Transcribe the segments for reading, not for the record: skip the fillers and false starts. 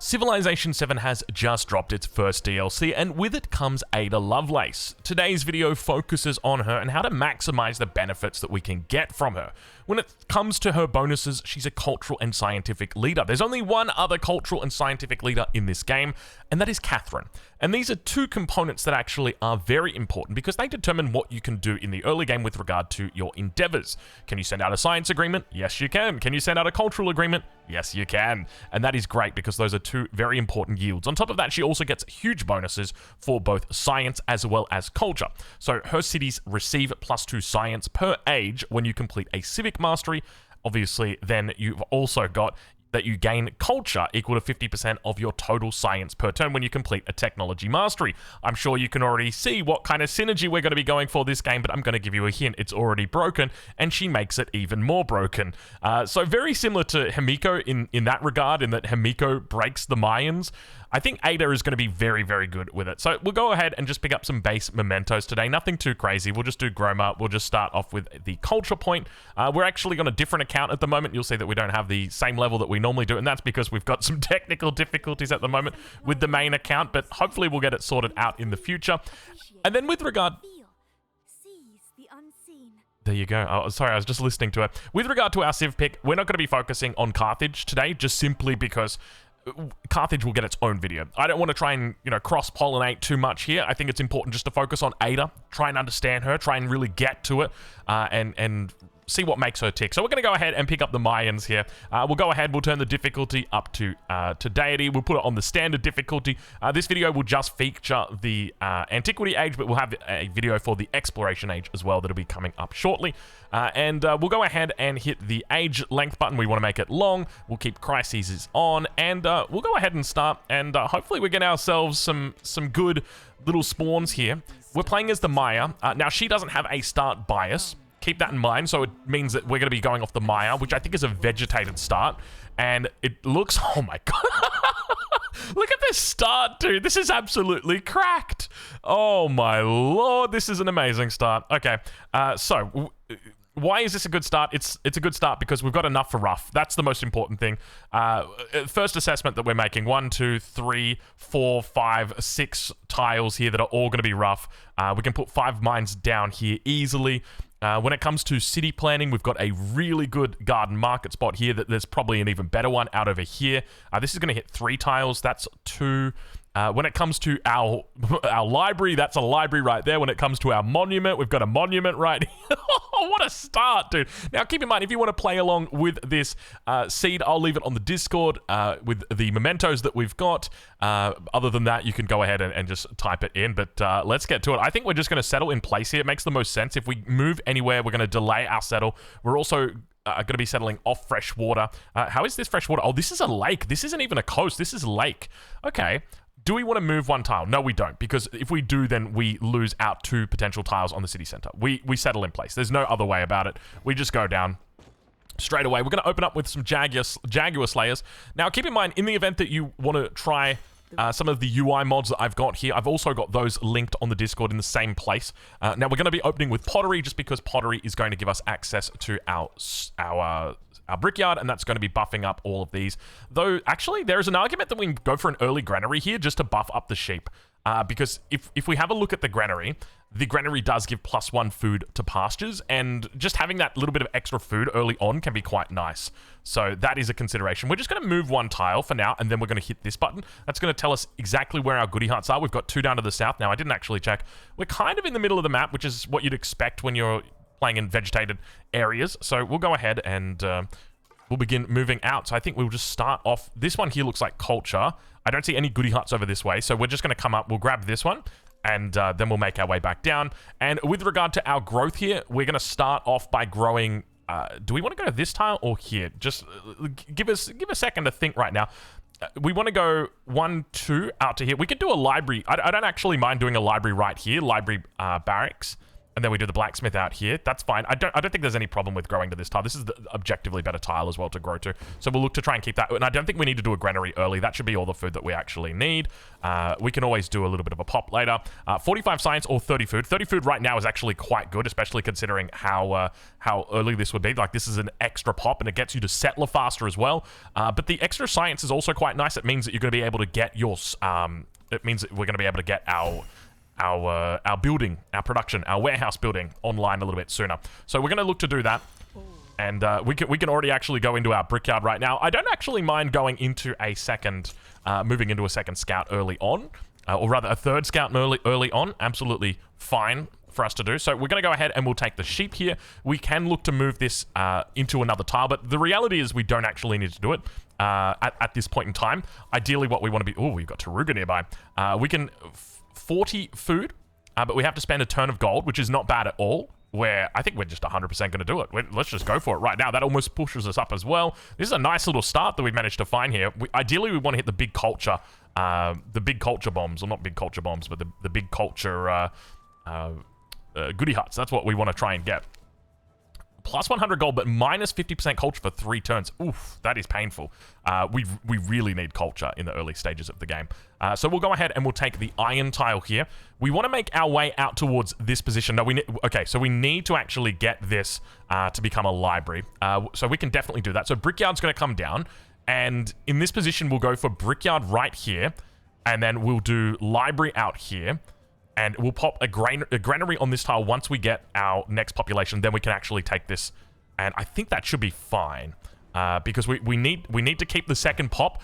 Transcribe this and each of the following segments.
Civilization 7 has just dropped its first DLC, and with it comes Ada Lovelace. Today's video focuses on her and how to maximize the benefits that we can get from her. When it comes to her bonuses, she's a cultural and scientific leader. There's only one other cultural and scientific leader in this game, and that is Catherine. And these are two components that actually are very important because they determine what you can do in the early game with regard to your endeavors. Can you send out a science agreement? Yes, you can. Can you send out a cultural agreement? Yes, you can. And that is great because those are two very important yields. On top of that, she also gets huge bonuses for both science as well as culture. So her cities receive +2 science per age when you complete a civic mastery. Obviously, then you've also got that you gain culture equal to 50% of your total science per turn when you complete a technology mastery. I'm sure you can already see what kind of synergy we're going to be going for this game, but I'm going to give you a hint. It's already broken, and she makes it even more broken. So very similar to Himiko in that regard, in that Himiko breaks the Mayans. I think Ada is going to be very, very good with it. So we'll go ahead and just pick up some base mementos today. Nothing too crazy. We'll just do Groma. We'll just start off with the culture point. We're actually on a different account at the moment. You'll see that we don't have the same level that we normally do, and that's because we've got some technical difficulties at the moment with the main account, but hopefully we'll get it sorted out in the future. And then with regard... There you go. Oh, sorry, I was just listening to it. With regard to our civ pick, we're not going to be focusing on Carthage today, just simply because Carthage will get its own video. I don't want to try and, cross-pollinate too much here. I think it's important just to focus on Ada, try and understand her, try and really get to it, and see what makes her tick. So we're going to go ahead and pick up the Mayans here. We'll go ahead, we'll turn the difficulty up to deity. We'll put it on the standard difficulty. This video will just feature the antiquity age, but we'll have a video for the exploration age as well that'll be coming up shortly. And we'll go ahead and hit the age length button. We want to make it long. We'll keep crises on, and we'll go ahead and start, and hopefully we get ourselves some good little spawns here. We're playing as the Maya. Now, she doesn't have a start bias. Keep that in mind. So it means that we're going to be going off the Maya, which I think is a vegetated start. And it looks... Oh my god. Look at this start, dude. This is absolutely cracked. Oh my lord. This is an amazing start. Okay. So... Why is this a good start? It's a good start because we've got enough for rough. That's the most important thing. First assessment that we're making. 1, 2, 3, 4, 5, 6 tiles here that are all going to be rough. We can put 5 mines down here easily. When it comes to city planning, we've got a really good garden market spot here. That there's probably an even better one out over here. This is going to hit 3 tiles. That's 2. When it comes to our library, that's a library right there. When it comes to our monument, we've got a monument right here. What a start, dude. Now, keep in mind, if you want to play along with this seed, I'll leave it on the Discord with the mementos that we've got. Other than that, you can go ahead and just type it in. But let's get to it. I think we're just going to settle in place here. It makes the most sense. If we move anywhere, we're going to delay our settle. We're also... going to be settling off fresh water. How is this fresh water? Oh, this is a lake. This isn't even a coast. This is a lake. Okay. Do we want to move 1 tile? No, we don't, because if we do, then we lose out 2 potential tiles on the city center. We settle in place. There's no other way about it. We just go down straight away. We're going to open up with some Jaguar Slayers. Now, keep in mind, in the event that you want to try some of the UI mods that I've got here, I've also got those linked on the Discord in the same place. Now, we're going to be opening with pottery just because pottery is going to give us access to our brickyard, and that's going to be buffing up all of these. Though, actually, there is an argument that we can go for an early granary here just to buff up the sheep. Because if we have a look at the granary does give +1 food to pastures, and just having that little bit of extra food early on can be quite nice. So that is a consideration. We're just going to move 1 tile for now, and then we're going to hit this button. That's going to tell us exactly where our goodie huts are. We've got 2 down to the south. Now, I didn't actually check. We're kind of in the middle of the map, which is what you'd expect when you're playing in vegetated areas. So we'll go ahead and we'll begin moving out. So I think we'll just start off. This one here looks like culture. I don't see any goodie huts over this way. So we're just going to come up. We'll grab this one, and then we'll make our way back down. And with regard to our growth here, we're going to start off by growing. Do we want to go to this tile or here? Just give a second to think right now. We want to go 1, 2 out to here. We could do a library. I don't actually mind doing a library right here. Library barracks. And then we do the blacksmith out here. That's fine. I don't think there's any problem with growing to this tile. This is the objectively better tile as well to grow to. So we'll look to try and keep that. And I don't think we need to do a granary early. That should be all the food that we actually need. We can always do a little bit of a pop later. 45 science or 30 food. 30 food right now is actually quite good, especially considering how early this would be. Like, this is an extra pop, and it gets you to settler faster as well. But the extra science is also quite nice. It means that you're going to be able to get your... it means that we're going to be able to get our building, our production, our warehouse building online a little bit sooner. So we're going to look to do that. And we can already actually go into our brickyard right now. I don't actually mind going into a second, moving into a second scout early on. Or rather, a third scout early on. Absolutely fine for us to do. So we're going to go ahead and we'll take the sheep here. We can look to move this into another tile. But the reality is we don't actually need to do it at this point in time. Ideally, what we want to be... Oh, we've got Taruga nearby. We can... 40 food, but we have to spend a turn of gold, which is not bad at all, where I think we're just 100% going to do it. Let's just go for it right now. That almost pushes us up as well. This is a nice little start that we've managed to find here. Ideally, we want to hit the big culture bombs, or not big culture bombs, but the big culture goodie huts. That's what we want to try and get. Plus 100 gold, but minus 50% culture for 3 turns. Oof, that is painful. We really need culture in the early stages of the game. So we'll go ahead and we'll take the iron tile here. We want to make our way out towards this position. No, okay, so we need to actually get this to become a library. So we can definitely do that. So brickyard's going to come down, and in this position, we'll go for brickyard right here, and then we'll do library out here. And we'll pop a granary on this tile once we get our next population. Then we can actually take this, and I think that should be fine. Because we need to keep the second pop.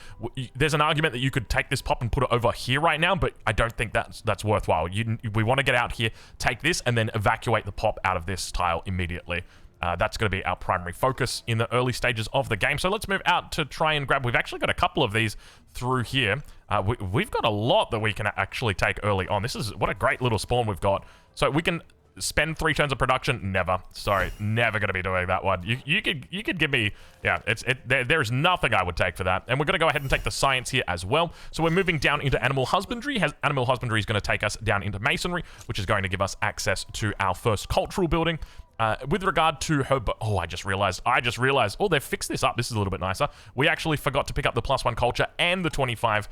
There's an argument that you could take this pop and put it over here right now, but I don't think that's worthwhile. We want to get out here, take this, and then evacuate the pop out of this tile immediately. That's going to be our primary focus in the early stages of the game. So let's move out to try and grab... We've actually got a couple of these through here. We've got a lot that we can actually take early on. What a great little spawn we've got. So we can spend 3 turns of production. Never. Sorry, never going to be doing that one. You could give me... Yeah, there's nothing I would take for that. And we're going to go ahead and take the science here as well. So we're moving down into animal husbandry. Animal husbandry is going to take us down into masonry, which is going to give us access to our first cultural building. With regard to her... Oh, I just realized. Oh, they've fixed this up. This is a little bit nicer. We actually forgot to pick up the +1 culture and the 25%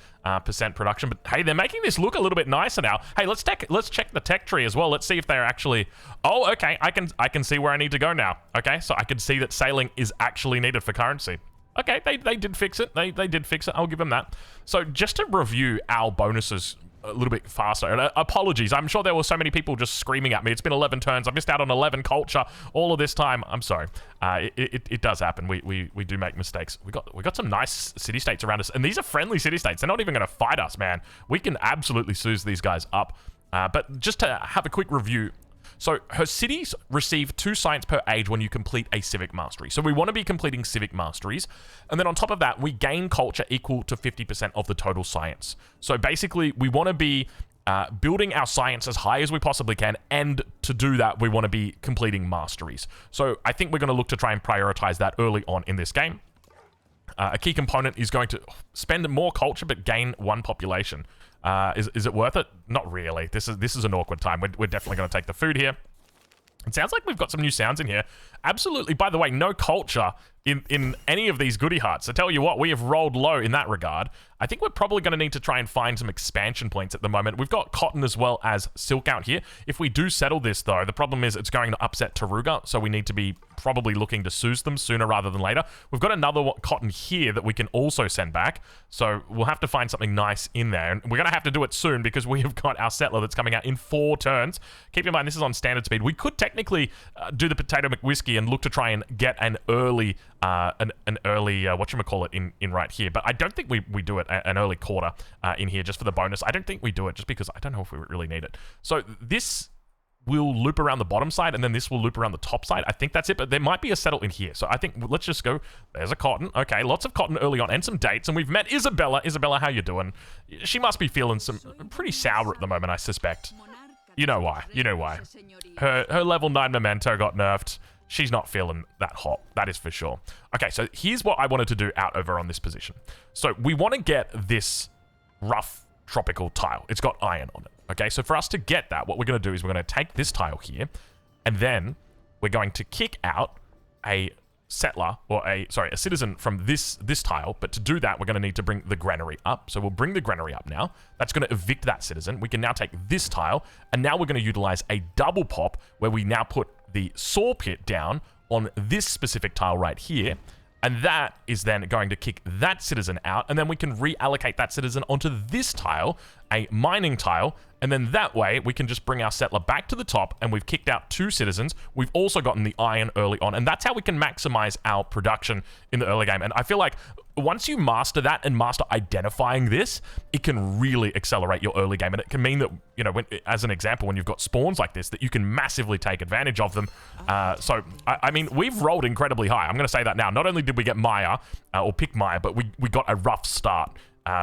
production. But hey, they're making this look a little bit nicer now. Hey, let's check the tech tree as well. Let's see if they're actually... Oh, okay. I can see where I need to go now. Okay, so I can see that sailing is actually needed for currency. Okay, they did fix it. They did fix it. I'll give them that. So just to review our bonuses a little bit faster. And apologies, I'm sure there were so many people just screaming at me. It's been 11 turns. I missed out on 11 culture all of this time. I'm sorry. It does happen. We do make mistakes. We got some nice city-states around us, and these are friendly city-states. They're not even going to fight us, man. We can absolutely suze these guys up. But just to have a quick review. So her cities receive 2 science per age when you complete a civic mastery. So we want to be completing civic masteries. And then on top of that, we gain culture equal to 50% of the total science. So basically, we want to be building our science as high as we possibly can. And to do that, we want to be completing masteries. So I think we're going to look to try and prioritize that early on in this game. A key component is going to spend more culture, but gain 1 population. Is it worth it? Not really. This is an awkward time. We're definitely going to take the food here. It sounds like we've got some new sounds in here. Absolutely. By the way, no culture in any of these goodie huts. I tell you what, we have rolled low in that regard. I think we're probably going to need to try and find some expansion points at the moment. We've got cotton as well as silk out here. If we do settle this, though, the problem is it's going to upset Taruga, so we need to be probably looking to suze them sooner rather than later. We've got another cotton here that we can also send back, so we'll have to find something nice in there. And we're going to have to do it soon because we have got our settler that's coming out in 4 turns. Keep in mind, this is on standard speed. We could technically do the Potato McWhiskey and look to try and get an early... whatchamacallit in right here, but I don't think we do it an early quarter in here just for the bonus. I don't think we do it just because I don't know if we really need it. So this will loop around the bottom side, and then this will loop around the top side. I think that's it, but there might be a settle in here. So I think let's just go. There's a cotton. Okay, lots of cotton early on and some dates, and we've met Isabella. Isabella, how you doing? She must be feeling some pretty sour at the moment, I suspect. You know why. You know why. Her level 9 memento got nerfed. She's not feeling that hot. That is for sure. Okay, so here's what I wanted to do out over on this position. So we want to get this rough tropical tile. It's got iron on it. Okay, so for us to get that, what we're going to do is we're going to take this tile here, and then we're going to kick out a settler, or a citizen from this tile. But to do that, we're going to need to bring the granary up. So we'll bring the granary up now. That's going to evict that citizen. We can now take this tile, and now we're going to utilize a double pop where we now put the saw pit down on this specific tile right here. And that is then going to kick that citizen out, and then we can reallocate that citizen onto this tile, a mining tile, and then that way we can just bring our settler back to the top, and we've kicked out 2 citizens. We've also gotten the iron early on, and that's how we can maximize our production in the early game. And I feel like once you master that and master identifying this, it can really accelerate your early game, and it can mean that, you know, as an example, when you've got spawns like this, that you can massively take advantage of them. So, I mean, we've rolled incredibly high. I'm going to say that now. Not only did we get Maya, or pick Maya, but we got a rough start.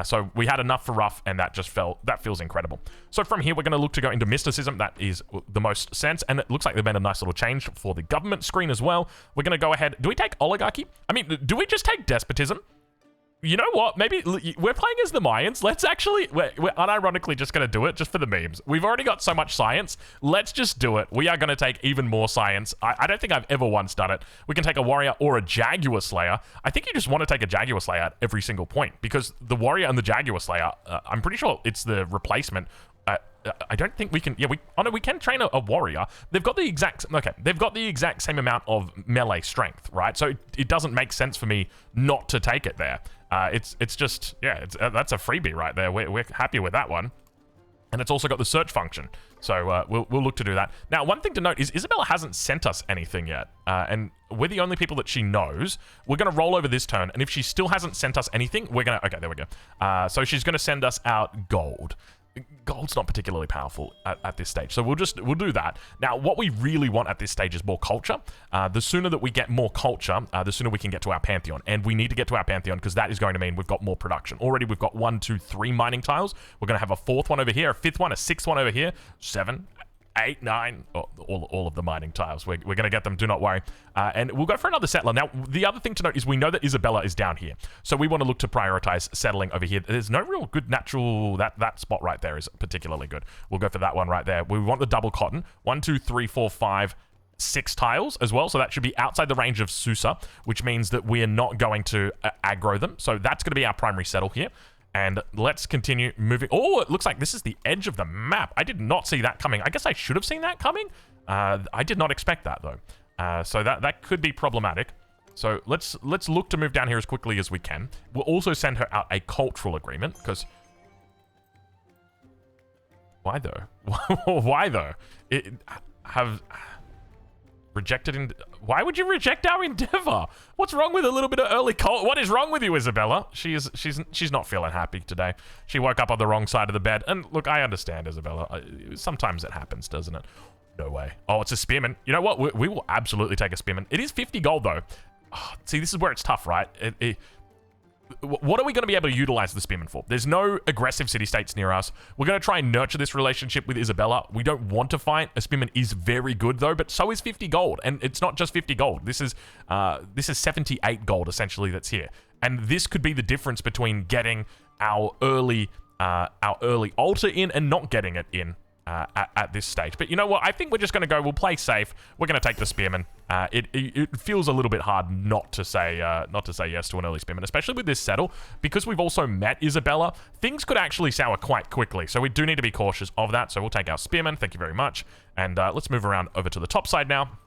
So we had enough for rough, and that feels incredible. So from here, we're going to look to go into mysticism. That is the most sense, and it looks like they've made a nice little change for the government screen as well. We're going to go ahead. Do we take oligarchy? I mean, do we just take despotism? You know what? Maybe we're playing as the Mayans. Let's actually, we're unironically just going to do it just for the memes. We've already got so much science. Let's just do it. We are going to take even more science. I don't think I've ever once done it. We can take a warrior or a Jaguar Slayer. I think you just want to take a Jaguar Slayer at every single point, because the warrior and the Jaguar Slayer, I'm pretty sure it's the replacement. I don't think we can. Yeah, we can train a warrior. They've got the exact. Okay, they've got the exact same amount of melee strength, right? So it doesn't make sense for me not to take it there. It's just, yeah, that's a freebie right there. We're happy with that one. And it's also got the search function. So we'll look to do that. Now, one thing to note is Isabella hasn't sent us anything yet. And we're the only people that she knows. We're going to roll over this turn. And if she still hasn't sent us anything, we're going to... Okay, there we go. So she's going to send us out gold. Gold's not particularly powerful at this stage, so we'll do that. Now, what we really want at this stage is more culture. The sooner that we get more culture, the sooner we can get to our Pantheon, and we need to get to our Pantheon because that is going to mean we've got more production. Already, we've got 1, 2, 3 mining tiles. We're going to have a 4th one over here, a 5th one, a 6th one over here, 7, 8, 9, all of the mining tiles. We're going to get them, do not worry. And we'll go for another settler. Now, the other thing to note is we know that Isabella is down here. So we want to look to prioritize settling over here. There's no real good natural... That spot right there is particularly good. We'll go for that one right there. We want the double cotton. 1, 2, 3, 4, 5, 6 tiles as well. So that should be outside the range of Susa, which means that we are not going to aggro them. So that's going to be our primary settle here. And let's continue moving. Oh, it looks like this is the edge of the map. I did not see that coming. I guess I should have seen that coming. I did not expect that, though. So that could be problematic. So let's look to move down here as quickly as we can. We'll also send her out a cultural agreement, because... Why, though? Why, though? Rejected why would you reject our endeavor? What's wrong with a little bit of early cult? What is wrong with you, Isabella? She's not feeling happy today. She woke up on the wrong side of the bed. And look, I understand, Isabella. Sometimes it happens, doesn't it? No way. Oh, it's a spearman. You know what? We will absolutely take a spearman. It is 50 gold, though. Oh, see, this is where it's tough, right? What are we going to be able to utilize the spearman for? There's no aggressive city-states near us. We're going to try and nurture this relationship with Isabella. We don't want to fight. A spearman is very good, though, but so is 50 gold. And it's not just 50 gold. This is 78 gold, essentially, that's here. And this could be the difference between getting our early altar in and not getting it in. At this stage. But you know what? I think we're just going to go. We'll play safe. We're going to take the spearman. It feels a little bit hard not to say yes to an early spearman, especially with this settle, because we've also met Isabella. Things could actually sour quite quickly, so we do need to be cautious of that. So we'll take our spearman. Thank you very much. And let's move around over to the top side now.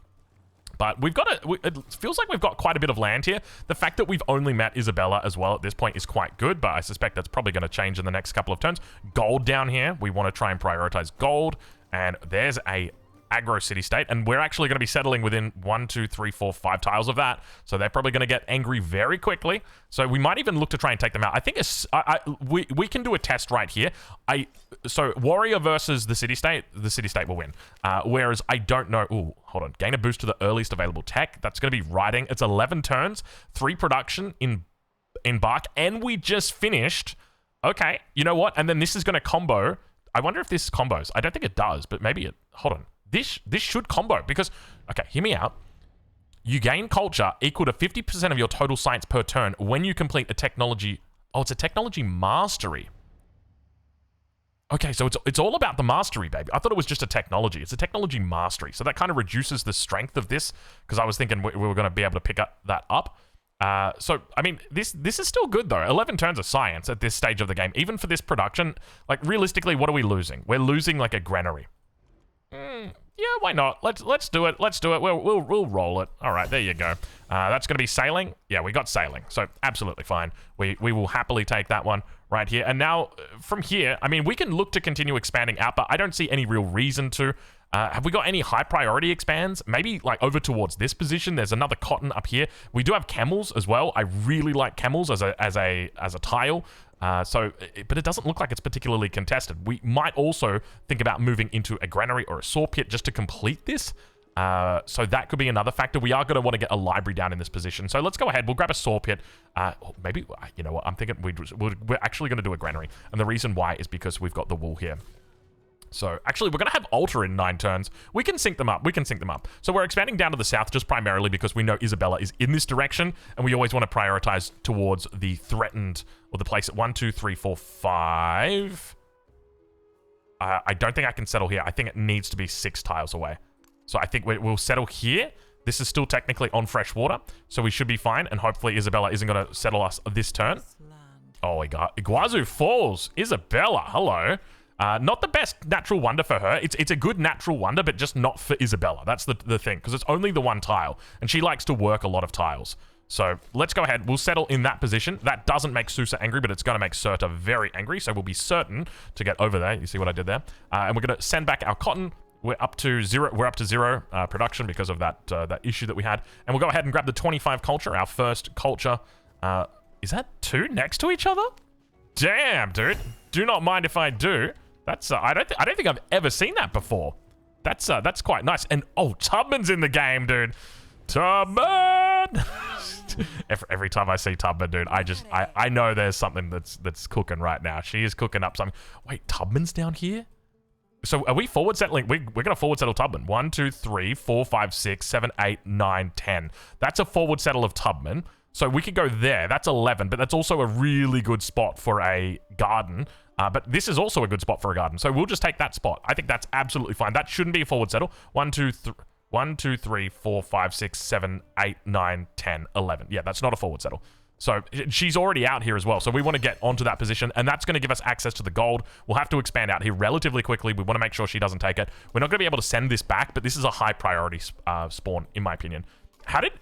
But it feels like we've got quite a bit of land here. The fact that we've only met Isabella as well at this point is quite good, but I suspect that's probably going to change in the next couple of turns. Gold down here. We want to try and prioritize gold. And there's a aggro city-state, and we're actually going to be settling within 1, 2, 3, 4, 5 tiles of that. So they're probably going to get angry very quickly. So we might even look to try and take them out. I think we can do a test right here. So warrior versus the city-state will win. Whereas I don't know... Ooh, hold on. Gain a boost to the earliest available tech. That's going to be riding. It's 11 turns, 3 production in bark, and we just finished. Okay, you know what? And then this is going to combo. I wonder if this combos. I don't think it does, but maybe it... Hold on. This should combo because, okay, hear me out. You gain culture equal to 50% of your total science per turn when you complete a technology. Oh, it's a technology mastery. Okay, so it's all about the mastery, baby. I thought it was just a technology. It's a technology mastery. So that kind of reduces the strength of this, because I was thinking we were going to be able to pick that up. So, I mean, this is still good, though. 11 turns of science at this stage of the game. Even for this production, like, realistically, what are we losing? We're losing, like, a granary. Yeah, why not? Let's do it. Let's do it. We'll roll it. All right, there you go. That's going to be sailing. Yeah, we got sailing. So, absolutely fine. We will happily take that one right here. And now, from here, I mean, we can look to continue expanding out, but I don't see any real reason to. Have we got any high priority expands? Maybe like over towards this position. There's another cotton up here. We do have camels as well. I really like camels as a tile. But it doesn't look like it's particularly contested. We might also think about moving into a granary or a saw pit just to complete this. So that could be another factor. We are going to want to get a library down in this position. So let's go ahead. We'll grab a saw pit. Maybe, you know what? I'm thinking we're actually going to do a granary. And the reason why is because we've got the wool here. So, actually, we're going to have altar in 9 turns. We can sync them up. So, we're expanding down to the south just primarily because we know Isabella is in this direction, and we always want to prioritize towards the threatened, or the place at 1, 2, 3, 4, 5. I don't think I can settle here. I think it needs to be 6 tiles away. So, I think we'll settle here. This is still technically on fresh water, so we should be fine, and hopefully Isabella isn't going to settle us this turn. Oh, we got Iguazu Falls. Isabella, hello. Not the best natural wonder for her. It's a good natural wonder, but just not for Isabella. That's the thing, because it's only the 1 tile, and she likes to work a lot of tiles. So let's go ahead. We'll settle in that position. That doesn't make Susa angry, but it's going to make Serta very angry, so we'll be certain to get over there. You see what I did there? And we're going to send back our cotton. We're up to 0. We're up to 0 production because of that issue that we had. And we'll go ahead and grab the 25 culture, our first culture. Is that 2 next to each other? Damn, dude. Do not mind if I do. That's I don't think I've ever seen that before. That's quite nice. And oh, Tubman's in the game, dude. Tubman. every time I see Tubman, dude, I know there's something that's cooking right now. She is cooking up something. Wait, Tubman's down here? So are we forward settling? We're gonna forward settle Tubman. 1, 2, 3, 4, 5, 6, 7, 8, 9, 10. That's a forward settle of Tubman. So we could go there. That's 11, but that's also a really good spot for a garden. But this is also a good spot for a garden. So we'll just take that spot. I think that's absolutely fine. That shouldn't be a forward settle. 1, 2, 3, 4, 5, 6, 7, 8, 9, 10, 11. Yeah, that's not a forward settle. So she's already out here as well. So we want to get onto that position, and that's going to give us access to the gold. We'll have to expand out here relatively quickly. We want to make sure she doesn't take it. We're not going to be able to send this back, but this is a high priority spawn, in my opinion.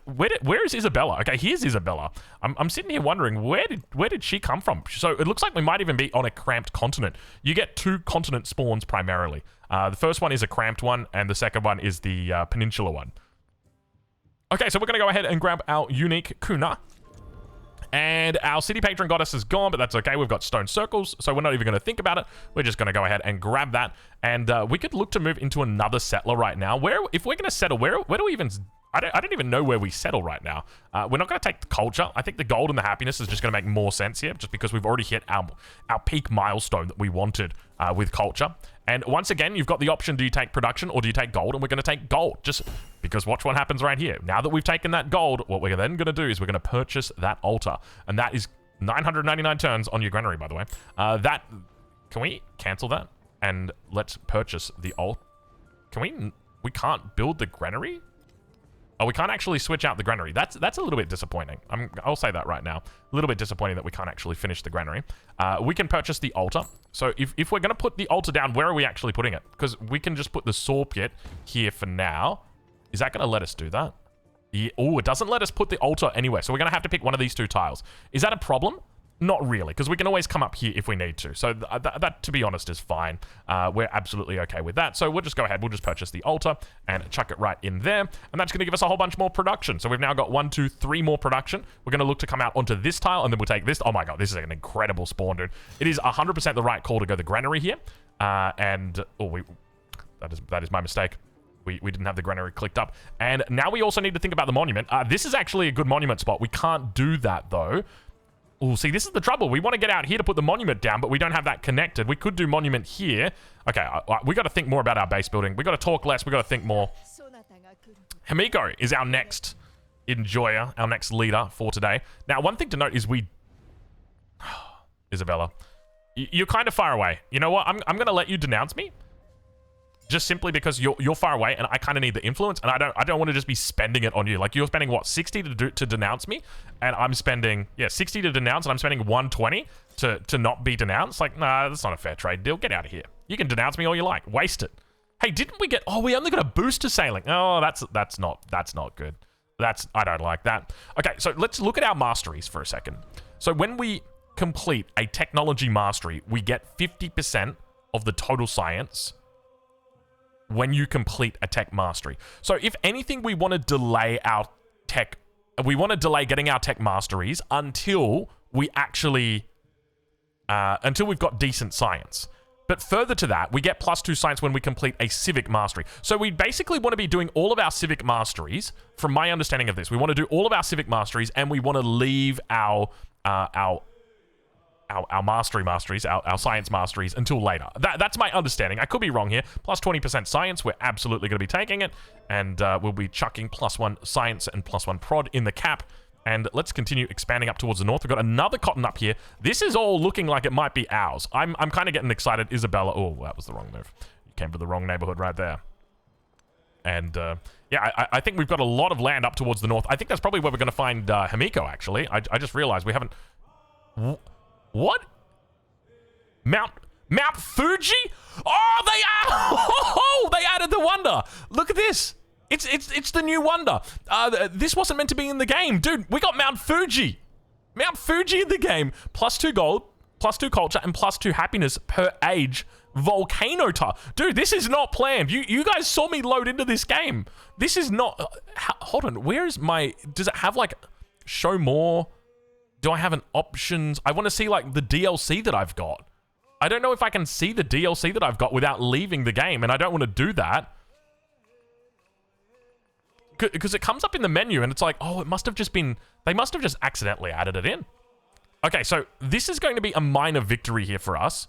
Where is Isabella? Okay, here's Isabella. I'm sitting here wondering, where did she come from? So it looks like we might even be on a cramped continent. You get 2 continent spawns primarily. The first one is a cramped one, and the second one is the peninsula one. Okay, so we're going to go ahead and grab our unique Kuna. And our city patron goddess is gone, but that's okay. We've got stone circles, so we're not even going to think about it. We're just going to go ahead and grab that. And we could look to move into another settler right now. If we're going to settle, where do we even... I don't even know where we settle right now. We're not going to take the culture. I think the gold and the happiness is just going to make more sense here, just because we've already hit our peak milestone that we wanted with culture. And once again, you've got the option, do you take production or do you take gold? And we're going to take gold, just because watch what happens right here. Now that we've taken that gold, what we're then going to do is we're going to purchase that altar. And that is 999 turns on your granary, by the way. Can we cancel that? And let's purchase the altar. We can't build the granary? Oh, we can't actually switch out the granary. That's a little bit disappointing. I'll say that right now. A little bit disappointing that we can't actually finish the granary. We can purchase the altar. So if we're going to put the altar down, where are we actually putting it? Because we can just put the saw pit here for now. Is that going to let us do that? Yeah. Oh, it doesn't let us put the altar anywhere. So we're going to have to pick one of these 2 tiles. Is that a problem? Not really, because we can always come up here if we need to. So that, to be honest, is fine. We're absolutely okay with that. So we'll just go ahead. We'll just purchase the altar and chuck it right in there. And that's going to give us a whole bunch more production. So we've now got 1, 2, 3 more production. We're going to look to come out onto this tile, and then we'll take this. Oh my god, this is an incredible spawn, dude. It is 100% the right call to go the granary here. That is my mistake. We didn't have the granary clicked up. And now we also need to think about the monument. This is actually a good monument spot. We can't do that, though. Oh, see, this is the trouble. We want to get out here to put the monument down, but we don't have that connected. We could do monument here. Okay, we got to think more about our base building. We got to talk less. We got to think more. Himiko is our next enjoyer, our next leader for today. Now, one thing to note is Isabella. You're kind of far away. You know what? I'm going to let you denounce me. Just simply because you're far away and I kind of need the influence, and I don't want to just be spending it on you. Like, you're spending what, 60 to denounce me, and I'm spending 60 to denounce, and I'm spending 120 to not be denounced. Like, nah, that's not a fair trade deal. Get out of here. You can denounce me all you like. Waste it. Hey, didn't we get? Oh, we only got a boost to sailing. Oh, that's not good. I don't like that. Okay, so let's look at our masteries for a second. So when we complete a technology mastery, we get 50% of the total science when you complete a tech mastery. So if anything, we want to delay our tech, we want to delay getting our tech masteries until we actually, until we've got decent science. But further to that, we get +2 science when we complete a civic mastery. So we basically want to be doing all of our civic masteries, from my understanding of this. We want to do all of our civic masteries, and we want to leave our masteries, our science masteries until later. That's my understanding. I could be wrong here. +20% science, we're absolutely going to be taking it, and we'll be chucking +1 science and +1 prod in the cap. And let's continue expanding up towards the north. We've got another cotton up here. This is all looking like it might be ours. I'm kind of getting excited. Isabella. Oh, that was the wrong move. You came for the wrong neighborhood right there. And yeah, I think we've got a lot of land up towards the north. I think that's probably where we're going to find Himiko, actually. I just realized we haven't... What? Mount Fuji? Oh, they are! Oh, they added the wonder. Look at this. It's the new wonder. This wasn't meant to be in the game. Dude, we got Mount Fuji. Mount Fuji in the game. +2 gold, +2 culture, and +2 happiness per age volcano tile. Dude, this is not planned. You guys saw me load into this game. This is not... hold on. Where is my... Does it have, like, show more? Do I have an options? I want to see, like, the DLC that I've got. I don't know if I can see the DLC that I've got without leaving the game, and I don't want to do that. Because it comes up in the menu, and it's like, oh, it must have just been... They must have just accidentally added it in. Okay, so this is going to be a minor victory here for us.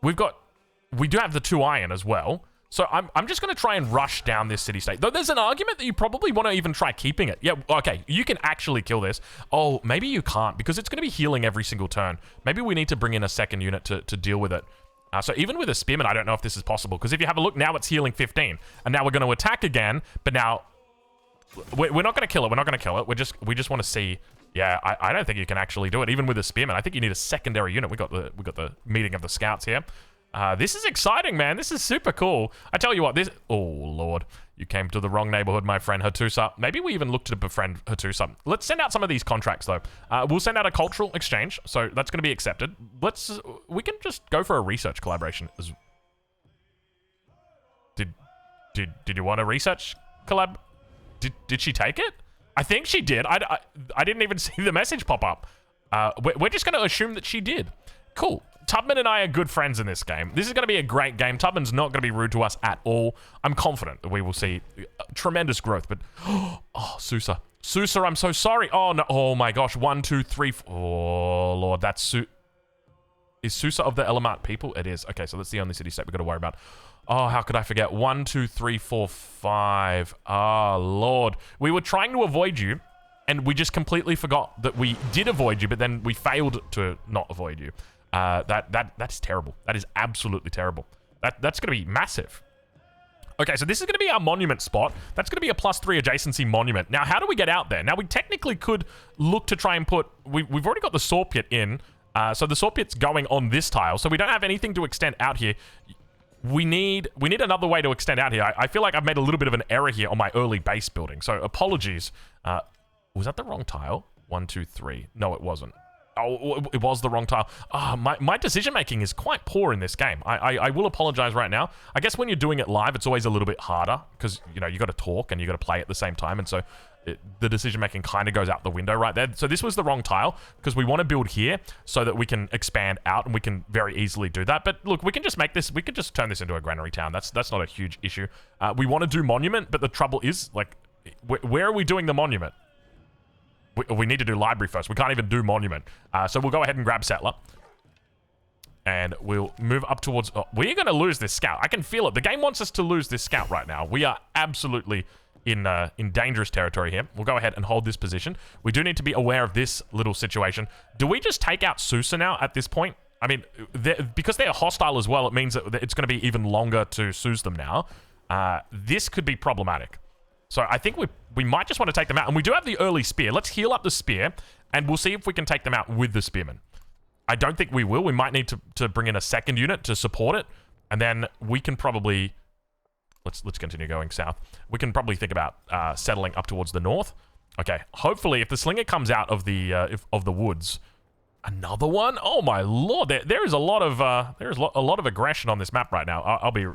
We do have the 2 iron as well. So I'm just going to try and rush down this city-state. Though there's an argument that you probably want to even try keeping it. Yeah, okay, you can actually kill this. Oh, maybe you can't, because it's going to be healing every single turn. Maybe we need to bring in a second unit to deal with it. So even with a spearman, I don't know if this is possible, because if you have a look, now it's healing 15. And now we're going to attack again, but now... We're not going to kill it. We're not going to kill it. We just want to see... Yeah, I don't think you can actually do it, even with a spearman. I think you need a secondary unit. We got the meeting of the scouts here. This is exciting, man. This is super cool. I tell you what, this... Oh, Lord. You came to the wrong neighborhood, my friend Hattusa. Maybe we even look to befriend Hattusa. Let's send out some of these contracts, though. We'll send out a cultural exchange, so that's going to be accepted. We can just go for a research collaboration. Did you want a research collab? Did she take it? I think she did. I didn't even see the message pop up. We're just going to assume that she did. Cool. Tubman and I are good friends in this game. This is going to be a great game. Tubman's not going to be rude to us at all. I'm confident that we will see tremendous growth. But, oh, Susa. Susa, I'm so sorry. Oh, no. Oh, my gosh. 1, 2, 3, 4. Oh, Lord. That's Is Susa of the Elamart people? It is. Okay, so that's the only city-state we've got to worry about. Oh, how could I forget? 1, 2, 3, 4, 5. Ah, Lord. We were trying to avoid you, and we just completely forgot that we did avoid you, but then we failed to not avoid you. That's terrible. That is absolutely terrible. That's going to be massive. Okay, so this is going to be our monument spot. That's going to be a +3 adjacency monument. Now, how do we get out there? Now, we technically could look to try and put... We've already got the saw pit in, so the saw pit's going on this tile, so we don't have anything to extend out here. We need another way to extend out here. I feel like I've made a little bit of an error here on my early base building, so apologies. Was that the wrong tile? 1, 2, 3. No, it wasn't. Oh, it was the wrong tile. My decision-making is quite poor in this game. I will apologize right now. I guess when you're doing it live, it's always a little bit harder, because, you know, you got to talk and you got to play at the same time, and so the decision-making kind of goes out the window right there. So this was the wrong tile, because we want to build here so that we can expand out, and we can very easily do that. But look, we can just make this, we can just turn this into a granary town. That's not a huge issue. We want to do monument, but the trouble is, like, where are we doing the monument? We need to do library first. We can't even do monument. So we'll go ahead and grab settler. And we'll move up towards... Oh, we're going to lose this scout. I can feel it. The game wants us to lose this scout right now. We are absolutely in dangerous territory here. We'll go ahead and hold this position. We do need to be aware of this little situation. Do we just take out Susa now at this point? I mean, because they're hostile as well, it means that it's going to be even longer to soothe them now. This could be problematic. So I think we might just want to take them out. And we do have the early spear. Let's heal up the spear, and we'll see if we can take them out with the spearmen. I don't think we will. We might need to bring in a second unit to support it, and then we can probably... Let's continue going south. We can probably think about settling up towards the north. Okay, hopefully if the slinger comes out of the woods... Another one? Oh my lord! There is a lot of a lot of aggression on this map right now. I'll be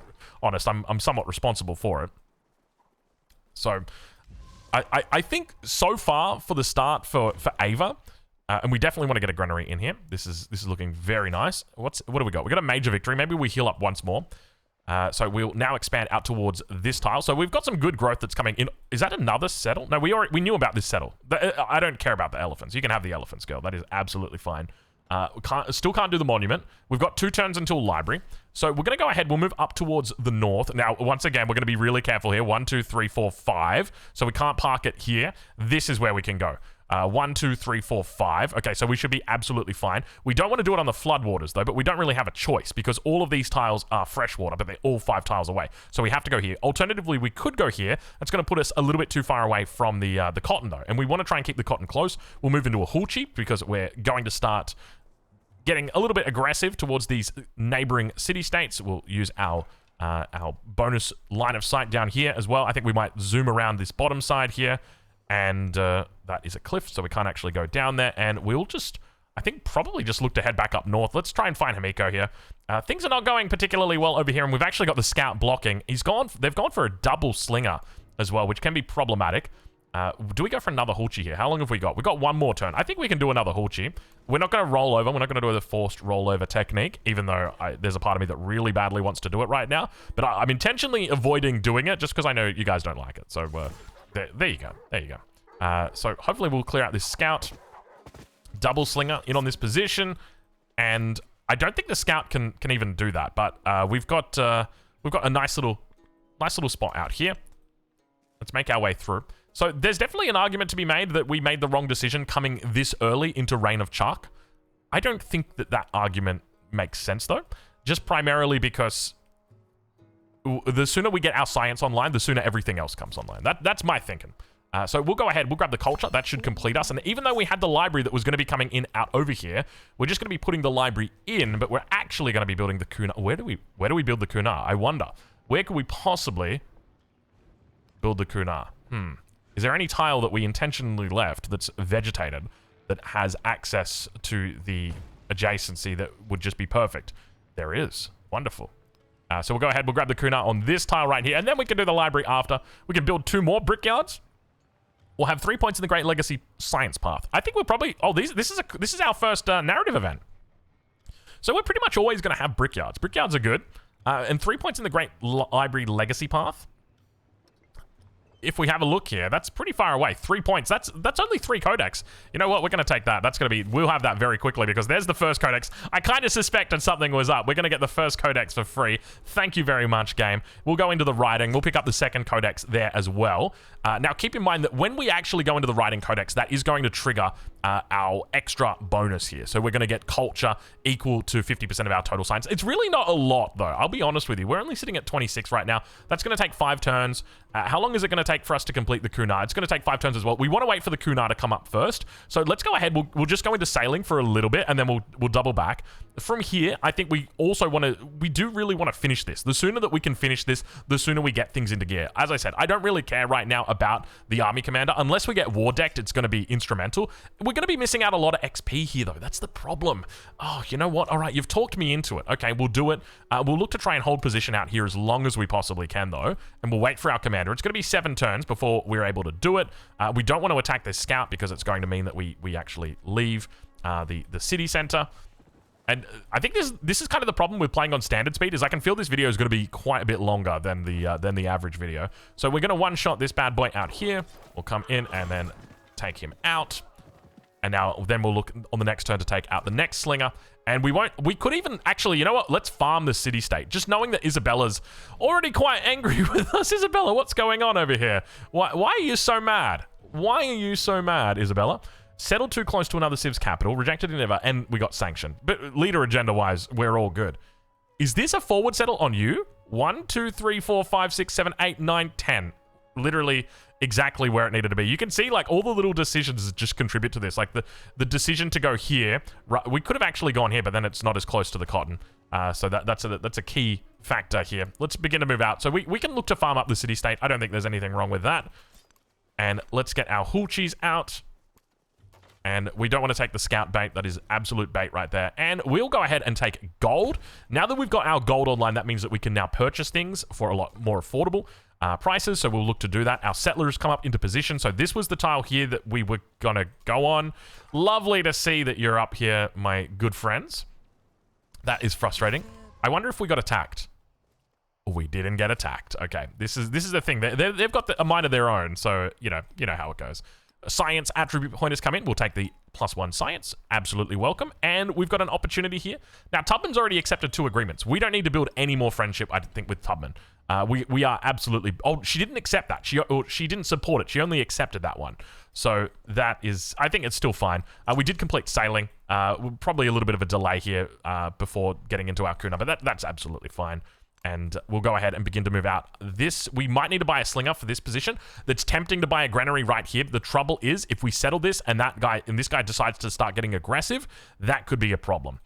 honest. I'm somewhat responsible for it. So, I think so far for the start for Ava, and we definitely want to get a granary in here. This is looking very nice. What do we got? We got a major victory. Maybe we heal up once more. So we'll now expand out towards this tile. So we've got some good growth that's coming in. Is that another settle? No, we knew about this settle. I don't care about the elephants. You can have the elephants, girl. That is absolutely fine. Still can't do the monument. We've got 2 turns until library. So we're going to go ahead. We'll move up towards the north. Now, once again, we're going to be really careful here. 1, 2, 3, 4, 5. So we can't park it here. This is where we can go. 1, 2, 3, 4, 5. Okay, so we should be absolutely fine. We don't want to do it on the floodwaters, though, but we don't really have a choice because all of these tiles are freshwater, but they're all 5 tiles away. So we have to go here. Alternatively, we could go here. That's going to put us a little bit too far away from the cotton, though, and we want to try and keep the cotton close. We'll move into a hulchi because we're going to start getting a little bit aggressive towards these neighboring city-states. We'll use our bonus line of sight down here as well. I think we might zoom around this bottom side here. And that is a cliff, so we can't actually go down there. And we'll just, I think, probably just look to head back up north. Let's try and find Himiko here. Things are not going particularly well over here, and we've actually got the scout blocking. They've gone for a double slinger as well, which can be problematic. Do we go for another hulchi here? How long have we got? We've got 1 more turn. I think we can do another hulchi. We're not going to roll over. We're not going to do the forced rollover technique, even though there's a part of me that really badly wants to do it right now. But I'm intentionally avoiding doing it just because I know you guys don't like it. So, there you go. There you go. So hopefully we'll clear out this scout. Double slinger in on this position. And I don't think the scout can even do that. But we've got a nice little spot out here. Let's make our way through. So there's definitely an argument to be made that we made the wrong decision coming this early into Reign of Chalk. I don't think that argument makes sense, though. Just primarily because the sooner we get our science online, the sooner everything else comes online. That's my thinking. So we'll go ahead. We'll grab the culture. That should complete us. And even though we had the library that was going to be coming in out over here, we're just going to be putting the library in, but we're actually going to be building the Kuna. Where do we build the Kuna? I wonder. Where could we possibly build the Kuna? Is there any tile that we intentionally left that's vegetated that has access to the adjacency that would just be perfect? There is. Wonderful. So we'll go ahead. We'll grab the Kuna on this tile right here, and then we can do the library after. We can build 2 more brickyards. We'll have 3 points in the Great Legacy Science Path. I think we'll probably... Oh, this is our first narrative event. So we're pretty much always going to have brickyards. Brickyards are good. And 3 points in the Great Library Legacy Path. If we have a look here, that's pretty far away. 3 points. That's only 3 codex. You know what? We're going to take that. That's going to be... We'll have that very quickly because there's the first codex. I kind of suspected something was up. We're going to get the first codex for free. Thank you very much, game. We'll go into the writing. We'll pick up the second codex there as well. Now, keep in mind that when we actually go into the writing codex, that is going to trigger our extra bonus here. So we're going to get culture equal to 50% of our total science. It's really not a lot, though. I'll be honest with you. We're only sitting at 26 right now. That's going to take 5 turns. How long is it going to take for us to complete the Kuna? It's going to take 5 turns as well. We want to wait for the Kuna to come up first. So let's go ahead. We'll just go into sailing for a little bit, and then we'll double back. From here, I think we also want to... We do really want to finish this. The sooner that we can finish this, the sooner we get things into gear. As I said, I don't really care right now about the army commander. Unless we get war decked, it's going to be instrumental. We're going to be missing out a lot of XP here, though. That's the problem. Oh, you know what? All right, you've talked me into it. Okay, we'll do it. We'll look to try and hold position out here as long as we possibly can, though. And we'll wait for our commander. It's going to be 7 turns before we're able to do it. We don't want to attack this scout because it's going to mean that we actually leave the city center. And I think this is kind of the problem with playing on standard speed, is I can feel this video is going to be quite a bit longer than the average video. So we're going to one-shot this bad boy out here. We'll come in and then take him out. And now then we'll look on the next turn to take out the next slinger. And we could even, actually, you know what? Let's farm the city-state. Just knowing that Isabella's already quite angry with us. Isabella, what's going on over here? Why are you so mad? Why are you so mad, Isabella? Settled too close to another civ's capital. Rejected in ever. And we got sanctioned. But leader agenda-wise, we're all good. Is this a forward settle on you? 1, 2, 3, 4, 5, 6, 7, 8, 9, 10. Literally exactly where it needed to be. You can see like all the little decisions just contribute to this. Like the decision to go here, right, we could have actually gone here, but then it's not as close to the cotton. So that's a key factor here. Let's begin to move out. So we can look to farm up the city-state. I don't think there's anything wrong with that. And let's get our hulchis out. And we don't want to take the scout bait. That is absolute bait right there. And we'll go ahead and take gold. Now that we've got our gold online, that means that we can now purchase things for a lot more affordable prices. So we'll look to do that. Our settlers come up into position. So this was the tile here that we were going to go on. Lovely to see that you're up here, my good friends. That is frustrating. I wonder if we got attacked. We didn't get attacked. Okay, this is the thing. They've got a mind of their own. So, you know how it goes. Science attribute pointers come in. We'll take the +1 science. Absolutely welcome. And we've got an opportunity here. Now, Tubman's already accepted 2 agreements. We don't need to build any more friendship, I think, with Tubman. We are absolutely... Oh, she didn't accept that. She didn't support it. She only accepted that one. So that is... I think it's still fine. We did complete sailing. Probably a little bit of a delay here before getting into our Kuna, but that's absolutely fine. And we'll go ahead and begin to move out. We might need to buy a slinger for this position. That's tempting to buy a granary right here. The trouble is, if we settle this and this guy decides to start getting aggressive, that could be a problem.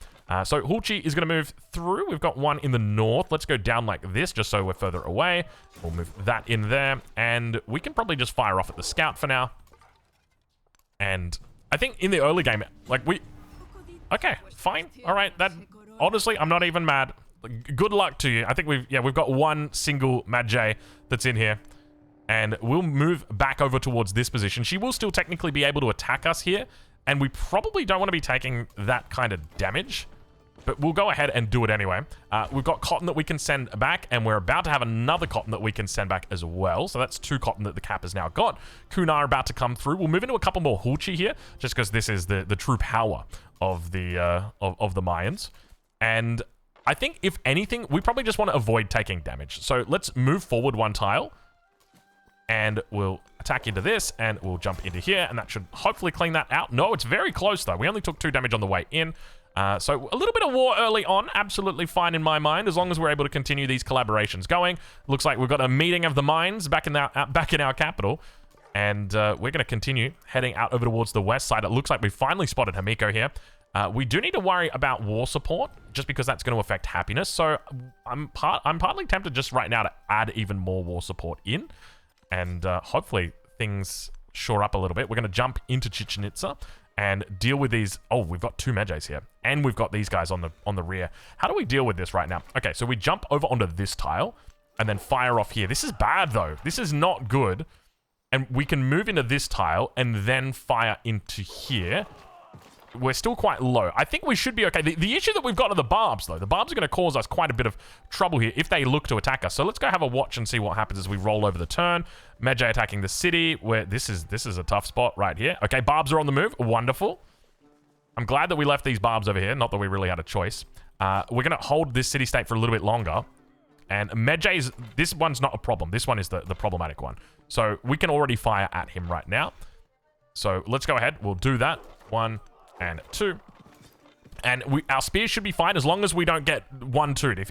So Hulchi is going to move through. We've got one in the north. Let's go down like this, just so we're further away. We'll move that in there. And we can probably just fire off at the scout for now. And I think in the early game, like okay, fine. All right, honestly, I'm not even mad. Good luck to you. I think we've got one single Magi that's in here. And we'll move back over towards this position. She will still technically be able to attack us here. And we probably don't want to be taking that kind of damage. But we'll go ahead and do it anyway. We've got cotton that we can send back. And we're about to have another cotton that we can send back as well. So that's 2 cotton that the cap has now got. Kunar about to come through. We'll move into a couple more Hulchi here. Just because this is the true power of the Mayans. And... I think, if anything, we probably just want to avoid taking damage. So let's move forward 1 tile. And we'll attack into this. And we'll jump into here. And that should hopefully clean that out. No, it's very close, though. We only took 2 damage on the way in. So a little bit of war early on. Absolutely fine in my mind. As long as we're able to continue these collaborations going. Looks like we've got a meeting of the minds back in our capital. And we're going to continue heading out over towards the west side. It looks like we finally spotted Himiko here. We do need to worry about war support, just because that's going to affect happiness. So I'm partly tempted just right now to add even more war support in, and hopefully things shore up a little bit. We're going to jump into Chichen Itza and deal with these. Oh, we've got 2 Medjays here, and we've got these guys on the rear. How do we deal with this right now? Okay, so we jump over onto this tile and then fire off here. This is bad though. This is not good. And we can move into this tile and then fire into here. We're still quite low. I think we should be okay. The issue that we've got are the barbs, though. The barbs are going to cause us quite a bit of trouble here if they look to attack us. So let's go have a watch and see what happens as we roll over the turn. Medjay attacking the city. Where this is a tough spot right here. Okay, barbs are on the move. Wonderful. I'm glad that we left these barbs over here. Not that we really had a choice. We're going to hold this city-state for a little bit longer. And Medjay's... This one's not a problem. This one is the problematic one. So we can already fire at him right now. So let's go ahead. We'll do that. 1... and 2. And our spears should be fine as long as we don't get 1-2'd.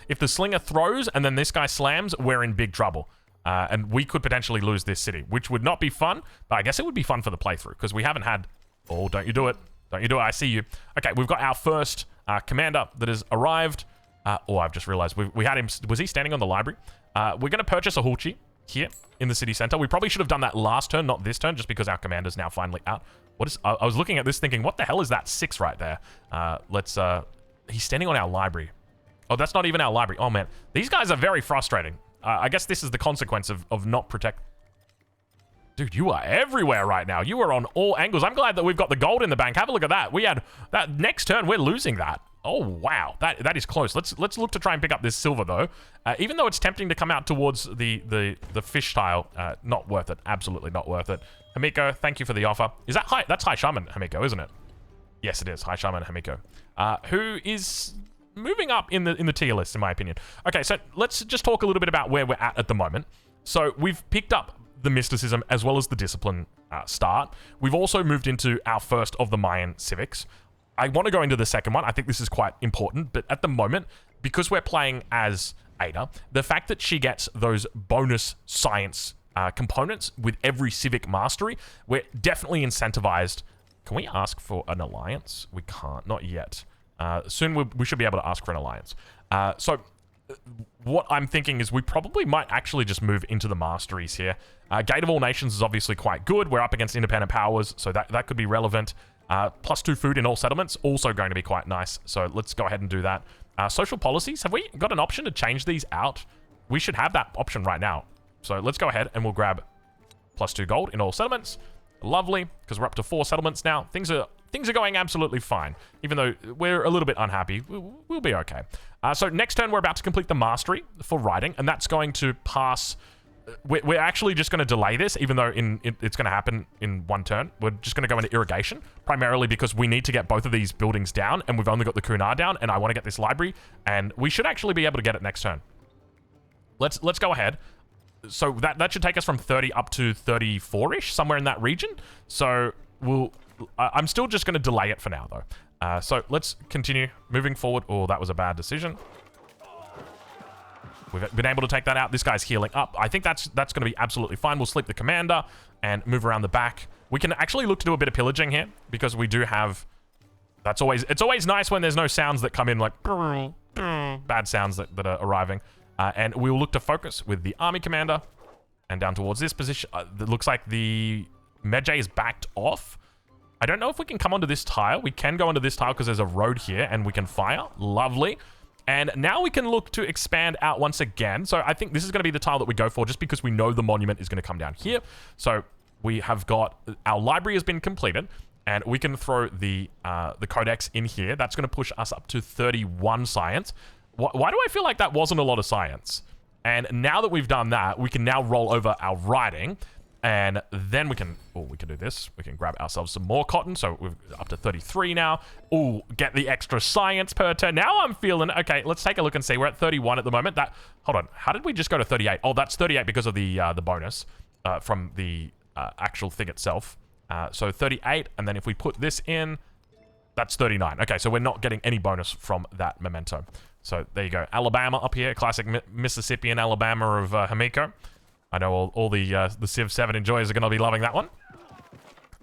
If the slinger throws and then this guy slams, we're in big trouble. And we could potentially lose this city, which would not be fun, but I guess it would be fun for the playthrough, because we haven't had... Oh, don't you do it. Don't you do it. I see you. Okay, we've got our first commander that has arrived. I've just realized we had him... Was he standing on the library? We're going to purchase a Hulchi here in the city center. We probably should have done that last turn, not this turn, just because our commander's now finally out. I was looking at this thinking, what the hell is that 6 right there? He's standing on our library. Oh, that's not even our library. Oh, man. These guys are very frustrating. I guess this is the consequence of not protect... Dude, you are everywhere right now. You are on all angles. I'm glad that we've got the gold in the bank. Have a look at that. We had... That next turn, we're losing that. Oh, wow. That is close. Let's look to try and pick up this silver, though. Even though it's tempting to come out towards the fish tile, not worth it. Absolutely not worth it. Himiko, thank you for the offer. Is that high? That's High Shaman Himiko, isn't it? Yes, it is. High Shaman Himiko. Who is moving up in the tier list, in my opinion. Okay, so let's just talk a little bit about where we're at the moment. So we've picked up the mysticism as well as the discipline start. We've also moved into our first of the Mayan civics. I want to go into the second one. I think this is quite important, but at the moment, because we're playing as Ada, the fact that she gets those bonus science components with every civic mastery, we're definitely incentivized. Can we ask for an alliance? We can't, not yet. Soon we should be able to ask for an alliance. So what I'm thinking is we probably might actually just move into the masteries here. Gate of All Nations is obviously quite good. We're up against independent powers, so that could be relevant. +2 food in all settlements, also going to be quite nice. So let's go ahead and do that. Social policies, have we got an option to change these out? We should have that option right now. So let's go ahead and we'll grab +2 gold in all settlements. Lovely, because we're up to 4 settlements now. Things are going absolutely fine. Even though we're a little bit unhappy, we'll be okay. So next turn, we're about to complete the mastery for writing, and that's going to pass. We're actually just going to delay this, even though it's going to happen in one turn. We're just going to go into irrigation, primarily because we need to get both of these buildings down, and we've only got the Kunar down, and I want to get this library, and we should actually be able to get it next turn. Let's go ahead. So that should take us from 30 up to 34-ish, somewhere in that region. So I'm still just going to delay it for now, though. So let's continue moving forward. Oh, that was a bad decision. We've been able to take that out. This guy's healing up. I think that's going to be absolutely fine. We'll sleep the commander and move around the back. We can actually look to do a bit of pillaging here because we do have. It's always nice when there's no sounds that come in like bad sounds that are arriving. And we'll look to focus with the army commander and down towards this position. It looks like the Medjay is backed off. I don't know if we can come onto this tile. We can go onto this tile because there's a road here and we can fire. Lovely. And now we can look to expand out once again. So I think this is going to be the tile that we go for just because we know the monument is going to come down here. So we have got, our library has been completed and we can throw the codex in here. That's going to push us up to 31 science. Why do I feel like that wasn't a lot of science? And now that we've done that, we can now roll over our writing. And then we can do this. We can grab ourselves some more cotton. So we're up to 33 now. Oh, get the extra science per turn. Now I'm feeling, okay, let's take a look and see. We're at 31 at the moment. Hold on. How did we just go to 38? Oh, that's 38 because of the bonus from the actual thing itself. So 38. And then if we put this in, that's 39. Okay, so we're not getting any bonus from that memento. So there you go. Alabama up here. Classic Mississippian Alabama of Hamiko. I know all the Civ 7 enjoyers are going to be loving that one.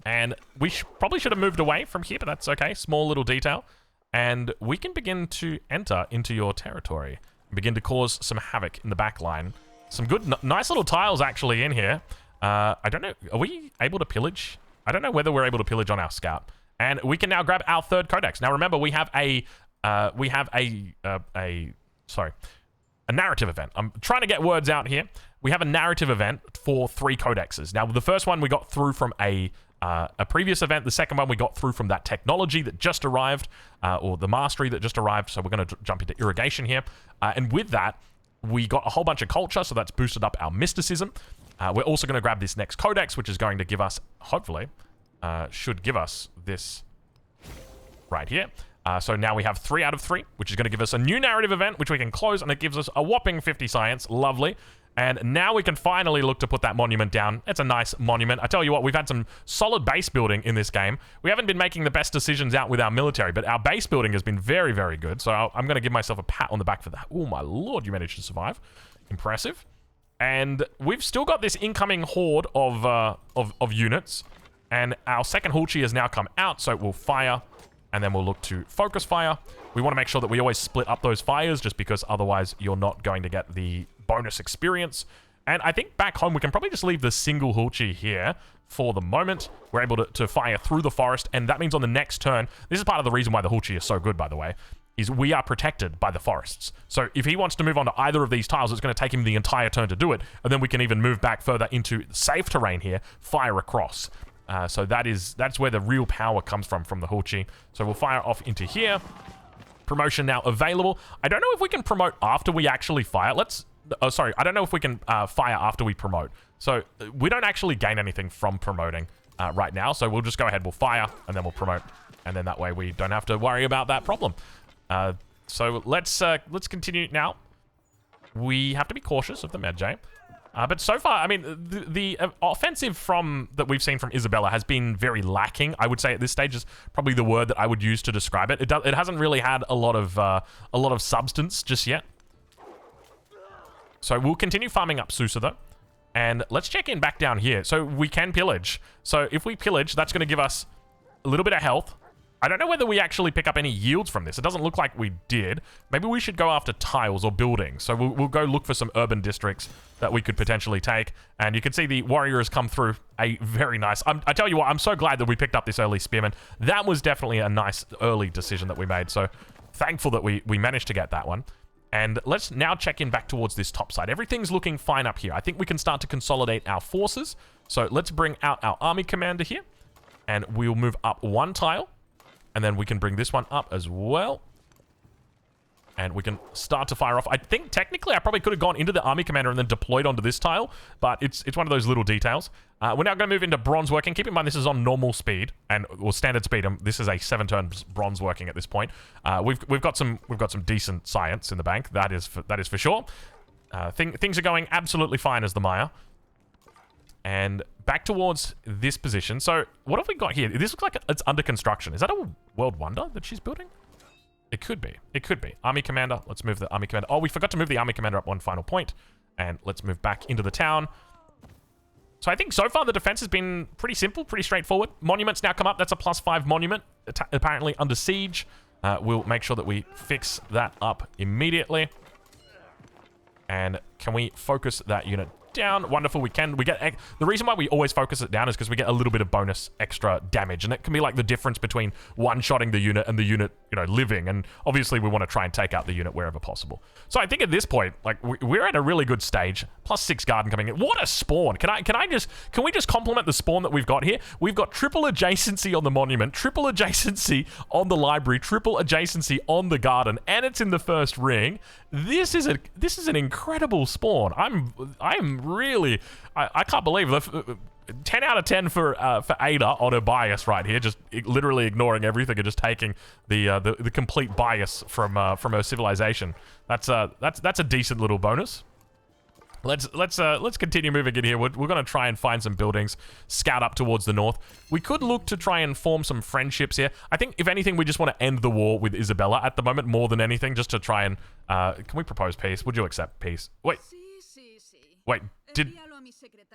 And we probably should have moved away from here, but that's okay. Small little detail. And we can begin to enter into your territory. And begin to cause some havoc in the back line. Some good, nice little tiles actually in here. I don't know. Are we able to pillage? I don't know whether we're able to pillage on our scout. And we can now grab our third codex. Now remember, we have a narrative event. I'm trying to get words out here. We have a narrative event for 3 codexes. Now, the first one we got through from a previous event. The second one we got through from that technology that just arrived, or the mastery that just arrived. So we're going to jump into irrigation here. And with that, we got a whole bunch of culture, so that's boosted up our mysticism. We're also going to grab this next codex, which is going to give us, hopefully, should give us this right here. So now we have 3 out of 3, which is going to give us a new narrative event, which we can close, and it gives us a whopping 50 science. Lovely. And now we can finally look to put that monument down. It's a nice monument. I tell you what, we've had some solid base building in this game. We haven't been making the best decisions out with our military, but our base building has been very, very good. So I'm going to give myself a pat on the back for that. Oh, my lord, you managed to survive. Impressive. And we've still got this incoming horde of units. And our second Hulchi has now come out, so we'll fire. And then we'll look to focus fire. We want to make sure that we always split up those fires just because otherwise you're not going to get the bonus experience. And I think back home we can probably just leave the single Hulchi here for the moment. We're able to fire through the forest, and that means on the next turn, this is part of the reason why the Hulchi is so good, by the way, is we are protected by the forests. So if he wants to move on to either of these tiles, it's going to take him the entire turn to do it, and then we can even move back further into safe terrain here, fire across. So that's where the real power comes from the Hulchi. So we'll fire off into here. Promotion now available. I don't know if we can promote after we actually fire. I don't know if we can fire after we promote. So we don't actually gain anything from promoting right now. So we'll just go ahead, we'll fire, and then we'll promote. And then that way we don't have to worry about that problem. So let's continue now. We have to be cautious of the Medjay. But so far, I mean, the offensive that we've seen from Isabella has been very lacking. I would say at this stage is probably the word that I would use to describe it. It hasn't really had a lot of substance just yet. So we'll continue farming up Susa though, and let's check in back down here. So we can pillage. So if we pillage, that's going to give us a little bit of health. I don't know whether we actually pick up any yields from this. It doesn't look like we did. Maybe we should go after tiles or buildings. So we'll go look for some urban districts that we could potentially take. And you can see the warrior has come through a very nice... I tell you what, I'm so glad that we picked up this early spearman. That was definitely a nice early decision that we made. So thankful that we managed to get that one. And let's now check in back towards this top side. Everything's looking fine up here. I think we can start to consolidate our forces. So let's bring out our army commander here. And we'll move up one tile. And then we can bring this one up as well. And we can start to fire off. I think technically I probably could have gone into the army commander and then deployed onto this tile. But it's one of those little details. We're now going to move into bronze working. Keep in mind this is on normal speed or standard speed. This is a 7-turn bronze working at this point. We've got some decent science in the bank. That is for sure. Things are going absolutely fine as the Maya. And back towards this position. So what have we got here? This looks like it's under construction. Is that a world wonder that she's building? It could be. It could be. Army commander. Let's move the army commander. Oh, we forgot to move the army commander up one final point. And let's move back into the town. So I think so far the defense has been pretty simple, pretty straightforward. Monuments now come up. That's a +5 monument, apparently under siege. We'll make sure that we fix that up immediately. And can we focus that unit down? Wonderful. We get the reason why we always focus it down is because we get a little bit of bonus extra damage, and it can be like the difference between one-shotting the unit and the unit, living. And obviously we want to try and take out the unit wherever possible. So I think at this point, like, we're at a really good stage. +6 garden coming in. What a spawn! Can we just compliment the spawn that we've got here? We've got triple adjacency on the monument, triple adjacency on the library, triple adjacency on the garden, and it's in the first ring. This is an incredible spawn. I'm really, I can't believe it. 10 out of 10 for Ada on her bias right here, just literally ignoring everything and just taking the complete bias from her civilization. That's a decent little bonus. Let's continue moving in here. We're going to try and find some buildings, scout up towards the north. We could look to try and form some friendships here. I think if anything, we just want to end the war with Isabella at the moment more than anything, just to try and can we propose peace? Would you accept peace? Wait,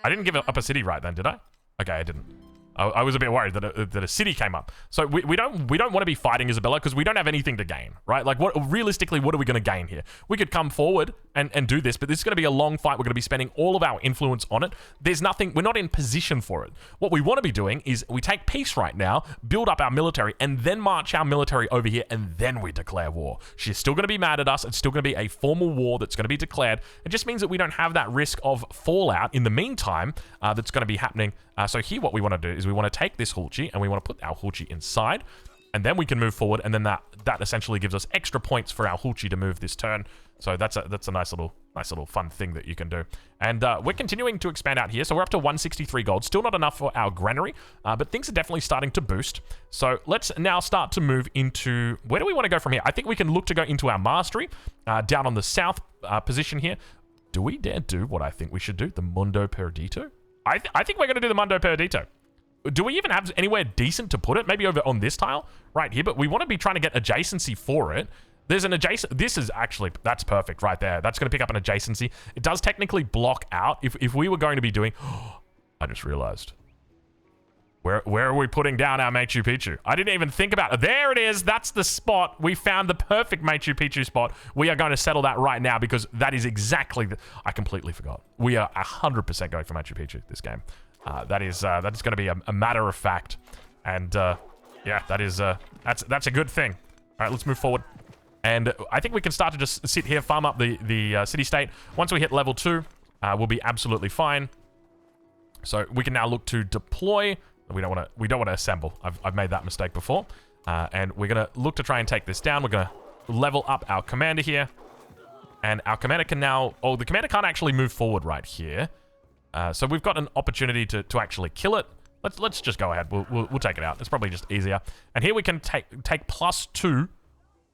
I didn't give up a city right then, did I? Okay, I didn't. I was a bit worried that a city came up. So we don't want to be fighting Isabella because we don't have anything to gain, right? Like, realistically, what are we going to gain here? We could come forward and do this, but this is going to be a long fight. We're going to be spending all of our influence on it. There's nothing, we're not in position for it. What we want to be doing is we take peace right now, build up our military, and then march our military over here, and then we declare war. She's still going to be mad at us. It's still going to be a formal war that's going to be declared. It just means that we don't have that risk of fallout in the meantime that's going to be happening. So here what we want to do is we want to take this Hulchi and we want to put our Hulchi inside, and then we can move forward, and then that essentially gives us extra points for our Hulchi to move this turn. So that's a nice little fun thing that you can do. And we're continuing to expand out here. So we're up to 163 gold. Still not enough for our granary, but things are definitely starting to boost. So let's now start to move into... Where do we want to go from here? I think we can look to go into our mastery down on the south position here. Do we dare do what I think we should do? The Mundo Perdido? I think we're going to do the Mundo Perdido. Do we even have anywhere decent to put it? Maybe over on this tile right here, but we want to be trying to get adjacency for it. There's an adjacent... This is actually... That's perfect right there. That's going to pick up an adjacency. It does technically block out. If we were going to be doing... I just realized. Where are we putting down our Machu Picchu? I didn't even think about it. There it is. That's the spot. We found the perfect Machu Picchu spot. We are going to settle that right now because that is exactly... I completely forgot. We are 100% going for Machu Picchu this game. That is going to be a matter of fact. And yeah, that's a good thing. All right, let's move forward. And I think we can start to just sit here, farm up the city-state. Once we hit level 2, we'll be absolutely fine. So we can now look to deploy. We don't want to assemble. I've made that mistake before. And we're going to look to try and take this down. We're going to level up our commander here. And our commander can now... Oh, the commander can't actually move forward right here. So we've got an opportunity to actually kill it. Let's just go ahead. We'll take it out. It's probably just easier. And here we can take +2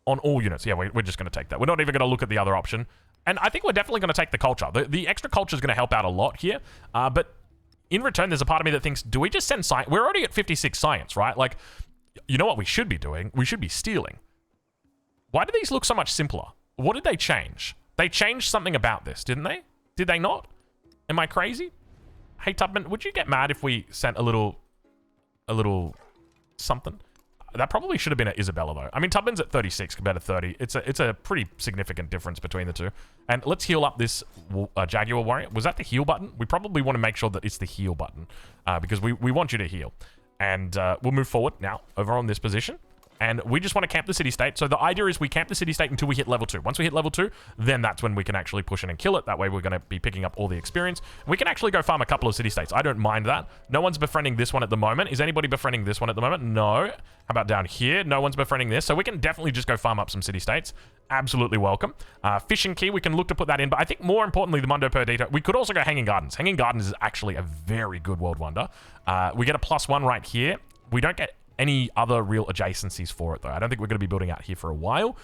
on all units. Yeah, we're just going to take that. We're not even going to look at the other option. And I think we're definitely going to take the culture. The extra culture is going to help out a lot here. But in return, there's a part of me that thinks, do we just send science? We're already at 56 science, right? Like, you know what we should be doing? We should be stealing. Why do these look so much simpler? What did they change? They changed something about this, didn't they? Did they not? Am I crazy? Hey, Tubman, would you get mad if we sent a little something? That probably should have been at Isabella, though. I mean, Tubman's at 36 compared to 30. It's a pretty significant difference between the two. And let's heal up this Jaguar Warrior. Was that the heal button? We probably want to make sure that it's the heal button because we want you to heal. And we'll move forward now over on this position. And we just want to camp the city-state. So the idea is we camp the city-state until we hit level 2. Once we hit level 2, then that's when we can actually push in and kill it. That way we're going to be picking up all the experience. We can actually go farm a couple of city-states. I don't mind that. No one's befriending this one at the moment. Is anybody befriending this one at the moment? No. How about down here? No one's befriending this. So we can definitely just go farm up some city-states. Absolutely welcome. Fishing Key, we can look to put that in. But I think more importantly, the Mundo Perdita, we could also go Hanging Gardens. Hanging Gardens is actually a very good world wonder. We get a +1 right here. We don't get any other real adjacencies for it, though. I don't think we're going to be building out here for a while.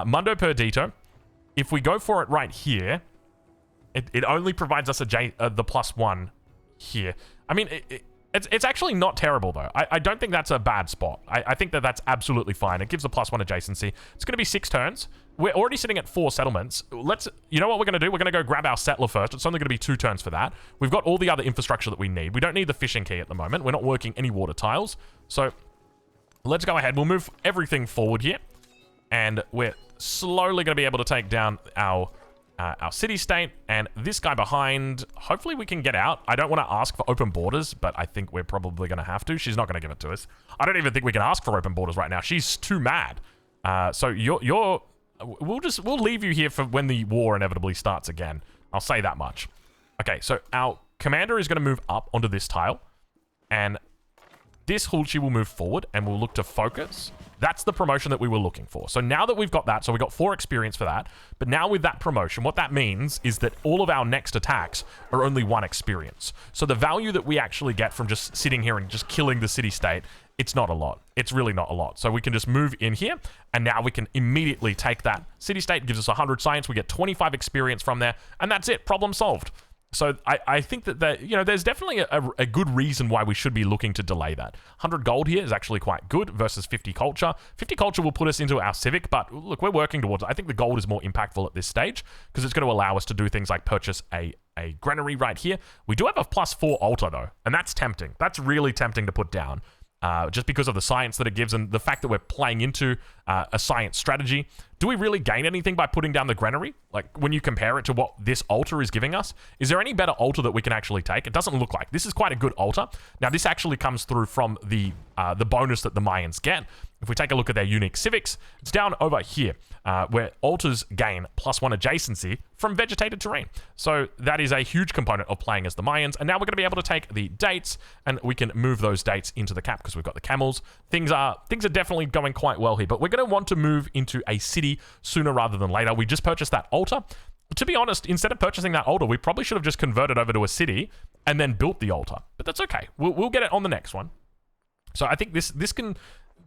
Mundo Perdito, if we go for it right here, it only provides us the +1 here. I mean, it's actually not terrible, though. I don't think that's a bad spot. I think that that's absolutely fine. It gives a +1 adjacency. It's going to be 6 turns. We're already sitting at 4 settlements. You know what we're going to do? We're going to go grab our settler first. It's only going to be 2 turns for that. We've got all the other infrastructure that we need. We don't need the fishing key at the moment. We're not working any water tiles. So let's go ahead. We'll move everything forward here. And we're slowly going to be able to take down our city-state. And this guy behind, hopefully we can get out. I don't want to ask for open borders, but I think we're probably going to have to. She's not going to give it to us. I don't even think we can ask for open borders right now. She's too mad. So we'll leave you here for when the war inevitably starts again. I'll say that much. Okay, so our commander is going to move up onto this tile. And this Hulchi will move forward and we'll look to focus. That's the promotion that we were looking for. So now that we've got that, so we got 4 experience for that. But now with that promotion, what that means is that all of our next attacks are only 1 experience. So the value that we actually get from just sitting here and just killing the city-state, it's not a lot. It's really not a lot. So we can just move in here, and now we can immediately take that city-state. It gives us 100 science. We get 25 experience from there, and that's it. Problem solved. So I think that there's definitely a good reason why we should be looking to delay that. 100 gold here is actually quite good versus 50 culture. 50 culture will put us into our civic, but look, we're working towards it. I think the gold is more impactful at this stage because it's going to allow us to do things like purchase a granary right here. We do have a +4 altar though, and that's tempting. That's really tempting to put down. Just because of the science that it gives and the fact that we're playing into a science strategy. Do we really gain anything by putting down the granary? Like, when you compare it to what this altar is giving us, is there any better altar that we can actually take? It doesn't look like. This is quite a good altar. Now, this actually comes through from the bonus that the Mayans get. If we take a look at their unique civics, it's down over here, where altars gain +1 adjacency from vegetated terrain. So that is a huge component of playing as the Mayans. And now we're going to be able to take the dates, and we can move those dates into the cap because we've got the camels. Things are definitely going quite well here, but we're going to want to move into a city sooner rather than later. We just purchased that altar. To be honest, instead of purchasing that altar, we probably should have just converted over to a city and then built the altar. But that's okay. We'll get it on the next one. So I think this can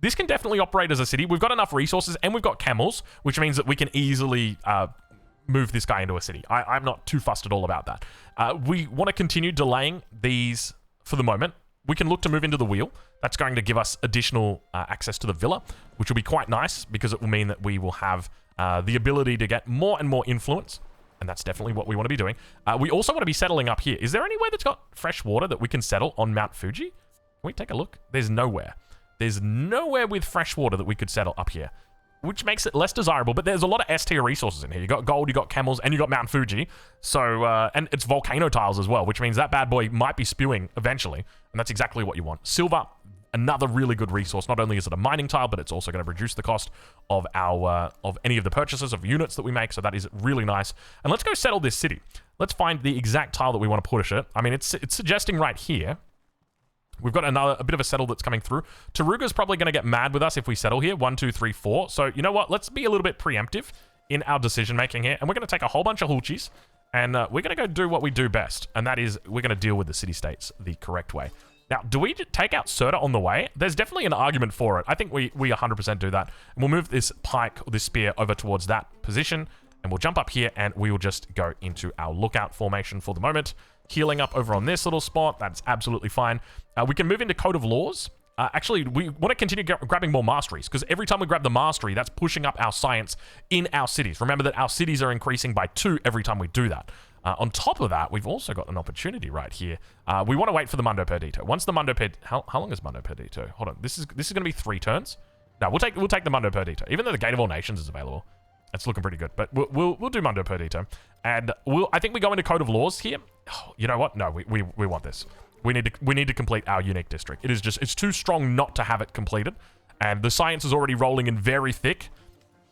definitely operate as a city. We've got enough resources and we've got camels, which means that we can easily move this guy into a city. I'm not too fussed at all about that. We want to continue delaying these for the moment. We can look to move into the wheel. That's going to give us additional access to the villa, which will be quite nice because it will mean that we will have the ability to get more and more influence. And that's definitely what we want to be doing. We also want to be settling up here. Is there anywhere that's got fresh water that we can settle on Mount Fuji? Can we take a look? There's nowhere. There's nowhere with fresh water that we could settle up here, which makes it less desirable. But there's a lot of S tier resources in here. You got gold, you got camels, and you got Mount Fuji. So, and it's volcano tiles as well, which means that bad boy might be spewing eventually. And that's exactly what you want. Silver, another really good resource. Not only is it a mining tile, but it's also going to reduce the cost of our of any of the purchases of units that we make. So that is really nice. And let's go settle this city. Let's find the exact tile that we want to push it. I mean, it's suggesting right here. We've got a bit of a settle that's coming through. Taruga's probably going to get mad with us if we settle here. 1, 2, 3, 4. So you know what? Let's be a little bit preemptive in our decision making here. And we're going to take a whole bunch of hulchis. And we're going to go do what we do best. And that is we're going to deal with the city-states the correct way. Now, do we take out Serta on the way? There's definitely an argument for it. I think we 100% do that. And we'll move this pike or this spear over towards that position. And we'll jump up here and we will just go into our lookout formation for the moment. Healing up over on this little spot. That's absolutely fine. We can move into Code of Laws. Actually, we want to continue grabbing more masteries, because every time we grab the mastery, that's pushing up our science in our cities. Remember that our cities are increasing by 2 every time we do that. On top of that, we've also got an opportunity right here. We want to wait for the Mundo Perdito. Once the Mundo Perdito... How long is Mundo Perdito? Hold on. This is going to be 3 turns. No, we'll take the Mundo Perdito. Even though the Gate of All Nations is available. It's looking pretty good. But we'll do Mundo Perdito. And I think we go into Code of Laws here. Oh, you know what? No, we want this. We need to complete our unique district. It's too strong not to have it completed. And the science is already rolling in very thick.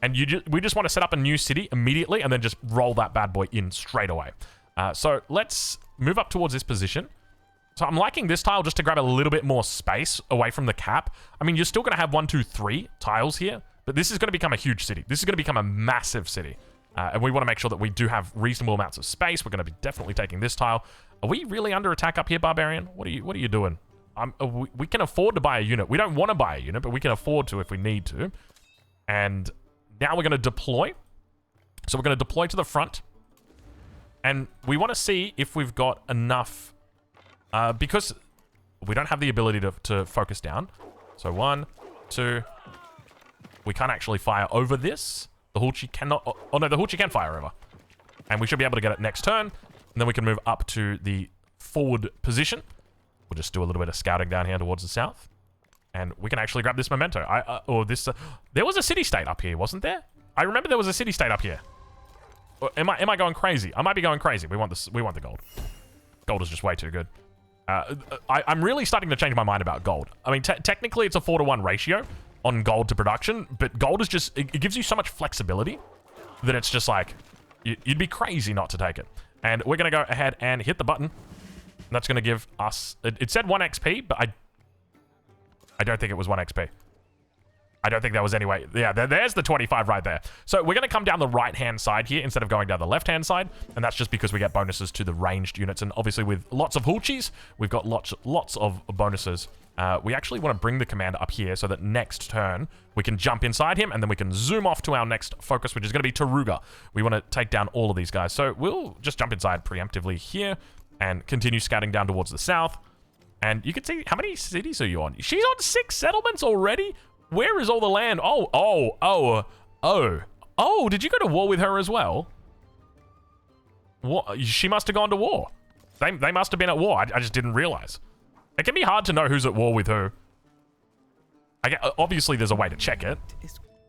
And we just want to set up a new city immediately and then just roll that bad boy in straight away. So let's move up towards this position. So I'm liking this tile just to grab a little bit more space away from the cap. I mean, you're still going to have 1, 2, 3 tiles here, but this is going to become a huge city. This is going to become a massive city. And we want to make sure that we do have reasonable amounts of space. We're going to be definitely taking this tile. Are we really under attack up here, Barbarian? What are you doing? We can afford to buy a unit. We don't want to buy a unit, but we can afford to if we need to. And now we're going to deploy. So we're going to deploy to the front. And we want to see if we've got enough... because we don't have the ability to focus down. So 1, 2... We can't actually fire over this. The Hulchi cannot... Oh, no, the Hulchi can fire over. And we should be able to get it next turn. And then we can move up to the forward position. We'll just do a little bit of scouting down here towards the south. And we can actually grab this memento. There was a city-state up here, wasn't there? I remember there was a city-state up here. Or am I going crazy? I might be going crazy. We want the gold. Gold is just way too good. I'm really starting to change my mind about gold. I mean, technically it's a 4-to-1 ratio on gold to production, but gold is just... It gives you so much flexibility that it's just like... You'd be crazy not to take it. And we're going to go ahead and hit the button. That's going to give us... It said 1 XP, but I don't think it was 1 XP. I don't think that was anyway. Yeah, there's the 25 right there. So we're going to come down the right-hand side here instead of going down the left-hand side. And that's just because we get bonuses to the ranged units. And obviously with lots of Hulchis, we've got lots of bonuses. We actually want to bring the commander up here so that next turn we can jump inside him and then we can zoom off to our next focus, which is going to be Taruga. We want to take down all of these guys. So we'll just jump inside preemptively here and continue scouting down towards the south. And you can see, how many cities are you on? She's on 6 settlements already? Where is all the land? Oh, did you go to war with her as well? What? She must have gone to war. They must have been at war. I just didn't realize. It can be hard to know who's at war with who. Obviously, there's a way to check it.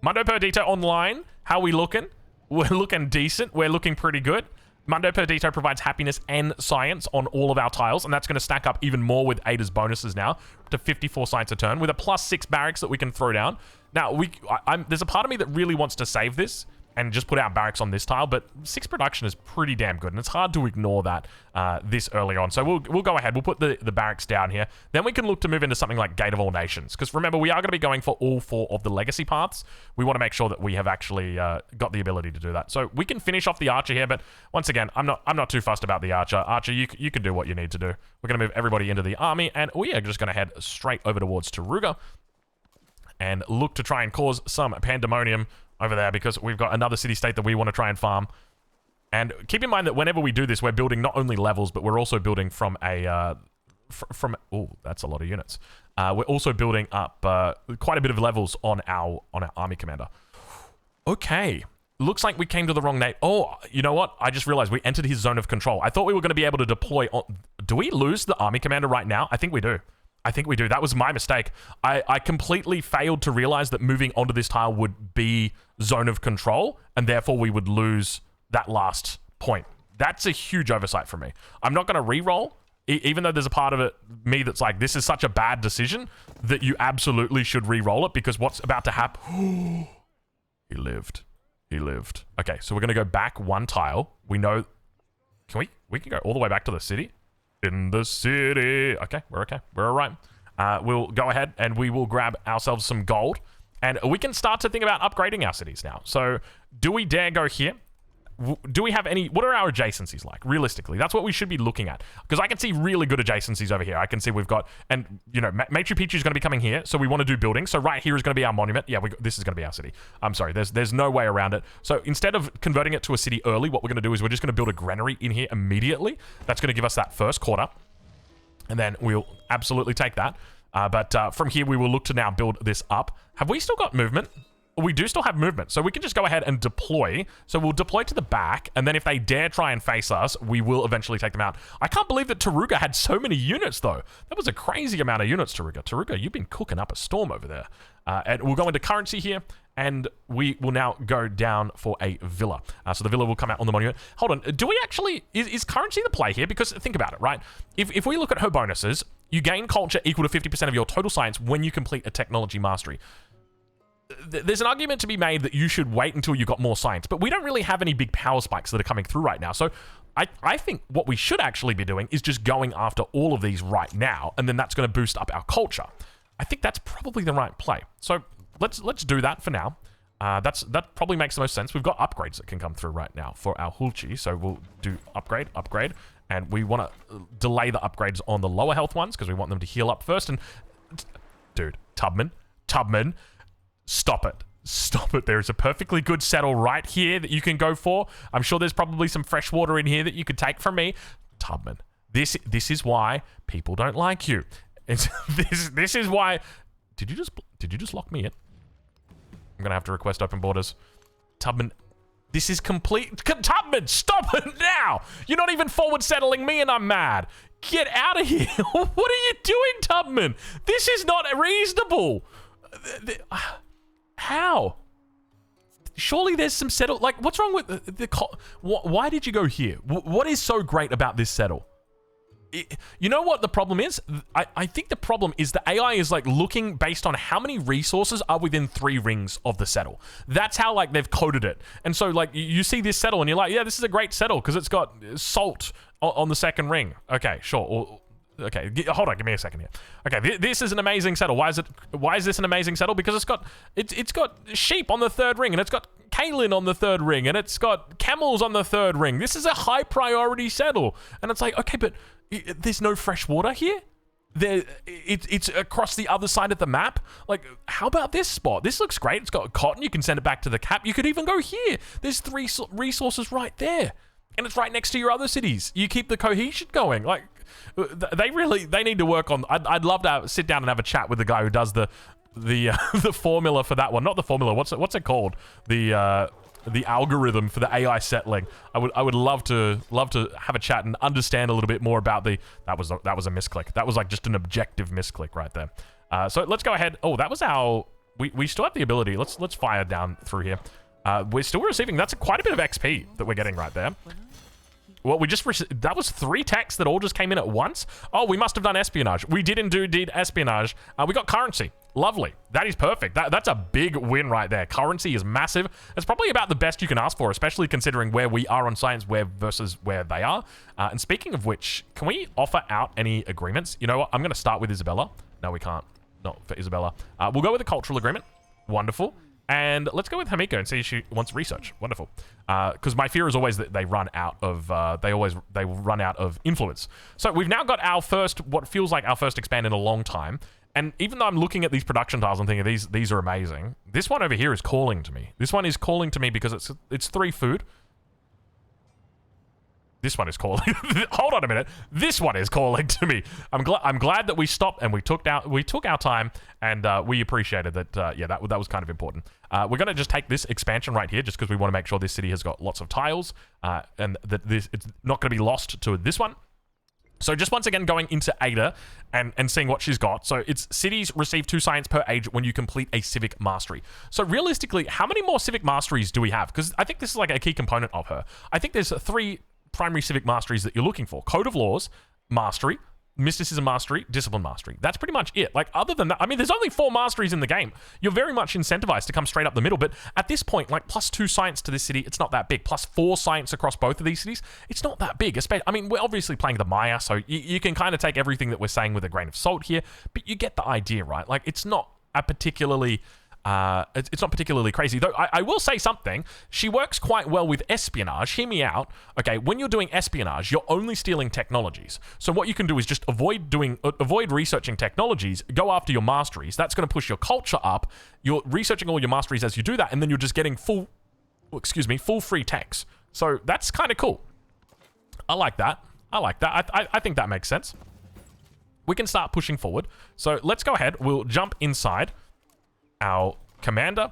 Mundo Perdito online. How we looking? We're looking decent. We're looking pretty good. Mundo Perdito provides happiness and science on all of our tiles, and that's going to stack up even more with Ada's bonuses now to 54 science a turn with a +6 barracks that we can throw down. Now, there's a part of me that really wants to save this and just put out barracks on this tile, but 6 production is pretty damn good, and it's hard to ignore that this early on. So we'll go ahead. We'll put the barracks down here. Then we can look to move into something like Gate of All Nations, because remember, we are going to be going for all 4 of the legacy paths. We want to make sure that we have actually got the ability to do that. So we can finish off the Archer here, but once again, I'm not too fussed about the Archer. Archer, you can do what you need to do. We're going to move everybody into the army, and we are just going to head straight over towards Taruga and look to try and cause some pandemonium over there, because we've got another city-state that we want to try and farm. And keep in mind that whenever we do this, we're building not only levels, but we're also building from a... oh, that's a lot of units. We're also building up quite a bit of levels on our army commander. Okay. Looks like we came to the wrong name. Oh, you know what? I just realized we entered his zone of control. I thought we were going to be able to deploy... Do we lose the army commander right now? I think we do. That was my mistake. I completely failed to realize that moving onto this tile would be zone of control, and therefore we would lose that last point. That's a huge oversight for me. I'm not going to re-roll, even though there's a part of me that's like, this is such a bad decision that you absolutely should re-roll it, because what's about to happen... He lived. Okay, so we're going to go back 1 tile. We know... We can go all the way back to the city? In the city. Okay, we're okay. We're all right. We'll go ahead and we will grab ourselves some gold. And we can start to think about upgrading our cities now. So, do we dare go here? Do we have any... What are our adjacencies like, realistically? That's what we should be looking at. Because I can see really good adjacencies over here. I can see we've got... And, you know, Machu Picchu is going to be coming here, so we want to do buildings. So right here is going to be our monument. Yeah, this is going to be our city. I'm sorry, there's no way around it. So instead of converting it to a city early, what we're going to do is we're just going to build a granary in here immediately. That's going to give us that first quarter. And then we'll absolutely take that. But from here, we will look to now build this up. Have we still got movement? We do still have movement, so we can just go ahead and deploy. So we'll deploy to the back, and then if they dare try and face us, we will eventually take them out. I can't believe that Taruga had so many units, though. That was a crazy amount of units, Taruga. Taruga, you've been cooking up a storm over there. And we'll go into currency here, and we will now go down for a villa. So the villa will come out on the monument. Hold on, do we actually... Is currency the play here? Because think about it, right? If we look at her bonuses, you gain culture equal to 50% of your total science when you complete a technology mastery. There's an argument to be made that you should wait until you got more science, but we don't really have any big power spikes that are coming through right now. So I think what we should actually be doing is just going after all of these right now, and then that's going to boost up our culture. I think that's probably the right play. So let's do that for now. That probably makes the most sense. We've got upgrades that can come through right now for our Hulchi, so we'll do upgrade, and we want to delay the upgrades on the lower health ones because we want them to heal up first. And dude, Tubman. Stop it. There is a perfectly good settle right here that you can go for. I'm sure there's probably some fresh water in here that you could take from me. Tubman, this is why people don't like you. This is why... Did you just lock me in? I'm gonna have to request open borders. Tubman, this is complete... Tubman, stop it now! You're not even forward settling me and I'm mad. Get out of here. What are you doing, Tubman? This is not reasonable. How? Surely there's some settle... Like, what's wrong with why did you go here? What is so great about this settle? You know what the problem is? I think the problem is the AI is, like, looking based on how many resources are within 3 rings of the settle. That's how, like, they've coded it. And so, like, you see this settle and you're like, yeah, this is a great settle because it's got salt on the 2nd ring. Okay, sure. Okay, hold on, give me a second here. Okay, this is an amazing settle. Why is this an amazing settle? Because it's got sheep on the 3rd ring, and it's got kaolin on the 3rd ring, and it's got camels on the 3rd ring. This is a high priority settle. And it's like, okay, but there's no fresh water here? It's across the other side of the map. Like, how about this spot? This looks great. It's got cotton. You can send it back to the cap. You could even go here. There's 3 resources right there. And it's right next to your other cities. You keep the cohesion going. Like, they need to work on... I'd love to sit down and have a chat with the guy who does the formula for that one. Not the formula. What's it called? The algorithm for the AI settling. I would love to have a chat and understand a little bit more about the... That was a misclick. That was like just an objective misclick right there. So let's go ahead. Oh, that was our... We still have the ability. Let's fire down through here. We're still receiving... That's quite a bit of XP that we're getting right there. Well, we just... That was 3 techs that all just came in at once? Oh, we must have done espionage. We did indeed espionage. We got currency. Lovely. That is perfect. That's a big win right there. Currency is massive. It's probably about the best you can ask for, especially considering where we are on science versus where they are. And speaking of which, can we offer out any agreements? You know what? I'm going to start with Isabella. No, we can't. Not for Isabella. We'll go with a cultural agreement. Wonderful. And let's go with Hamiko and see if she wants research. Wonderful. Because my fear is always that they run out of... they run out of influence. So we've now got our first... What feels like our first expand in a long time. And even though I'm looking at these production tiles and thinking these are amazing, this one over here is calling to me. This one is calling to me because it's 3 food. This one is calling. Hold on a minute. This one is calling to me. I'm glad that we stopped and we took our time and we appreciated that. Yeah, that was kind of important. We're gonna just take this expansion right here just because we want to make sure this city has got lots of tiles and that it's not going to be lost to this one. So just once again going into Ada and seeing what she's got. So it's cities receive 2 science per age when you complete a civic mastery. So realistically, how many more civic masteries do we have? Because I think this is like a key component of her. I think there's 3 primary civic masteries that you're looking for. Code of Laws, Mastery, Mysticism Mastery, Discipline Mastery. That's pretty much it. Like, other than that, I mean, there's only 4 masteries in the game. You're very much incentivized to come straight up the middle, but at this point, like, +2 science to this city, it's not that big. +4 science across both of these cities, it's not that big. I mean, we're obviously playing the Maya, so you can kind of take everything that we're saying with a grain of salt here, but you get the idea, right? Like, it's not a particularly It's not particularly crazy. Though I will say something. She works quite well with espionage. Hear me out. Okay, when you're doing espionage, you're only stealing technologies. So what you can do is just avoid researching technologies, go after your masteries. That's going to push your culture up. You're researching all your masteries as you do that, and then you're just getting full free techs. So that's kind of cool. I like that. I think that makes sense. We can start pushing forward. So let's go ahead. We'll jump inside our commander.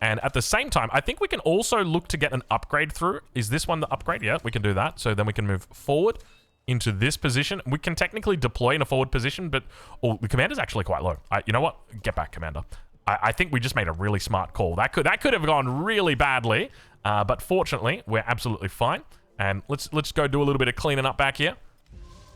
And at the same time, I think we can also look to get an upgrade through. Is this one the upgrade? Yeah, we can do that. So then we can move forward into this position. We can technically deploy in a forward position, but the commander's actually quite low. You know what? Get back, commander. I think we just made a really smart call. That could have gone really badly, but fortunately, we're absolutely fine. And let's go do a little bit of cleaning up back here.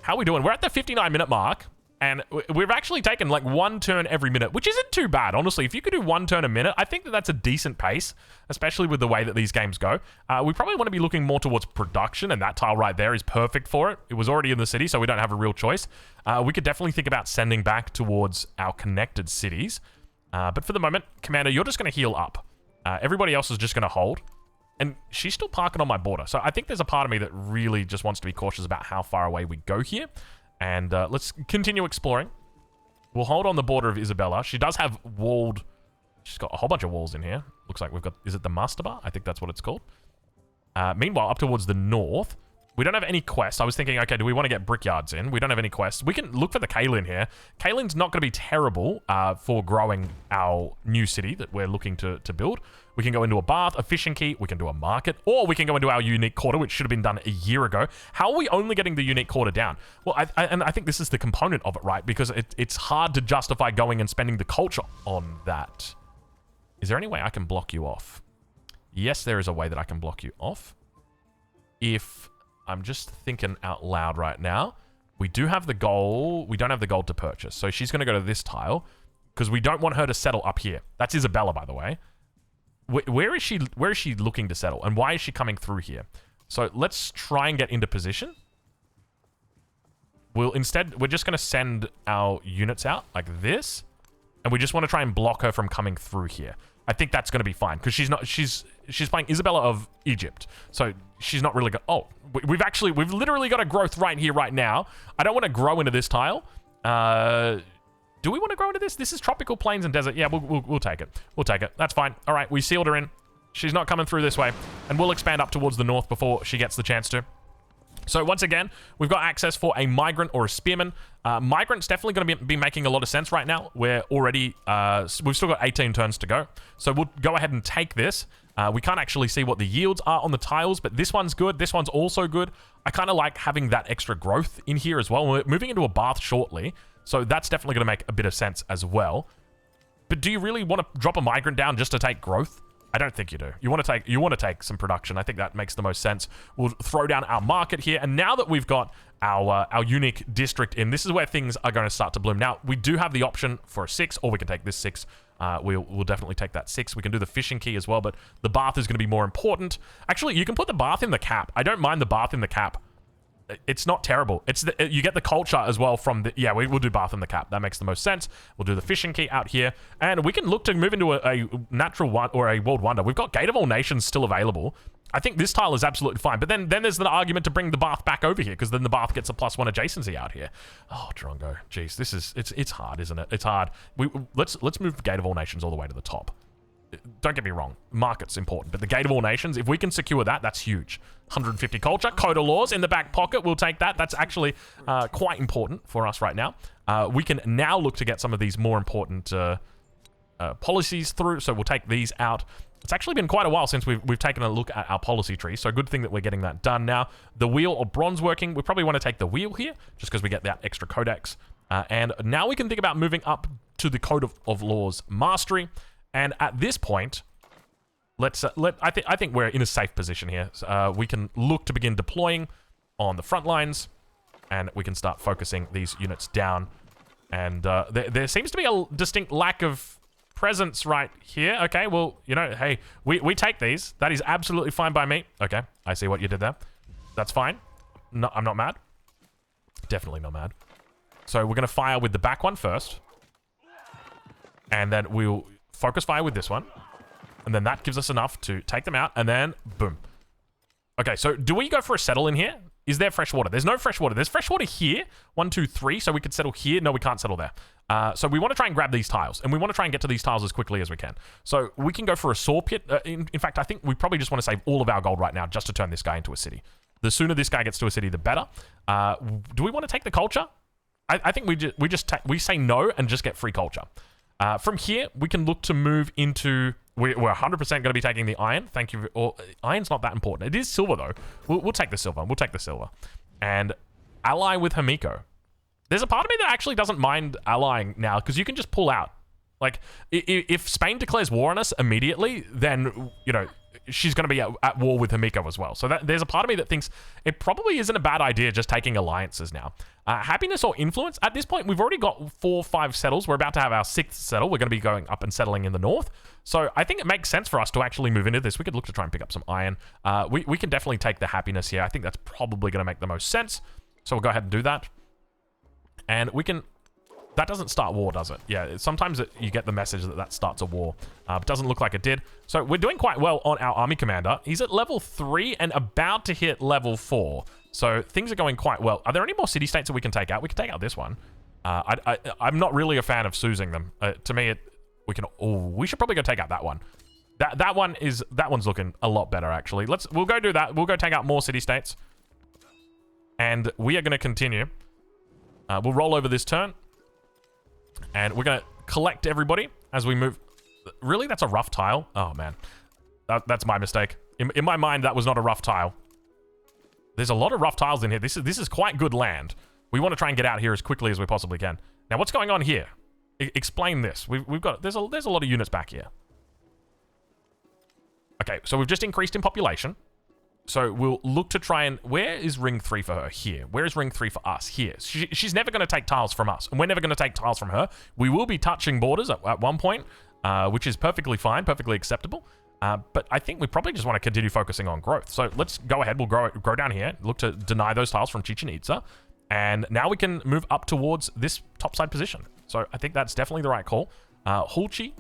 How are we doing? We're at the 59-minute mark, and we've actually taken like 1 turn every minute, which isn't too bad, honestly. If you could do 1 turn a minute, I think that's a decent pace, especially with the way that these games go. We probably want to be looking more towards production, and that tile right there is perfect for it. It was already in the city, so we don't have a real choice. We could definitely think about sending back towards our connected cities. But for the moment, Commander, you're just going to heal up. Everybody else is just going to hold. And she's still parking on my border. So I think there's a part of me that really just wants to be cautious about how far away we go here. And let's continue exploring. We'll hold on the border of Isabella. She does have walled... She's got a whole bunch of walls in here. Looks like we've got... Is it the Master Bar? I think that's what it's called. Meanwhile, up towards the north, we don't have any quests. I was thinking, okay, do we want to get brickyards in? We don't have any quests. We can look for the Kaolin here. Kaolin's not going to be terrible for growing our new city that we're looking to build. We can go into a bath, a fishing key, we can do a market, or we can go into our unique quarter, which should have been done a year ago. How are we only getting the unique quarter down? Well, I think this is the component of it, right? Because it's hard to justify going and spending the culture on that. Is there any way I can block you off? Yes, there is a way that I can block you off. If I'm just thinking out loud right now, we do have the gold. We don't have the gold to purchase. So she's going to go to this tile because we don't want her to settle up here. That's Isabella, by the way. Where is she looking to settle? And why is she coming through here? So let's try and get into position. We're just going to send our units out like this. And we just want to try and block her from coming through here. I think that's going to be fine because she's playing Isabella of Egypt. So she's not really we've literally got a growth right here, right now. I don't want to grow into this tile. Do we want to grow into this? This is tropical plains and desert. Yeah, we'll take it. We'll take it. That's fine. All right, we sealed her in. She's not coming through this way. And we'll expand up towards the north before she gets the chance to. So once again, we've got access for a migrant or a spearman. Migrant's definitely going to be making a lot of sense right now. We're already... we've still got 18 turns to go. So we'll go ahead and take this. We can't actually see what the yields are on the tiles, but this one's good. This one's also good. I kind of like having that extra growth in here as well. We're moving into a bath shortly. So that's definitely going to make a bit of sense as well. But do you really want to drop a migrant down just to take growth? I don't think you do. You want to take some production. I think that makes the most sense. We'll throw down our market here. And now that we've got our unique district in, this is where things are going to start to bloom. Now, we do have the option for a 6, or we can take this 6. We'll definitely take that 6. We can do the fishing key as well, but the bath is going to be more important. Actually, you can put the bath in the cap. I don't mind the bath in the cap. It's not terrible. You get the culture as well from the... Yeah, we'll do bath in the cap. That makes the most sense. We'll do the fishing key out here. And we can look to move into a natural one or a world wonder. We've got Gate of All Nations still available. I think this tile is absolutely fine. But then there's the argument to bring the bath back over here because then the bath gets a +1 adjacency out here. Oh, Drongo. Jeez, this is... It's hard, isn't it? It's hard. Let's move Gate of All Nations all the way to the top. Don't get me wrong, market's important, but the Gate of All Nations, if we can secure that, that's huge. 150 culture, code of laws in the back pocket, we'll take that. That's actually quite important for us right now. We can now look to get some of these more important policies through, so we'll take these out. It's actually been quite a while since we've taken a look at our policy tree, so good thing that we're getting that done now. The wheel of bronze working, we probably want to take the wheel here, just because we get that extra codex. And now we can think about moving up to the code of laws mastery. And at this point, I think we're in a safe position here. We can look to begin deploying on the front lines, and we can start focusing these units down. And there seems to be a distinct lack of presence right here. Okay, well, you know, hey, we take these. That is absolutely fine by me. Okay, I see what you did there. That's fine. No, I'm not mad. Definitely not mad. So we're going to fire with the back one first. And then we'll focus fire with this one. And then that gives us enough to take them out. And then, boom. Okay, so do we go for a settle in here? Is there fresh water? There's no fresh water. There's fresh water here. 1, 2, 3. So we could settle here. No, we can't settle there. So we want to try and grab these tiles. And we want to try and get to these tiles as quickly as we can. So we can go for a saw pit. In fact, I think we probably just want to save all of our gold right now just to turn this guy into a city. The sooner this guy gets to a city, the better. Do we want to take the culture? I think we say no and just get free culture. From here, we can look to move into... We're 100% going to be taking the iron. Thank you. Iron's not that important. It is silver, though. We'll take the silver. We'll take the silver. And ally with Himiko. There's a part of me that actually doesn't mind allying now, because you can just pull out. Like, if Spain declares war on us immediately, then, you know, she's going to be at war with Himiko as well. So there's a part of me that thinks it probably isn't a bad idea just taking alliances now. Happiness or influence? At this point, we've already got 4 or 5 settles. We're about to have our 6th settle. We're going to be going up and settling in the north. So I think it makes sense for us to actually move into this. We could look to try and pick up some iron. We can definitely take the happiness here. I think that's probably going to make the most sense. So we'll go ahead and do that. And we can... That doesn't start war, does it? Yeah, sometimes you get the message that starts a war. But doesn't look like it did. So we're doing quite well on our army commander. He's at level 3 and about to hit level 4. So things are going quite well. Are there any more city-states that we can take out? We can take out this one. I'm not really a fan of Susing them. To me, we should probably go take out that one. That one's looking a lot better, actually. We'll go do that. We'll go take out more city-states. And we are going to continue. We'll roll over this turn. And we're going to collect everybody as we move. Really? That's a rough tile? Oh, man. That's my mistake. In my mind, that was not a rough tile. There's a lot of rough tiles in here. This is quite good land. We want to try and get out here as quickly as we possibly can. Now, what's going on here? Explain this. We've got... There's a lot of units back here. Okay, so we've just increased in population. So we'll look to try and... Where is ring 3 for her? Here. Where is ring 3 for us? Here. She's never going to take tiles from us. And we're never going to take tiles from her. We will be touching borders at one point, which is perfectly fine, perfectly acceptable. But I think we probably just want to continue focusing on growth. So let's go ahead. We'll grow down here. Look to deny those tiles from Chichen Itza. And now we can move up towards this topside position. So I think that's definitely the right call. Hulchi.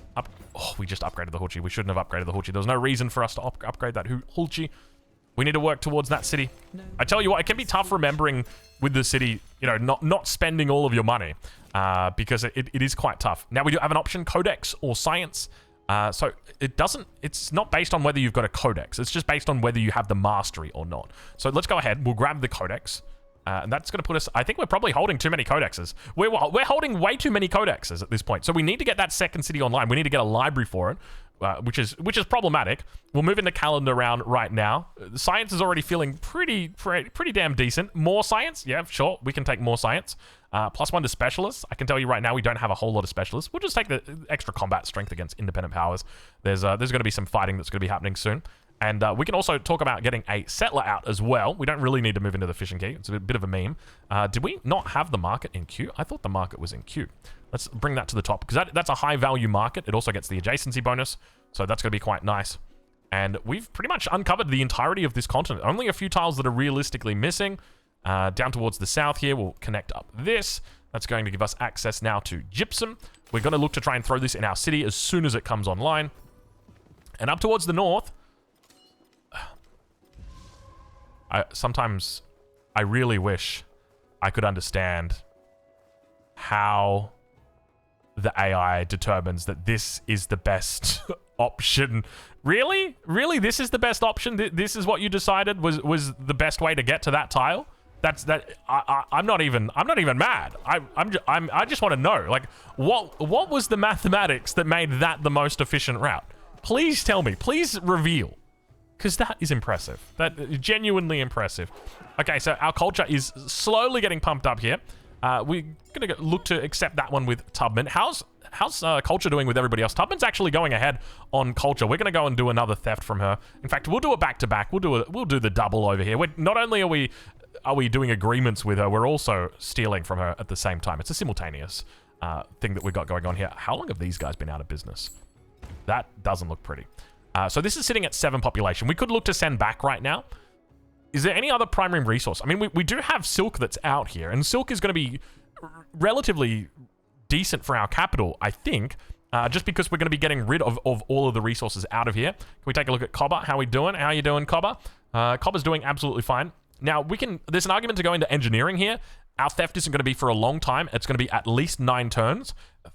Oh, we just upgraded the Hulchi. We shouldn't have upgraded the Hulchi. There was no reason for us to upgrade that Hulchi. We need to work towards that city. I tell you what, it can be tough remembering with the city, you know, not spending all of your money because it is quite tough. Now, we do have an option, Codex or Science. So it's not based on whether you've got a Codex. It's just based on whether you have the Mastery or not. So let's go ahead. We'll grab the Codex. And that's going to put us... I think we're probably holding too many Codexes. We're holding way too many Codexes at this point. So we need to get that second city online. We need to get a library for it. Which is problematic. We'll move in the calendar round right now. Science is already feeling pretty damn decent. More science? Yeah, sure. We can take more science. +1 to specialists. I can tell you right now we don't have a whole lot of specialists. We'll just take the extra combat strength against independent powers. There's going to be some fighting that's going to be happening soon. And we can also talk about getting a settler out as well. We don't really need to move into the fishing key. It's a bit of a meme. Did we not have the market in Q? I thought the market was in Q. Let's bring that to the top, because that's a high-value market. It also gets the adjacency bonus, so that's going to be quite nice. And we've pretty much uncovered the entirety of this continent. Only a few tiles that are realistically missing. Down towards the south here, we'll connect up this. That's going to give us access now to gypsum. We're going to look to try and throw this in our city as soon as it comes online. And up towards the north... Sometimes I really wish I could understand how the AI determines that this is the best option. Really? Really? This is the best option? This is what you decided was the best way to get to that tile? I'm not even mad. I just want to know, like, what was the mathematics that made that the most efficient route? Please tell me. Please reveal. Because that is impressive. That is genuinely impressive. Okay, so our culture is slowly getting pumped up here. We're going to look to accept that one with Tubman. How's culture doing with everybody else? Tubman's actually going ahead on culture. We're going to go and do another theft from her. In fact, we'll do it back-to-back. We'll do the double over here. Not only are we doing agreements with her, we're also stealing from her at the same time. It's a simultaneous thing that we've got going on here. How long have these guys been out of business? That doesn't look pretty. So this is sitting at 7 population. We could look to send back right now. Is there any other primary resource? I mean, we do have silk that's out here, and silk is going to be relatively decent for our capital, I think. just because we're going to be getting rid of all of the resources out of here. Can we take a look at Cobber? How we doing? How you doing, Cobber? Cobber's doing absolutely fine. Now, there's an argument to go into engineering here. Our theft isn't going to be for a long time. It's going to be at least 9 turns.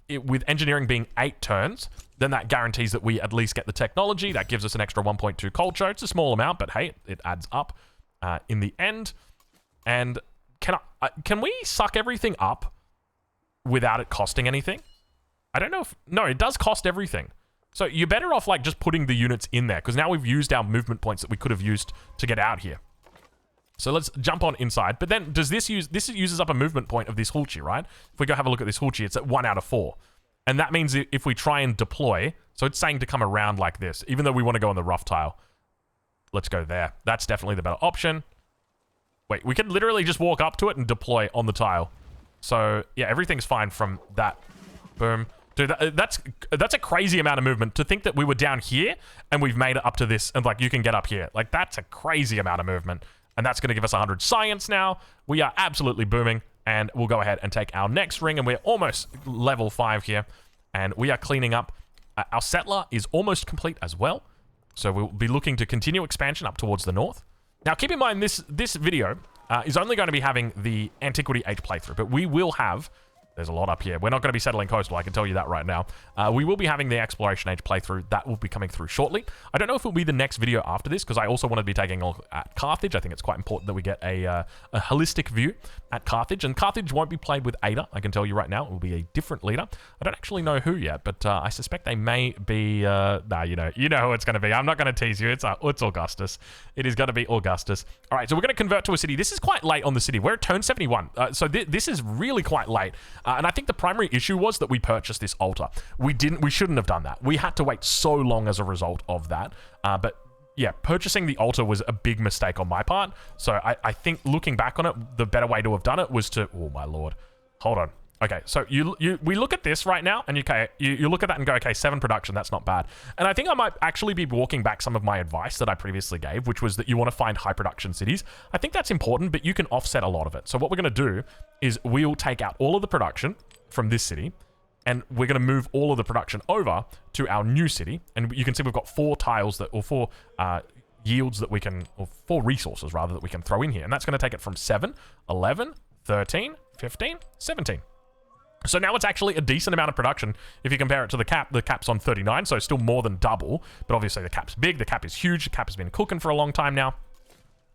With engineering being 8 turns, then that guarantees that we at least get the technology. That gives us an extra 1.2 culture. It's a small amount, but hey, it adds up in the end. And can we suck everything up without it costing anything? I don't know if... No, it does cost everything. So you're better off like just putting the units in there, because now we've used our movement points that we could have used to get out here. So let's jump on inside. But then does this uses up a movement point of this Hulchi, right? If we go have a look at this Hulchi, it's at 1 out of 4. And that means if we try and deploy, so it's saying to come around like this, even though we want to go on the rough tile. Let's go there. That's definitely the better option. Wait, we can literally just walk up to it and deploy on the tile. So yeah, everything's fine from that. Boom. Dude, that's a crazy amount of movement. To think that we were down here and we've made it up to this, and like you can get up here. Like that's a crazy amount of movement. And that's going to give us 100 science now. We are absolutely booming. And we'll go ahead and take our next ring. And we're almost level 5 here. And we are cleaning up. Our settler is almost complete as well. So we'll be looking to continue expansion up towards the north. Now, keep in mind, this video is only going to be having the Antiquity Age playthrough. But we will have... There's a lot up here. We're not going to be settling coastal, I can tell you that right now. We will be having the Exploration Age playthrough. That will be coming through shortly. I don't know if it'll be the next video after this, because I also want to be taking a look at Carthage. I think it's quite important that we get a holistic view at Carthage. And Carthage won't be played with Ada, I can tell you right now. It will be a different leader. I don't actually know who yet, but I suspect they may be... you know who it's going to be. I'm not going to tease you. It's Augustus. It is going to be Augustus. All right, so we're going to convert to a city. This is quite late on the city. We're at turn 71. So this is really quite late. And I think the primary issue was that we purchased this altar. We shouldn't have done that. We had to wait so long as a result of that. But yeah, purchasing the altar was a big mistake on my part. So I think looking back on it, the better way to have done it was to... Oh, my lord. Hold on. Okay, so we look at this right now, and you look at that and go, okay, 7 production, that's not bad. And I think I might actually be walking back some of my advice that I previously gave, which was that you want to find high production cities. I think that's important, but you can offset a lot of it. So what we're going to do is we'll take out all of the production from this city, and we're going to move all of the production over to our new city. And you can see we've got 4 tiles that, or 4 yields that we can, or 4 resources rather, that we can throw in here. And that's going to take it from 7, 11, 13, 15, 17. So now it's actually a decent amount of production if you compare it to the cap. The cap's on 39, so still more than double. But obviously the cap's big, the cap is huge, the cap has been cooking for a long time now.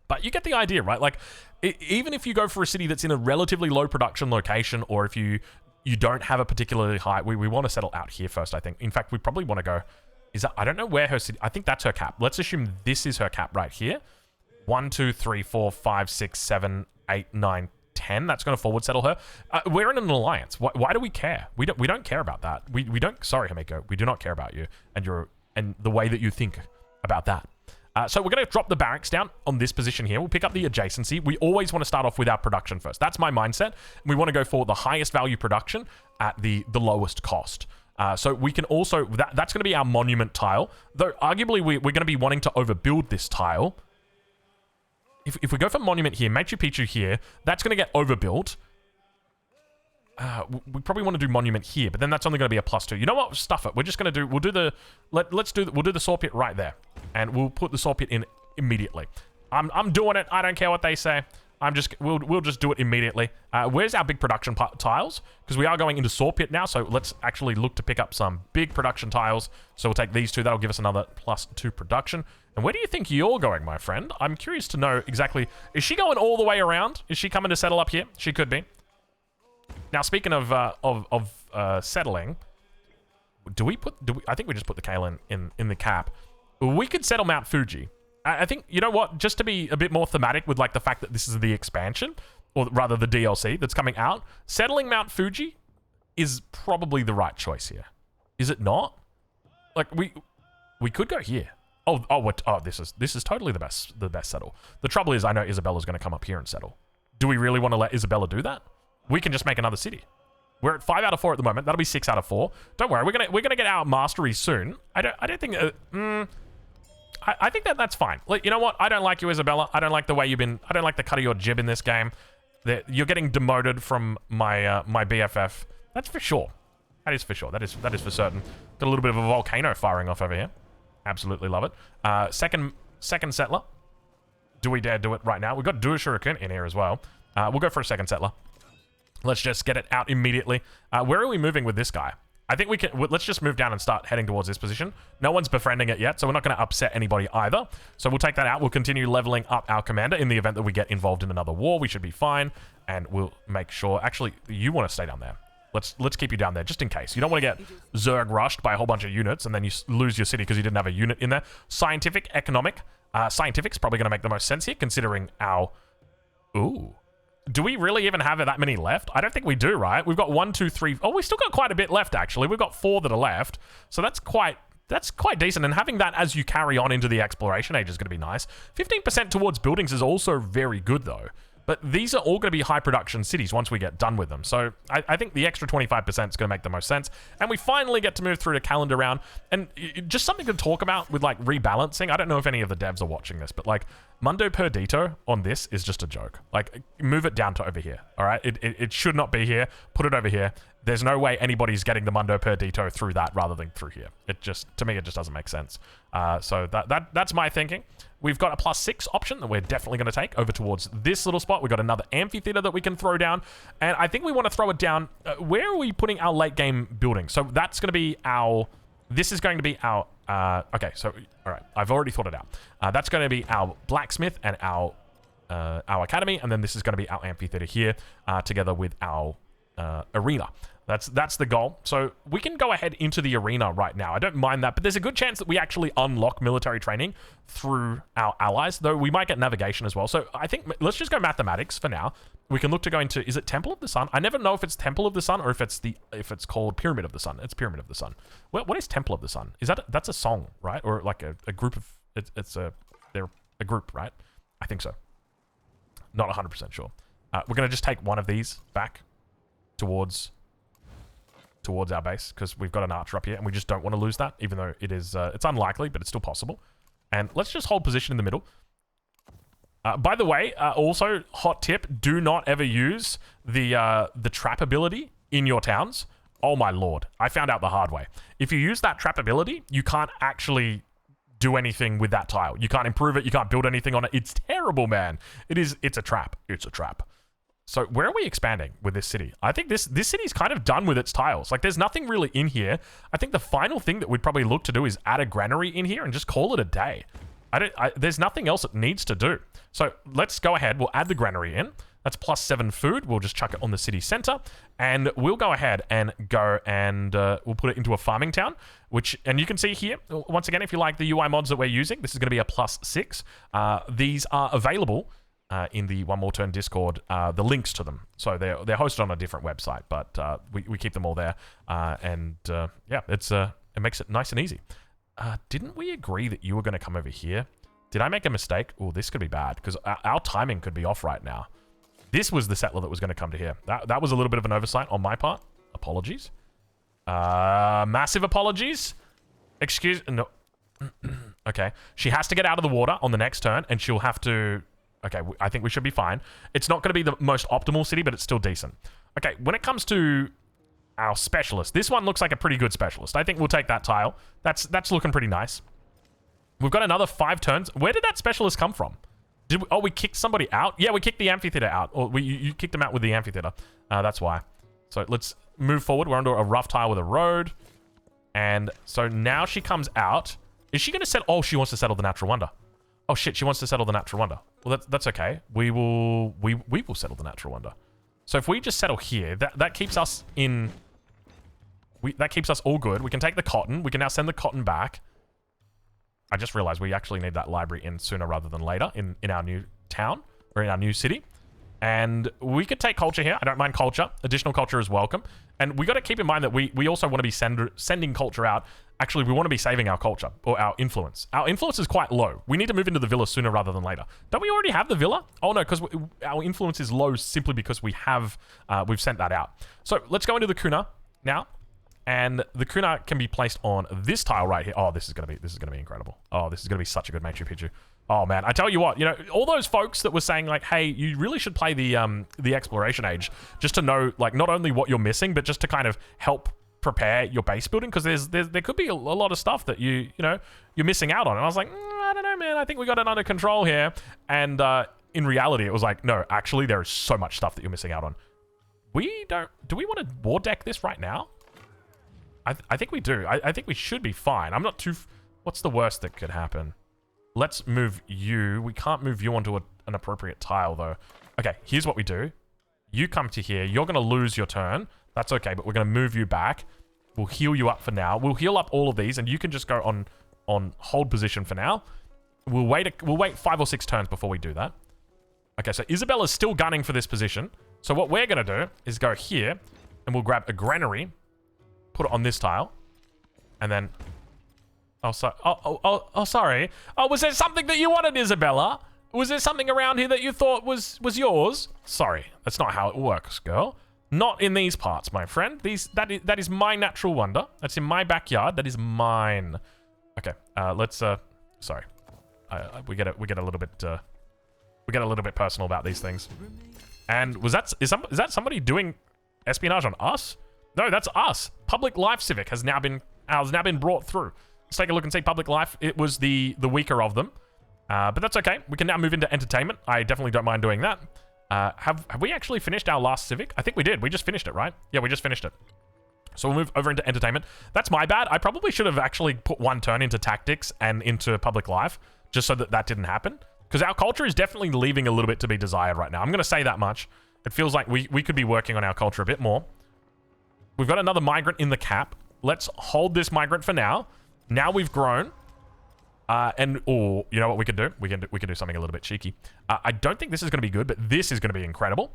But you get the idea, right? Like, even if you go for a city that's in a relatively low production location, or if you don't have a particularly high... We want to settle out here first, I think. In fact, we probably want to go... I don't know where her city... I think that's her cap. Let's assume this is her cap right here. 1, 2, 3, 4, 5, 6, 7, 8, 9, 10. That's going to forward settle her. We're in an alliance. Why do we care? We don't care about that. We don't... Sorry, Hamiko. We do not care about you and the way that you think about that. So we're going to drop the barracks down on this position here. We'll pick up the adjacency. We always want to start off with our production first. That's my mindset. We want to go for the highest value production at the lowest cost. So we can also... That's going to be our monument tile. Though, arguably, we're going to be wanting to overbuild this tile. If we go for monument here, Machu Picchu here, that's going to get overbuilt. We probably want to do monument here, but then that's only going to be a +2. You know what? Stuff it. We're just going to do... We'll do the saw pit right there, and we'll put the saw pit in immediately. I'm doing it. I don't care what they say. We'll just do it immediately. Where's our big production tiles? Because we are going into saw pit now, so let's actually look to pick up some big production tiles. So we'll take these 2. That'll give us another +2 production. And where do you think you're going, my friend? I'm curious to know exactly... Is she going all the way around? Is she coming to settle up here? She could be. Now, speaking of settling, I think we just put the Kale in the cap. We could settle Mount Fuji. I think, you know what, just to be a bit more thematic with like the fact that this is the expansion, or rather the DLC that's coming out, settling Mount Fuji is probably the right choice here. Is it not? Like, we could go here. This is totally the best settle. The trouble is, I know Isabella's going to come up here and settle. Do we really want to let Isabella do that? We can just make another city. We're at 5 out of 4 at the moment. That'll be 6 out of 4. Don't worry, we're gonna get our mastery soon. I don't think. I think that's fine. Like, you know what? I don't like you, Isabella. I don't like the way you've been. I don't like the cut of your jib in this game. You're getting demoted from my my BFF. That's for sure. That is for sure. That is for certain. Got a little bit of a volcano firing off over here. Absolutely love it. Second settler. Do we dare do it right now? We've got Dua Shuriken in here as well. We'll go for a second settler. Let's just get it out immediately. Where are we moving with this guy? I think we can... Let's just move down and start heading towards this position. No one's befriending it yet, so we're not going to upset anybody either. So we'll take that out. We'll continue leveling up our commander in the event that we get involved in another war. We should be fine, and we'll make sure... Actually, you want to stay down there. Let's keep you down there, just in case. You don't want to get Zerg rushed by a whole bunch of units, and then you lose your city because you didn't have a unit in there. Scientific, economic. Scientific's probably going to make the most sense here, considering our... Ooh... Do we really even have that many left? I don't think we do, right? We've got 1, 2, 3... Oh, we still got quite a bit left, actually. We've got 4 that are left. So that's quite decent. And having that as you carry on into the exploration age is going to be nice. 15% towards buildings is also very good, though. But these are all going to be high production cities once we get done with them. So I think the extra 25% is going to make the most sense. And we finally get to move through the calendar round. And just something to talk about with, like, rebalancing. I don't know if any of the devs are watching this, but, like, Mundo Perdito on this is just a joke. Like, move it down to over here, all right? It should not be here. Put it over here. There's no way anybody's getting the Mundo Perdito through that rather than through here. To me, it just doesn't make sense. So that's my thinking. We've got a +6 option that we're definitely going to take over towards this little spot. We've got another amphitheater that we can throw down. And I think we want to throw it down. Where are we putting our late game building? So that's going to be our... This is going to be our... okay, so... All right, I've already thought it out. That's going to be our blacksmith and our academy. And then this is going to be our amphitheater here together with our arena. That's the goal. So we can go ahead into the arena right now. I don't mind that, but there's a good chance that we actually unlock military training through our allies, though we might get navigation as well. So I think let's just go mathematics for now. We can look to go into, is it Temple of the Sun? I never know if it's Temple of the Sun or if it's called Pyramid of the Sun. It's Pyramid of the Sun. What is Temple of the Sun? Is that's a song, right? Or like a group of, they're a group, right? I think so. Not 100% sure. We're going to just take one of these back towards our base because we've got an archer up here and we just don't want to lose that, even though it is it's unlikely, but it's still possible. And let's just hold position in the middle. By the way, also hot tip: do not ever use the trap ability in your towns. Oh my lord, I found out the hard way. If you use that trap ability, you can't actually do anything with that tile. You can't improve it. You can't build anything on it. It's terrible, man. It's a trap. It's a trap. So where are we expanding with this city? I think this city's kind of done with its tiles. Like, there's nothing really in here. I think the final thing that we'd probably look to do is add a granary in here and just call it a day. There's nothing else it needs to do. So let's go ahead. We'll add the granary in. That's +7 food. We'll just chuck it on the city center. And we'll go ahead and we'll put it into a farming town, and you can see here, once again, if you like the UI mods that we're using, this is going to be a +6. These are available in the One More Turn Discord, the links to them. So they're hosted on a different website, but we keep them all there. Yeah, it makes it nice and easy. Didn't we agree that you were going to come over here? Did I make a mistake? Oh, this could be bad, because our timing could be off right now. This was the settler that was going to come to here. That was a little bit of an oversight on my part. Apologies. Massive apologies. No. Okay. She has to get out of the water on the next turn, and she'll have to... Okay, I think we should be fine. It's not going to be the most optimal city, but it's still decent. Okay, when it comes to our specialist, this one looks like a pretty good specialist. I think we'll take that tile. That's looking pretty nice. We've got another 5 turns. Where did that specialist come from? We kicked somebody out? Yeah, we kicked the amphitheater out. Or you kicked them out with the amphitheater. That's why. So let's move forward. We're under a rough tile with a road. And so now she comes out. Is she going to settle? Oh, she wants to settle the natural wonder. Oh shit, she wants to settle the natural wonder. Well, that's okay. We will settle the natural wonder. So if we just settle here, that keeps us in... that keeps us all good. We can take the cotton. We can now send the cotton back. I just realized we actually need that library in sooner rather than later in our new town, or in our new city. And we could take culture here. I don't mind culture. Additional culture is welcome. And we got to keep in mind that we also want to be sending culture out. Actually, we want to be saving our culture, or our influence. Our influence is quite low. We need to move into the villa sooner rather than later. Don't we already have the villa? Oh no, because our influence is low simply because we've sent that out. So let's go into the Kuna now. And the Kuna can be placed on this tile right here. Oh, this is gonna be incredible. Oh, this is gonna be such a good Machu Picchu. Oh man, I tell you what, all those folks that were saying like, hey, you really should play the exploration age just to know like not only what you're missing, but just to kind of help prepare your base building, because there could be a lot of stuff that you're missing out on. And I was like, I don't know, man. I think we got it under control here. And in reality, it was like, no, actually, there is so much stuff that you're missing out on. Do we want to war deck this right now? I think we do. I think we should be fine. I'm not too... What's the worst that could happen? Let's move you. We can't move you onto an appropriate tile, though. Okay, here's what we do. You come to here. You're going to lose your turn. That's okay, but we're going to move you back. We'll heal you up for now. We'll heal up all of these, and you can just go on hold position for now. We'll wait 5 or 6 turns before we do that. Okay, so Isabella's still gunning for this position. So what we're going to do is go here, and we'll grab a granary, put it on this tile, and then... Oh, sorry. Oh, sorry. Oh, was there something that you wanted, Isabella? Was there something around here that you thought was yours? Sorry, that's not how it works, girl. Not in these parts, my friend. That is my natural wonder. That's in my backyard. That is mine. Okay, let's sorry. We get a little bit personal about these things. And is that somebody doing espionage on us? No, that's us. Public Life Civic has now been brought through. Let's take a look and see Public Life. It was the weaker of them. But that's okay. We can now move into entertainment. I definitely don't mind doing that. Have we actually finished our last civic? I think we did. We just finished it, right? Yeah, we just finished it. So we'll move over into entertainment. That's my bad. I probably should have actually put 1 turn into tactics and into public life, just so that didn't happen. Because our culture is definitely leaving a little bit to be desired right now. I'm going to say that much. It feels like we could be working on our culture a bit more. We've got another migrant in the cap. Let's hold this migrant for now. Now we've grown. You know what we could do? We can do something a little bit cheeky. I don't think this is going to be good, but this is going to be incredible.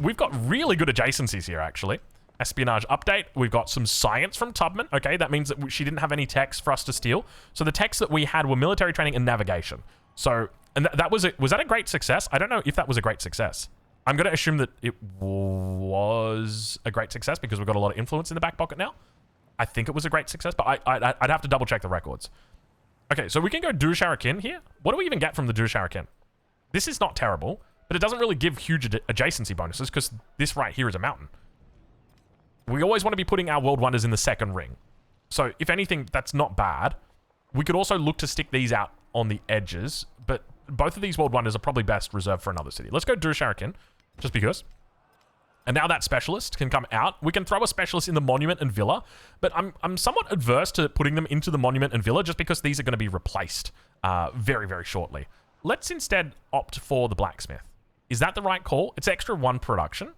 We've got really good adjacencies here, actually. Espionage update. We've got some science from Tubman. Okay, that means that she didn't have any techs for us to steal. So the techs that we had were military training and navigation. So, and was that a great success? I don't know if that was a great success. I'm going to assume that it was a great success because we've got a lot of influence in the back pocket now. I think it was a great success, but I'd have to double check the records. Okay, so we can go Dusharakin here. What do we even get from the Dusharakin? This is not terrible, but it doesn't really give huge adjacency bonuses because this right here is a mountain. We always want to be putting our world wonders in the second ring. So if anything, that's not bad. We could also look to stick these out on the edges, but both of these world wonders are probably best reserved for another city. Let's go Dusharakin, just because. And now that specialist can come out. We can throw a specialist in the monument and villa, but I'm somewhat adverse to putting them into the monument and villa just because these are going to be replaced very, very shortly. Let's instead opt for the blacksmith. Is that the right call? It's extra 1 production.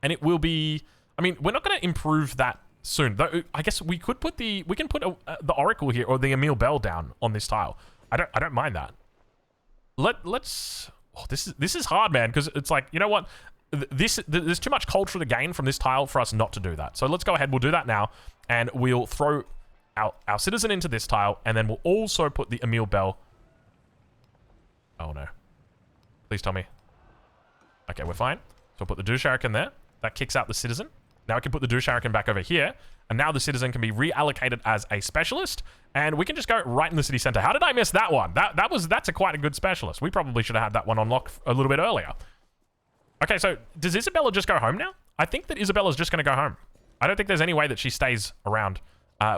And it will be... I mean, we're not going to improve that soon. Though I guess we could put the... We can put the Oracle here or the Emil Bell down on this tile. I don't mind that. Let's... Oh, this is hard, man, because it's like, you know what? There's too much culture to gain from this tile for us not to do that. So let's go ahead. We'll do that now. And we'll throw our citizen into this tile. And then we'll also put the Emil Bell. Oh, no. Please tell me. Okay, we're fine. So we'll put the Dusharakin there. That kicks out the citizen. Now I can put the Dusharakin back over here. And now the citizen can be reallocated as a specialist. And we can just go right in the city center. How did I miss that one? That's quite a good specialist. We probably should have had that one on lock a little bit earlier. Okay, so does Isabella just go home now? I think that Isabella's just going to go home. I don't think there's any way that she stays around.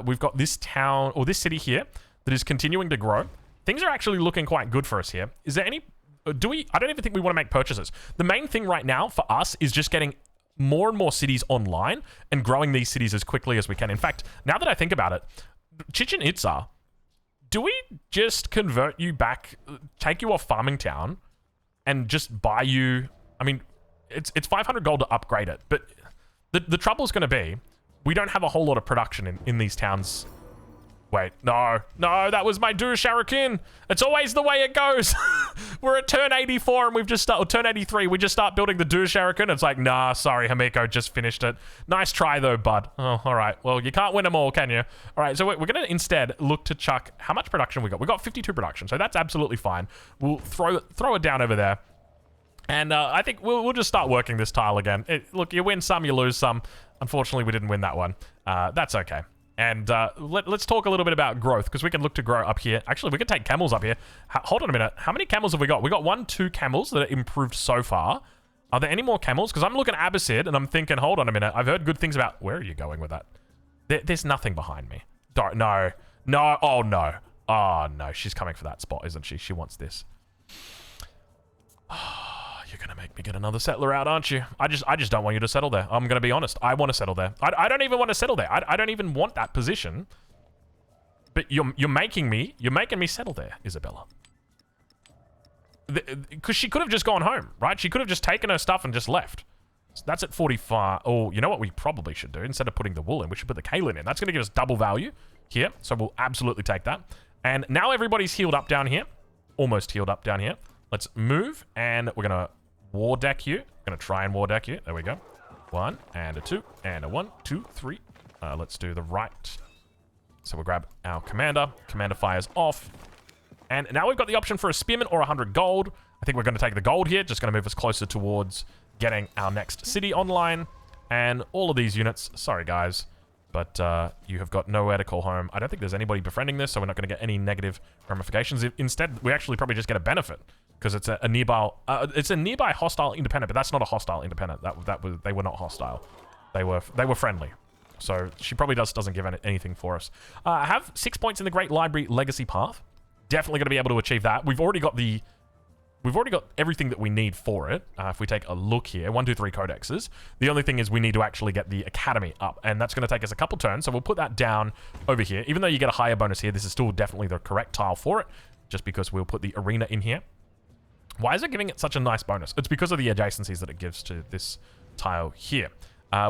We've got this town, or this city here, that is continuing to grow. Things are actually looking quite good for us here. Is there any... I don't even think we want to make purchases. The main thing right now for us is just getting more and more cities online and growing these cities as quickly as we can. In fact, now that I think about it, Chichen Itza, do we just convert you back, take you off Farming Town, and just buy you... I mean... It's 500 gold to upgrade it, but the trouble's going to be we don't have a whole lot of production in these towns. Wait, no, that was my Dusharakin. It's always the way it goes. We're at turn 84 and we've just started, or turn 83, we just start building the Dusharakin. It's like, nah, sorry, Hamiko just finished it. Nice try though, bud. Oh, all right. Well, you can't win them all, can you? All right, so we're going to instead look to chuck how much production we got. We got 52 production, so that's absolutely fine. We'll throw it down over there. And I think we'll just start working this tile again. Look, you win some, you lose some. Unfortunately, we didn't win that one. That's okay. And let's talk a little bit about growth, because we can look to grow up here. Actually, we can take camels up here. Hold on a minute. How many camels have we got? We got 2 camels that are improved so far. Are there any more camels? Because I'm looking at Abbasid and I'm thinking, hold on a minute. I've heard good things about... Where are you going with that? There's nothing behind me. Don't, no. No. Oh, no. Oh, no. She's coming for that spot, isn't she? She wants this. Oh, you're going to make me get another settler out, aren't you? I just don't want you to settle there. I'm going to be honest. I want to settle there. I don't even want to settle there. I don't even want that position. But you're making me settle there, Isabella. Because she could have just gone home, right? She could have just taken her stuff and just left. So that's at 45. Oh, you know what we probably should do? Instead of putting the wool in, we should put the kaolin in. That's going to give us double value here. So we'll absolutely take that. And now everybody's healed up down here. Almost healed up down here. Let's move. And we're going to war deck you. Going to try and war deck you. There we go. 1 and a 2 and a 1, 2, 3. Let's do the right. So we'll grab our commander. Commander fires off. And now we've got the option for a spearman or 100 gold. I think we're going to take the gold here. Just going to move us closer towards getting our next city online. And all of these units, sorry guys, but you have got nowhere to call home. I don't think there's anybody befriending this, so we're not going to get any negative ramifications. Instead, we actually probably just get a benefit because it's a nearby hostile independent, but that's not a hostile independent. They were not hostile. They were friendly. So she probably doesn't give anything for us. I have 6 points in the Great Library Legacy Path. Definitely going to be able to achieve that. We've already got everything that we need for it. If we take a look here, 1, 2, 3 codexes. The only thing is we need to actually get the academy up, and that's going to take us a couple turns. So we'll put that down over here. Even though you get a higher bonus here, this is still definitely the correct tile for it, just because we'll put the arena in here. Why is it giving it such a nice bonus? It's because of the adjacencies that it gives to this tile here.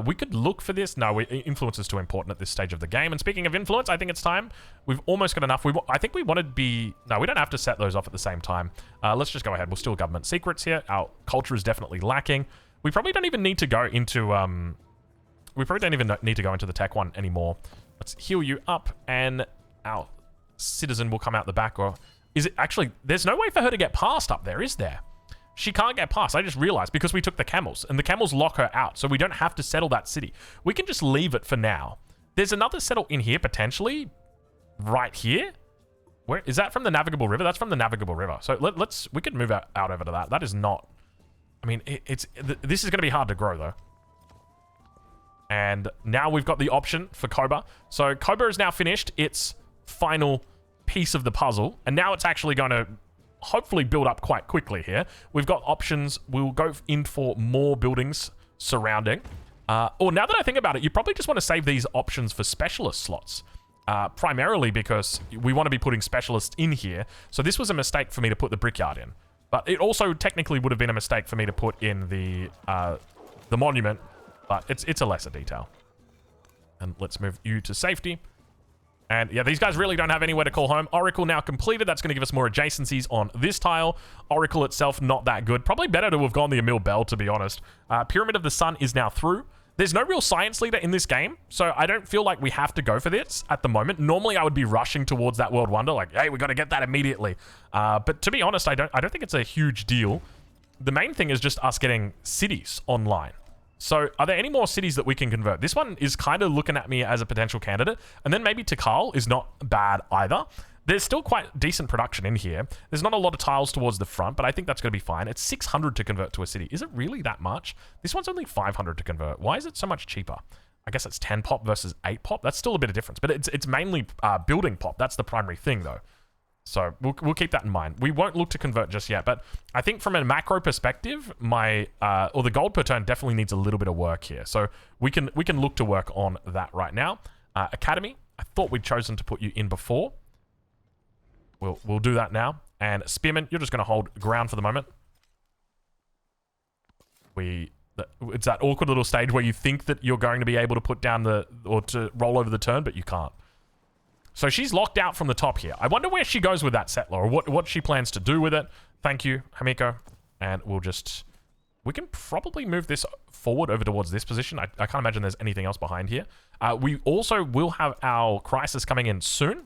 We could look for this. No, influence is too important at this stage of the game. And speaking of influence, I think it's time. We've almost got enough. I think we want to be... No, we don't have to set those off at the same time. Let's just go ahead. We'll steal government secrets here. Our culture is definitely lacking. We probably don't even need to go into... we probably don't even need to go into the tech one anymore. Let's heal you up, and our citizen will come out the back. Or is it actually... There's no way for her to get past up there, is there? She can't get past. I just realized because we took the camels, and the camels lock her out, so we don't have to settle that city. We can just leave it for now. There's another settle in here, potentially, right here. Where is that from the navigable river? That's from the navigable river. So we could move out over to that. That is not... I mean, this is going to be hard to grow, though. And now we've got the option for Koba. So Koba is now finished its final piece of the puzzle, and now it's actually going to... hopefully build up quite quickly here. We've got options. We'll go in for more buildings surrounding. Or now that I think about it, you probably just want to save these options for specialist slots. Primarily because we want to be putting specialists in here. So this was a mistake for me to put the brickyard in. But it also technically would have been a mistake for me to put in the monument. But it's a lesser detail. And let's move you to safety. And yeah, these guys really don't have anywhere to call home. Oracle now completed. That's going to give us more adjacencies on this tile. Oracle itself, not that good. Probably better to have gone the Emil Bell, to be honest. Pyramid of the Sun is now through. There's no real science leader in this game, so I don't feel like we have to go for this at the moment. Normally, I would be rushing towards that World Wonder, like, hey, we got to get that immediately. But to be honest, I don't think it's a huge deal. The main thing is just us getting cities online. So, are there any more cities that we can convert? This one is kind of looking at me as a potential candidate. And then maybe Tikal is not bad either. There's still quite decent production in here. There's not a lot of tiles towards the front, but I think that's going to be fine. It's 600 to convert to a city. Is it really that much? This one's only 500 to convert. Why is it so much cheaper? I guess it's 10 pop versus 8 pop. That's still a bit of difference, but it's mainly building pop. That's the primary thing, though. So we'll keep that in mind. We won't look to convert just yet, but I think from a macro perspective, or the gold per turn definitely needs a little bit of work here. So we can look to work on that right now. Academy, I thought we'd chosen to put you in before. We'll do that now. And Spearman, you're just going to hold ground for the moment. It's that awkward little stage where you think that you're going to be able to put down or to roll over the turn, but you can't. So she's locked out from the top here. I wonder where she goes with that settler, or what she plans to do with it. Thank you, Hamiko. And we can probably move this forward over towards this position. I can't imagine there's anything else behind here. We also will have our crisis coming in soon.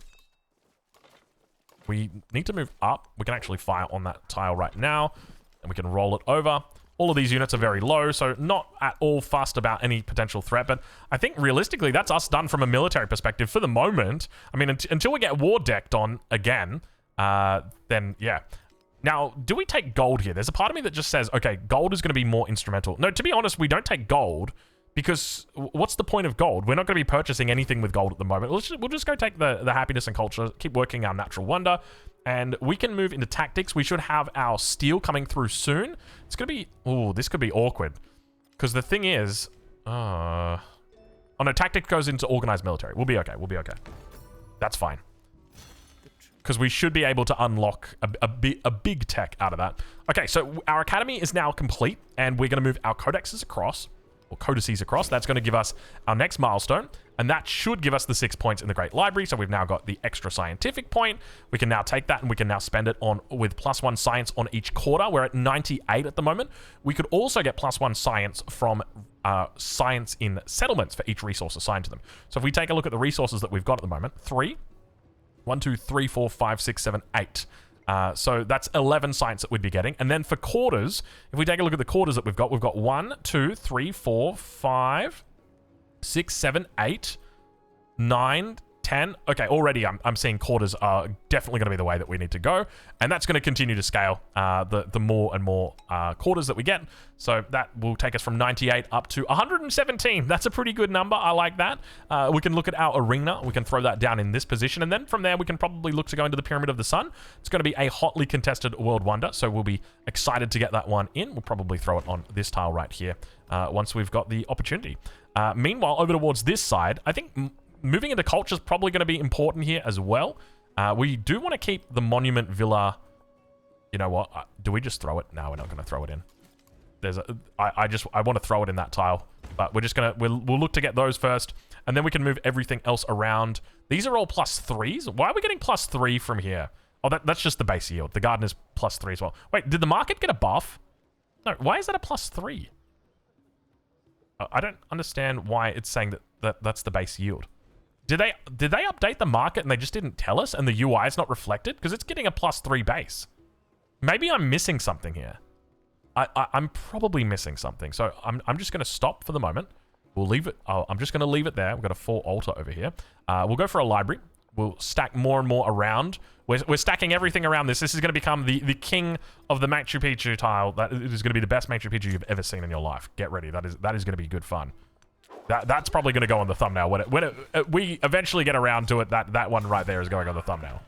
We need to move up. We can actually fire on that tile right now, and we can roll it over. All of these units are very low, so not at all fussed about any potential threat, but I think realistically that's us done from a military perspective for the moment. I mean, until we get war decked on again, then yeah. Now, do we take gold here? There's a part of me that just says, okay, gold is going to be more instrumental. No, to be honest, we don't take gold because what's the point of gold? We're not going to be purchasing anything with gold at the moment. We'll just go take the happiness and culture, keep working our natural wonder, and we can move into tactics. We should have our steel coming through soon. It's going to be... Oh, this could be awkward. Because the thing is... Oh, no, tactics goes into organized military. We'll be okay. We'll be okay. That's fine. Because we should be able to unlock a big tech out of that. Okay, so our academy is now complete, and we're going to move our codexes across, or codices across. That's going to give us our next milestone, and that should give us the 6 points in the Great Library. So we've now got the extra scientific point. We can now take that, and we can now spend it on with +1 science on each quarter. We're at 98 at the moment. We could also get +1 science from science in settlements for each resource assigned to them. So if we take a look at the resources that we've got at the moment, 3... 1, 2, 3, 4, 5, 6, 7, 8. So that's 11 science that we'd be getting. And then for quarters, if we take a look at the quarters that we've got 1, 2, 3, 4, 5, 6, 7, 8, 9, 10. Okay, already I'm seeing quarters are definitely going to be the way that we need to go. And that's going to continue to scale the more and more quarters that we get. So that will take us from 98 up to 117. That's a pretty good number. I like that. We can look at our arena. We can throw that down in this position. And then from there, we can probably look to go into the Pyramid of the Sun. It's going to be a hotly contested world wonder. So we'll be excited to get that one in. We'll probably throw it on this tile right here once we've got the opportunity. Meanwhile, over towards this side, I think... moving into culture is probably going to be important here as well. We do want to keep the Monument Villa... You know what? Do we just throw it? No, we're not going to throw it in. I want to throw it in that tile. But we're just going to... We'll look to get those first. And then we can move everything else around. These are all +3s. Why are we getting +3 from here? Oh, that's just the base yield. The garden is +3 as well. Wait, did the market get a buff? No, why is that a +3? I don't understand why it's saying that's the base yield. Did they update the market and they just didn't tell us and the UI is not reflected? Because it's getting a +3 base. Maybe I'm missing something here. I'm probably missing something. So I'm just going to stop for the moment. We'll leave it. I'm just going to leave it there. We've got a full altar over here. We'll go for a library. We'll stack more and more around. We're stacking everything around this. This is going to become the king of the Machu Picchu tile. That is going to be the best Machu Picchu you've ever seen in your life. Get ready. That is going to be good fun. That's probably going to go on the thumbnail. When we eventually get around to it, that one right there is going on the thumbnail.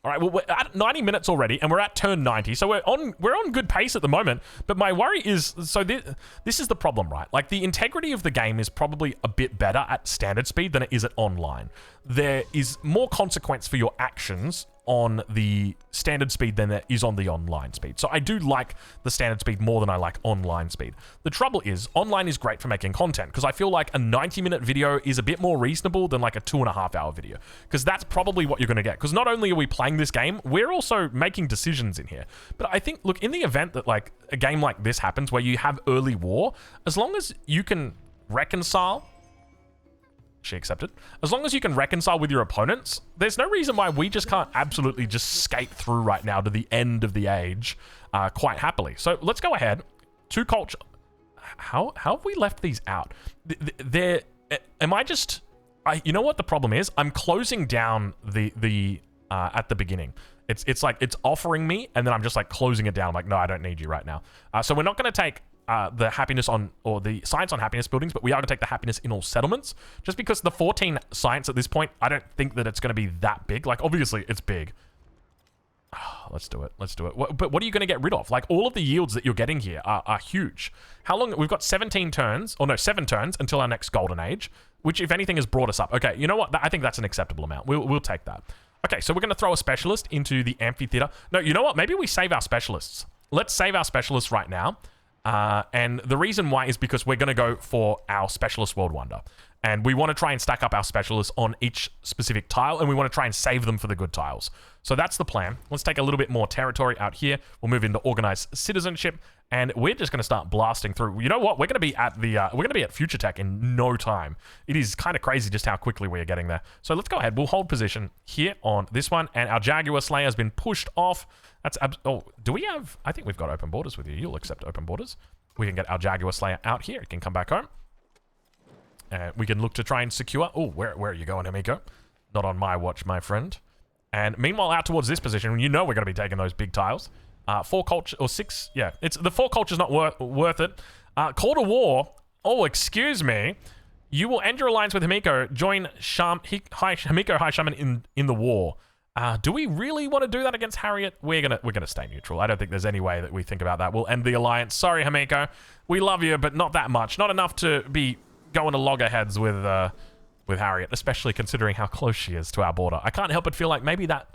All right, well, we're at 90 minutes already, and we're at turn 90, so we're on good pace at the moment. But my worry is, so this is the problem, right? Like, the integrity of the game is probably a bit better at standard speed than it is at online. There is more consequence for your actions on the standard speed than there is on the online speed. So I do like the standard speed more than I like online speed. The trouble is, online is great for making content, because I feel like a 90-minute video is a bit more reasonable than like a 2.5-hour video, because that's probably what you're going to get. Because not only are we playing this game, we're also making decisions in here. But I think, look, in the event that like a game like this happens where you have early war, as long as you can reconcile... She accepted. As long as you can reconcile with your opponents, there's no reason why we just can't absolutely just skate through right now to the end of the age quite happily. So let's go ahead to culture. How have we left these out? Am I just... you know what the problem is? I'm closing down the at the beginning. It's like it's offering me, and then I'm just like closing it down. I'm like, no, I don't need you right now. So we're not going to take the happiness on, or the science on happiness buildings, but we are going to take the happiness in all settlements, just because the 14 science at this point, I don't think that it's going to be that big. Like, obviously it's big. Let's do it. Let's do it. But what are you going to get rid of? Like, all of the yields that you're getting here are huge. How long? We've got 17 turns, or no, 7 turns until our next golden age, which, if anything, has brought us up. Okay, you know what? I think that's an acceptable amount. We'll take that. Okay, so we're going to throw a specialist into the amphitheater. No, you know what? Maybe we save our specialists. Let's save our specialists right now. And the reason why is because we're going to go for our specialist world wonder. And we want to try and stack up our specialists on each specific tile, and we want to try and save them for the good tiles. So that's the plan. Let's take a little bit more territory out here. We'll move into organized citizenship, and we're just going to start blasting through. You know what? We're going to be at the we're going to be at future tech in no time. It is kind of crazy just how quickly we're getting there. So let's go ahead. We'll hold position here on this one, and our Jaguar Slayer has been pushed off. That's oh, do we have? I think we've got open borders with you. You'll accept open borders. We can get our Jaguar Slayer out here. It can come back home. We can look to try and secure... Oh, where are you going, Hamiko? Not on my watch, my friend. And meanwhile, out towards this position, you know we're going to be taking those big tiles. 4 culture, or 6, yeah. It's the 4 culture's not worth it. Call to war. Oh, excuse me. You will end your alliance with Himiko. Join Himiko High Shaman in the war. Do we really want to do that against Harriet? We're gonna stay neutral. I don't think there's any way that we think about that. We'll end the alliance. Sorry, Himiko. We love you, but not that much. Not enough to be going to loggerheads with Harriet, especially considering how close she is to our border. I can't help but feel like maybe that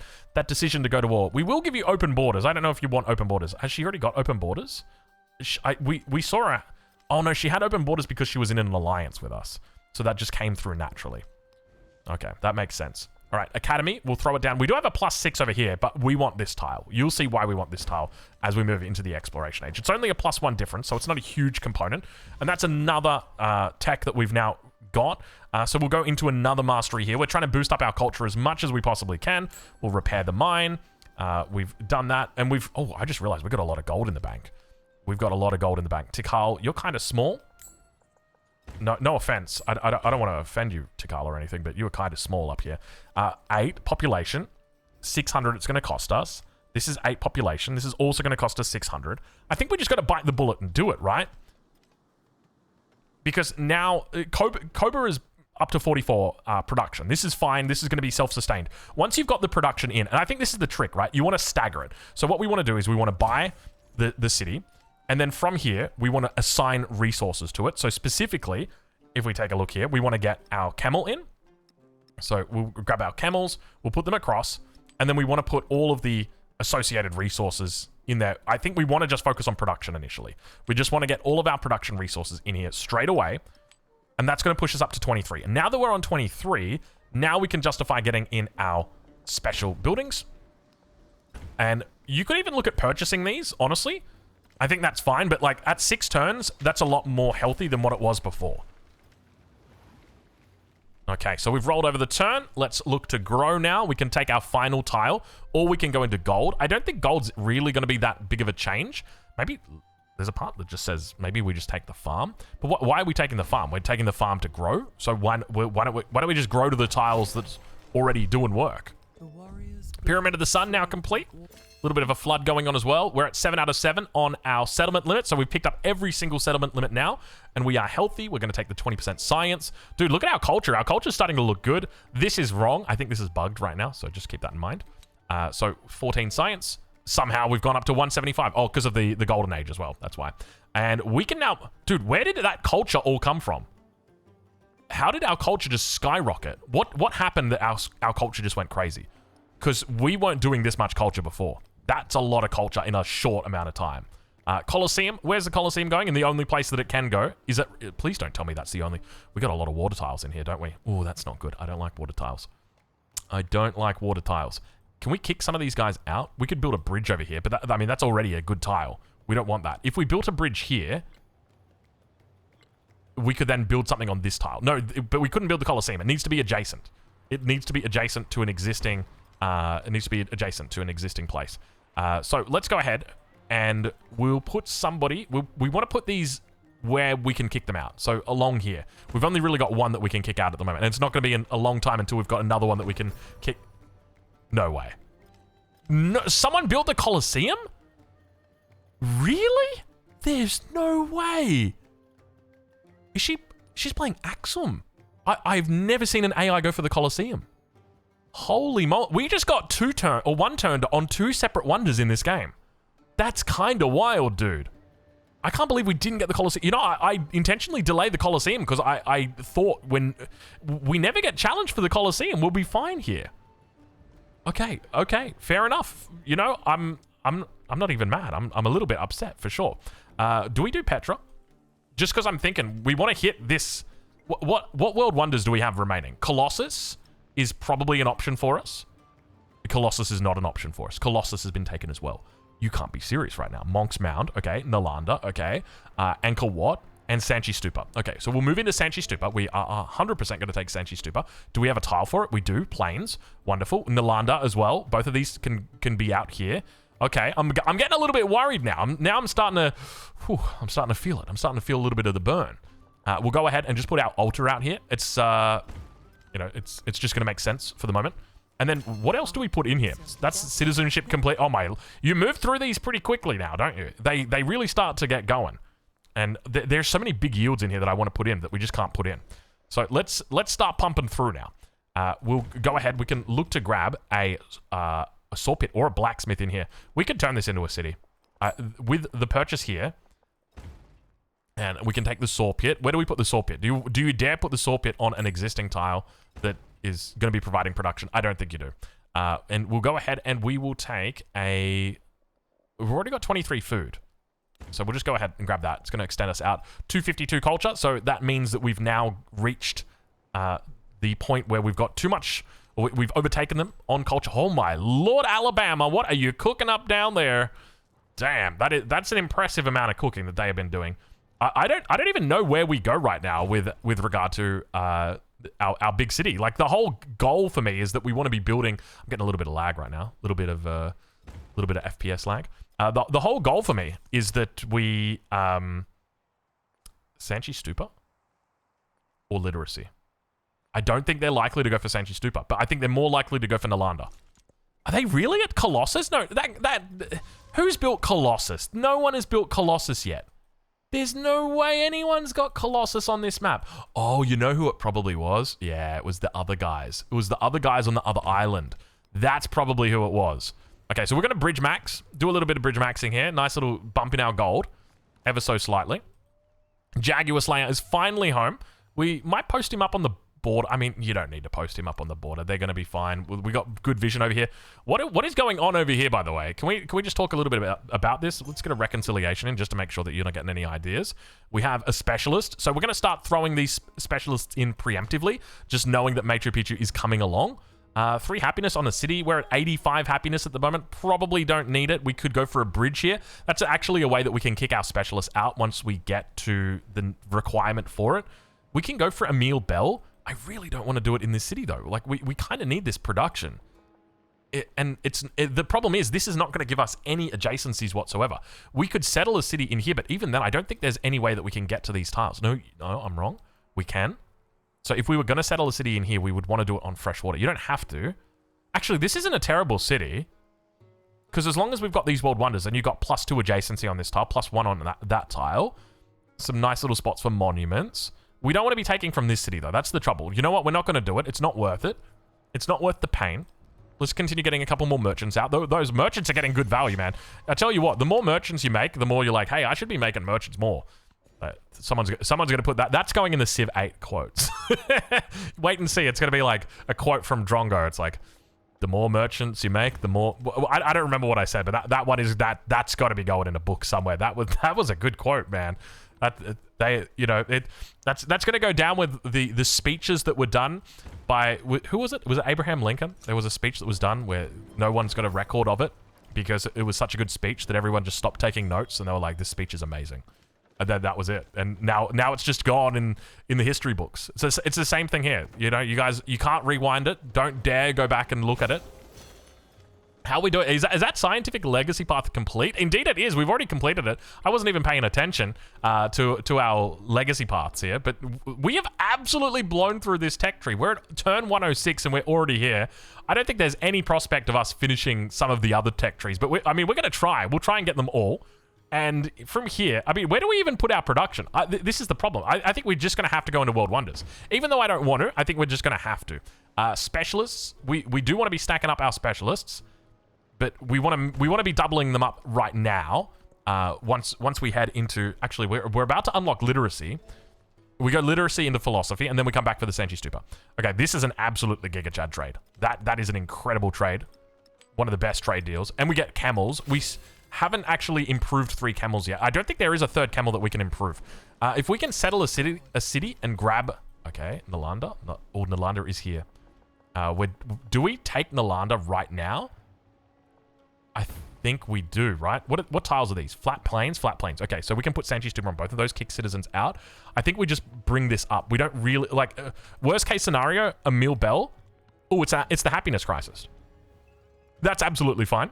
decision to go to war. We will give you open borders. I don't know if you want open borders. Has she already got open borders? We saw her. Oh no, she had open borders because she was in an alliance with us. So that just came through naturally. Okay, that makes sense. All right, Academy, we'll throw it down. We do have a +6 over here, but we want this tile. You'll see why we want this tile as we move into the exploration age. It's only a +1 difference, so it's not a huge component. And that's another tech that we've now got. So we'll go into another mastery here. We're trying to boost up our culture as much as we possibly can. We'll repair the mine. We've done that, and we've... Oh, I just realized we've got a lot of gold in the bank. We've got a lot of gold in the bank. Tikal, you're kind of small. No offense. I don't want to offend you, Tikal, or anything, but you are kind of small up here. 8 population. 600 it's going to cost us. This is 8 population. This is also going to cost us 600. I think we just got to bite the bullet and do it, right? Because now Cobra is up to 44 production. This is fine. This is going to be self-sustained. Once you've got the production in, and I think this is the trick, right? You want to stagger it. So what we want to do is we want to buy the city, and then from here, we want to assign resources to it. So specifically, if we take a look here, we want to get our camel in. So we'll grab our camels, we'll put them across, and then we want to put all of the associated resources in there. I think we want to just focus on production initially. We just want to get all of our production resources in here straight away, and that's going to push us up to 23. And now that we're on 23, now we can justify getting in our special buildings. And you could even look at purchasing these, honestly. I think that's fine, but like at 6 turns, that's a lot more healthy than what it was before. Okay, so we've rolled over the turn. Let's look to grow now. We can take our final tile, or we can go into gold. I don't think gold's really going to be that big of a change. Maybe there's a part that just says maybe we just take the farm. But why are we taking the farm? We're taking the farm to grow. So why don't we just grow to the tiles that's already doing work? Pyramid of the Sun now complete. A little bit of a flood going on as well. We're at 7 out of 7 on our settlement limit. So we've picked up every single settlement limit now, and we are healthy. We're going to take the 20% science. Dude, look at our culture. Our culture's starting to look good. This is wrong. I think this is bugged right now, so just keep that in mind. So 14 science. Somehow we've gone up to 175. Oh, because of the golden age as well. That's why. And we can now... Dude, where did that culture all come from? How did our culture just skyrocket? What happened that our culture just went crazy? Because we weren't doing this much culture before. That's a lot of culture in a short amount of time. Colosseum. Where's the Colosseum going? And the only place that it can go is it... Please don't tell me that's the only... We got a lot of water tiles in here, don't we? Oh, that's not good. I don't like water tiles. I don't like water tiles. Can we kick some of these guys out? We could build a bridge over here, but I mean, that's already a good tile. We don't want that. If we built a bridge here, we could then build something on this tile. No, but we couldn't build the Colosseum. It needs to be adjacent. It needs to be adjacent to an existing... place. So let's go ahead and we'll put somebody... We want to put these where we can kick them out. So along here. We've only really got one that we can kick out at the moment. And it's not going to be a long time until we've got another one that we can kick... No way. No, someone built the Colosseum? Really? There's no way. She's playing Axum. I've never seen an AI go for the Colosseum. Holy moly. We just got one turned on 2 separate wonders in this game. That's kind of wild, dude. I can't believe we didn't get the Colosseum. You know, I intentionally delayed the Colosseum because I thought when we never get challenged for the Colosseum, we'll be fine here. Okay, fair enough. You know, I'm not even mad. I'm a little bit upset for sure. Do we do Petra? Just because I'm thinking we want to hit this. What world wonders do we have remaining? Colossus is probably an option for us. Colossus is not an option for us. Colossus has been taken as well. You can't be serious right now. Monk's Mound, okay. Nalanda, okay. Angkor Wat, and Sanchi Stupa. Okay, so we'll move into Sanchi Stupa. We are 100% going to take Sanchi Stupa. Do we have a tile for it? We do. Plains. Wonderful. Nalanda as well. Both of these can be out here. Okay, I'm getting a little bit worried now. I'm starting to feel it. I'm starting to feel a little bit of the burn. We'll go ahead and just put our altar out here. It's, you know, it's just going to make sense for the moment. And then what else do we put in here? That's citizenship complete. Oh my, you move through these pretty quickly now, don't you? They really start to get going. And there's so many big yields in here that I want to put in that we just can't put in. So let's start pumping through now. We'll go ahead. We can look to grab a saw pit or a blacksmith in here. We could turn this into a city. With the purchase here. And we can take the saw pit. Where do we put the saw pit? Do you dare put the saw pit on an existing tile that is going to be providing production? I don't think you do. And we'll go ahead and we will take a... We've already got 23 food. So we'll just go ahead and grab that. It's going to extend us out. 252 culture. So that means that we've now reached the point where we've got too much... We've overtaken them on culture. Oh my Lord, Alabama. What are you cooking up down there? Damn, that's an impressive amount of cooking that they have been doing. I don't even know where we go right now with regard to our big city. Like, the whole goal for me is that we want to be building... I'm getting a little bit of lag right now. A little bit of FPS lag. The whole goal for me is that we... Sanchi Stupa? Or literacy? I don't think they're likely to go for Sanchi Stupa, but I think they're more likely to go for Nalanda. Are they really at Colossus? No, who's built Colossus? No one has built Colossus yet. There's no way anyone's got Colossus on this map. Oh, you know who it probably was? Yeah, it was the other guys. It was the other guys on the other island. That's probably who it was. Okay, so we're going to bridge max. Do a little bit of bridge maxing here. Nice little bump in our gold. Ever so slightly. Jaguar Slayer is finally home. We might post him up on the border. I mean, you don't need to post him up on the border. They're going to be fine. We got good vision over here. What is going on over here, by the way? Can we just talk a little bit about this? Let's get a reconciliation in just to make sure that you're not getting any ideas. We have a specialist. So we're going to start throwing these specialists in preemptively, just knowing that Machu Picchu is coming along. 3 happiness on the city. We're at 85 happiness at the moment. Probably don't need it. We could go for a bridge here. That's actually a way that we can kick our specialists out once we get to the requirement for it. We can go for Emil Bell. I really don't want to do it in this city, though. Like, we kind of need this production. The problem is, this is not going to give us any adjacencies whatsoever. We could settle a city in here, but even then, I don't think there's any way that we can get to these tiles. No, I'm wrong. We can. So if we were going to settle a city in here, we would want to do it on fresh water. You don't have to. Actually, this isn't a terrible city. Because as long as we've got these world wonders, and you've got +2 adjacency on this tile, +1 on that tile, some nice little spots for monuments. We don't want to be taking from this city, though. That's the trouble. You know what? We're not going to do it. It's not worth it. It's not worth the pain. Let's continue getting a couple more merchants out. Those merchants are getting good value, man. I tell you what, the more merchants you make, the more you're like, hey, I should be making merchants more. Someone's going to put that. That's going in the Civ 8 quotes. Wait and see. It's going to be like a quote from Drongo. It's like, the more merchants you make, the more... I don't remember what I said, but that one is... That's got to be going in a book somewhere. That was a good quote, man. That's going to go down with the speeches that were done by... Who was it? Was it Abraham Lincoln? There was a speech that was done where no one's got a record of it because it was such a good speech that everyone just stopped taking notes and they were like, this speech is amazing. And then that was it. And now it's just gone in the history books. So it's the same thing here. You know, you guys, you can't rewind it. Don't dare go back and look at it. How we do it? Is that scientific legacy path complete? Indeed it is. We've already completed it. I wasn't even paying attention to our legacy paths here, but we have absolutely blown through this tech tree. We're at turn 106 and we're already here. I don't think there's any prospect of us finishing some of the other tech trees, but we're going to try. We'll try and get them all. And from here, I mean, where do we even put our production? This is the problem. I think we're just going to have to go into World Wonders. Even though I don't want to, I think we're just going to have to. Specialists, we do want to be stacking up our specialists. But we want to be doubling them up right now. Once we head into... Actually, we're about to unlock literacy. We go literacy into philosophy, and then we come back for the Sanchi Stupa. Okay, this is an absolutely Giga Chad trade. That is an incredible trade. One of the best trade deals. And we get camels. We haven't actually improved 3 camels yet. I don't think there is a 3rd camel that we can improve. If we can settle a city and grab... Okay, Nalanda. Nalanda is here. Do we take Nalanda right now? I think we do, right? What tiles are these? Flat plains? Flat plains. Okay, so we can put Sanchi Stupa on both of those, kick citizens out. I think we just bring this up. We don't really... Like, worst case scenario, Emil Bell. Oh, it's the happiness crisis. That's absolutely fine.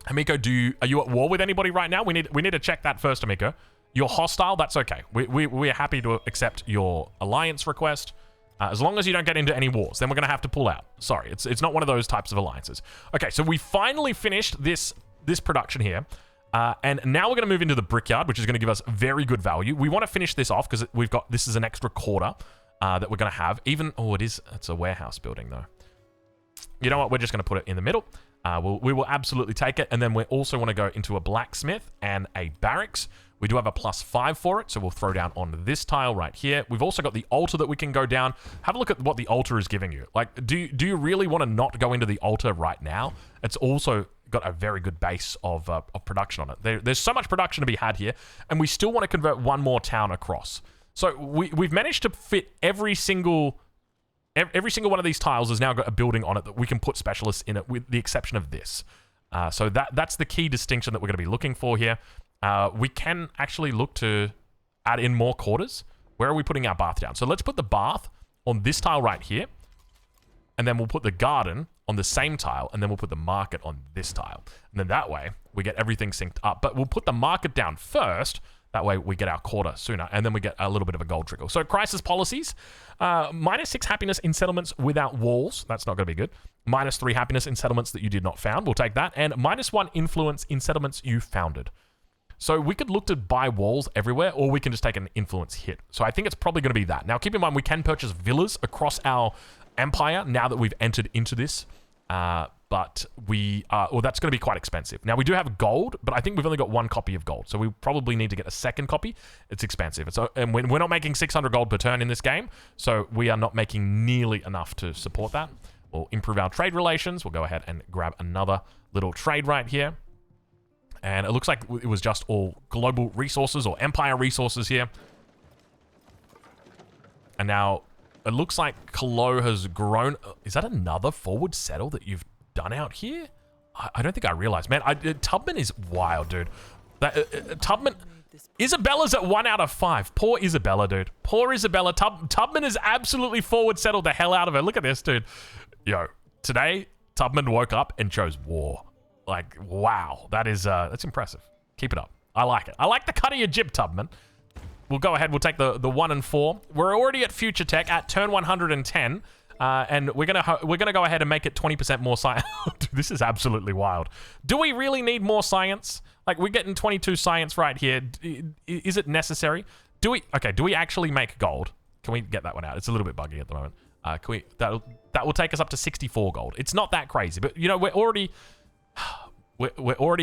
Hamiko, are you at war with anybody right now? We need to check that first, Hamiko. You're hostile? That's okay. We're happy to accept your alliance request. As long as you don't get into any wars, then we're going to have to pull out. Sorry, it's not one of those types of alliances. Okay, so we finally finished this production here. And now we're going to move into the brickyard, which is going to give us very good value. We want to finish this off because we've got, this is an extra quarter that we're going to have. Even, oh, it's a warehouse building though. You know what? We're just going to put it in the middle. We will absolutely take it. And then we also want to go into a blacksmith and a barracks. We do have a +5 for it, so we'll throw down on this tile right here. We've also got the altar that we can go down. Have a look at what the altar is giving you. Like, do you really want to not go into the altar right now? It's also got a very good base of production on it. There's so much production to be had here, and we still want to convert one more town across. So we've managed to fit every single one of these tiles has now got a building on it that we can put specialists in it, with the exception of this. So that's the key distinction that we're going to be looking for here. We can actually look to add in more quarters. Where are we putting our bath down? So let's put the bath on this tile right here. And then we'll put the garden on the same tile. And then we'll put the market on this tile. And then that way, we get everything synced up. But we'll put the market down first. That way, we get our quarter sooner. And then we get a little bit of a gold trickle. So crisis policies. -6 happiness in settlements without walls. That's not going to be good. -3 happiness in settlements that you did not found. We'll take that. And -1 influence in settlements you founded. So we could look to buy walls everywhere, or we can just take an influence hit. So I think it's probably going to be that. Now, keep in mind, we can purchase villas across our empire now that we've entered into this. But that's going to be quite expensive. Now, we do have gold, but I think we've only got 1 copy of gold. So we probably need to get a second copy. It's expensive. And we're not making 600 gold per turn in this game. So we are not making nearly enough to support that. We'll improve our trade relations. We'll go ahead and grab another little trade right here. And it looks like it was just all global resources or empire resources here. And now it looks like Colo has grown. Is that another forward settle that you've done out here? I don't think I realized. Man, Tubman is wild, dude. Tubman... Isabella's at 1 out of 5. Poor Isabella, dude. Poor Isabella. Tubman is absolutely forward settled the hell out of it. Look at this, dude. Yo, today, Tubman woke up and chose war. Like, wow, that's impressive. Keep it up. I like it. I like the cut of your jib, Tubman. We'll go ahead. We'll take the 1 and 4. We're already at future tech at turn 110, and we're gonna go ahead and make it 20% more science. This is absolutely wild. Do we really need more science? Like, we're getting 22 science right here. Is it necessary? Do we actually make gold? Can we get that one out? It's a little bit buggy at the moment. That will take us up to 64 gold. It's not that crazy, but you know, we're already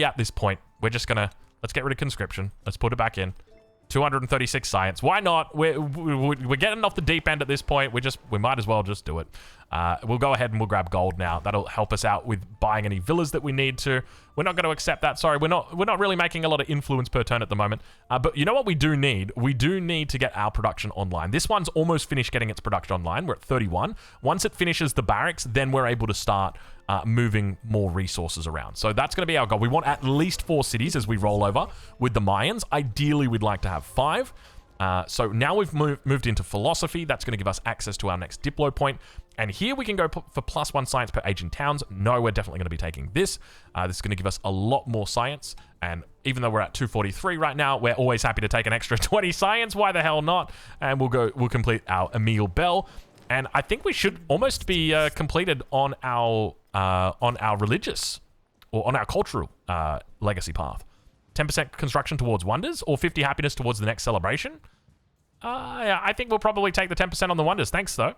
at this point. We're just gonna, let's get rid of conscription. Let's put it back in. 236 science. Why not? We're getting off the deep end at this point. We might as well just do it. We'll go ahead and we'll grab gold now. That'll help us out with buying any villas that we need to. We're not going to accept that. Sorry, we're not really making a lot of influence per turn at the moment. But you know what we do need? We do need to get our production online. This one's almost finished getting its production online. We're at 31. Once it finishes the barracks, then we're able to start moving more resources around. So that's going to be our goal. We want at least 4 cities as we roll over with the Mayans. Ideally, we'd like to have 5. So now we've moved into philosophy. That's going to give us access to our next Diplo point. And here we can go for +1 science per age in towns. No, we're definitely going to be taking this. This is going to give us a lot more science. And even though we're at 243 right now, we're always happy to take an extra 20 science. Why the hell not? And we'll complete our Emile Bell. And I think we should almost be completed on our religious or on our cultural legacy path. 10% construction towards wonders or 50 happiness towards the next celebration. Yeah, I think we'll probably take the 10% on the wonders. Thanks, though.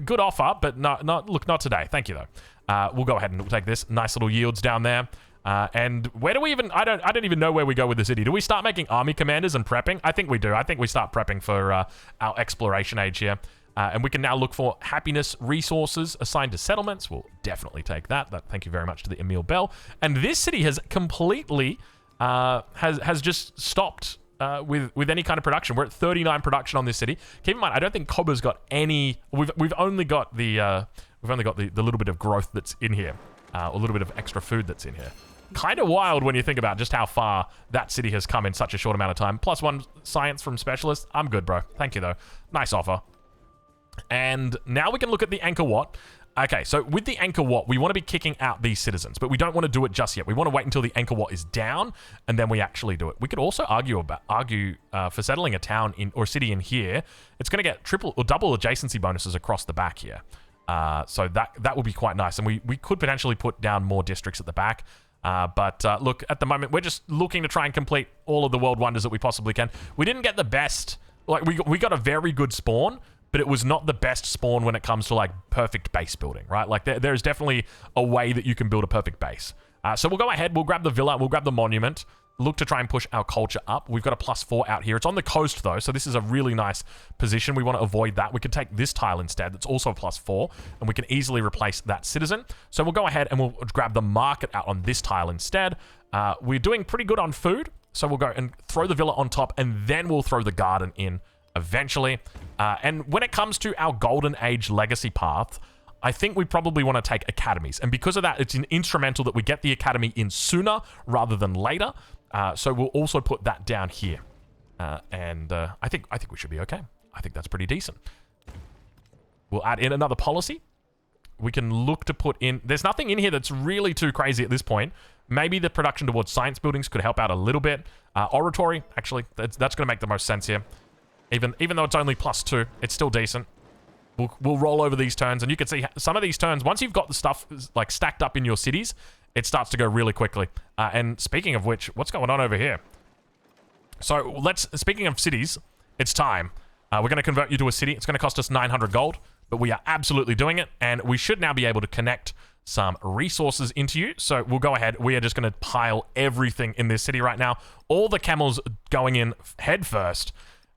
Good offer, but not today. Thank you, though. We'll go ahead and we'll take this. Nice little yields down there. And where do we even... I don't even know where we go with the city. Do we start making army commanders and prepping? I think we do. I think we start prepping for our exploration age here. And we can now look for happiness resources assigned to settlements. We'll definitely take that. Thank you very much to the Emile Bell. And this city has completely... has just stopped with any kind of production. We're at 39 production on this city. Keep in mind, I don't think Cobba's got any. We've only got the little bit of growth that's in here, a little bit of extra food that's in here. Kind of wild when you think about just how far that city has come in such a short amount of time. +1 science from specialist. I'm good, bro. Thank you though. Nice offer. And now we can look at the Angkor Wat. Okay, so with the Angkor Wat, we want to be kicking out these citizens, but we don't want to do it just yet. We want to wait until the Angkor Wat is down, and then we actually do it. We could also argue for settling a town in or city in here. It's going to get triple or double adjacency bonuses across the back here. So that would be quite nice, and we could potentially put down more districts at the back. But look, at the moment, we're just looking to try and complete all of the world wonders that we possibly can. We didn't get the best. Like, we got a very good spawn, but it was not the best spawn when it comes to, like, perfect base building, right? Like, there's definitely a way that you can build a perfect base. So we'll go ahead, we'll grab the villa, we'll grab the monument, look to try and push our culture up. We've got a +4 out here. It's on the coast, though, so this is a really nice position. We want to avoid that. We could take this tile instead. That's also a +4, and we can easily replace that citizen. So we'll go ahead and we'll grab the market out on this tile instead. We're doing pretty good on food, so we'll go and throw the villa on top, and then we'll throw the garden in eventually. And when it comes to our Golden Age legacy path, I think we probably want to take academies. And because of that, it's instrumental that we get the academy in sooner rather than later. So we'll also put that down here. I think we should be okay. I think that's pretty decent. We'll add in another policy. We can look to put in... There's nothing in here that's really too crazy at this point. Maybe the production towards science buildings could help out a little bit. Oratory, actually, that's going to make the most sense here. Even though it's only +2, it's still decent. We'll roll over these turns, and you can see some of these turns, once you've got the stuff like stacked up in your cities, it starts to go really quickly. And speaking of which, what's going on over here? So speaking of cities, it's time. We're going to convert you to a city. It's going to cost us 900 gold, but we are absolutely doing it, and we should now be able to connect some resources into you. So we'll go ahead. We are just going to pile everything in this city right now. All the camels going in head first.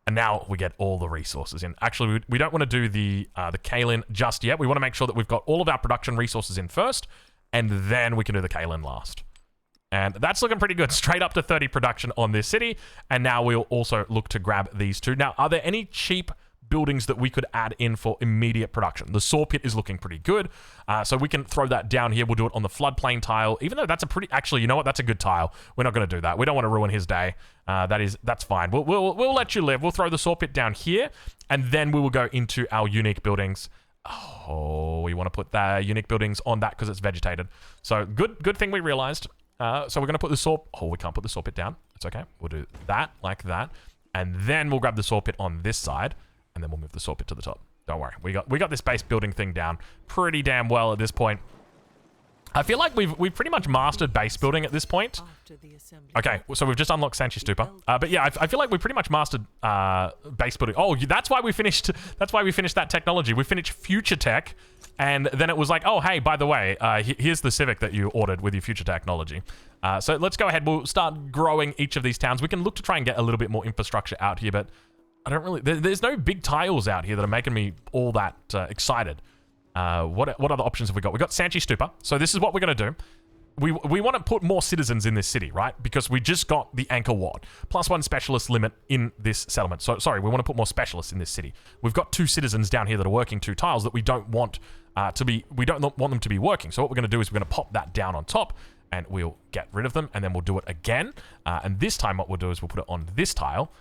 And now we get all the resources in. Actually, we don't want to do the kaolin just yet. We want to make sure that we've got all of our production resources in first, and then we can do the kaolin last. And that's looking pretty good. Straight up to 30 production on this city. And now we'll also look to grab these two. Now, are there any cheap buildings that we could add in for immediate production? The saw pit is looking pretty good. So we can throw that down here. We'll do it on the floodplain tile, even though that's a pretty... Actually, you know what? That's a good tile. We're not going to do that. We don't want to ruin his day. That's fine. We'll let you live. We'll throw the saw pit down here, and then we will go into our unique buildings. Oh, we want to put the unique buildings on that because it's vegetated. So good thing we realized. So we're going to put the saw... Oh, we can't put the saw pit down. It's okay. We'll do that like that. And then we'll grab the saw pit on this side. And then we'll move the saw pit to the top. Don't worry. We got this base building thing down pretty damn well at this point. I feel like we've pretty much mastered base building at this point. Okay, so we've just unlocked Sanchi Stupa. But yeah, I feel like we pretty much mastered base building. Oh, that's why we finished that technology. We finished future tech, and then it was like, oh, hey, by the way, here's the Civic that you ordered with your future technology. So let's go ahead. We'll start growing each of these towns. We can look to try and get a little bit more infrastructure out here, but I don't really... There's no big tiles out here that are making me all that excited. What other options have we got? We've got Sanchi Stupa. So this is what we're going to do. We want to put more citizens in this city, right? Because we just got the Angkor Wat. +1 specialist limit in this settlement. So, sorry, we want to put more specialists in this city. We've got 2 citizens down here that are working 2 tiles that we don't want we don't want them to be working. So what we're going to do is we're going to pop that down on top, and we'll get rid of them, and then we'll do it again. And this time what we'll do is we'll put it on this tile,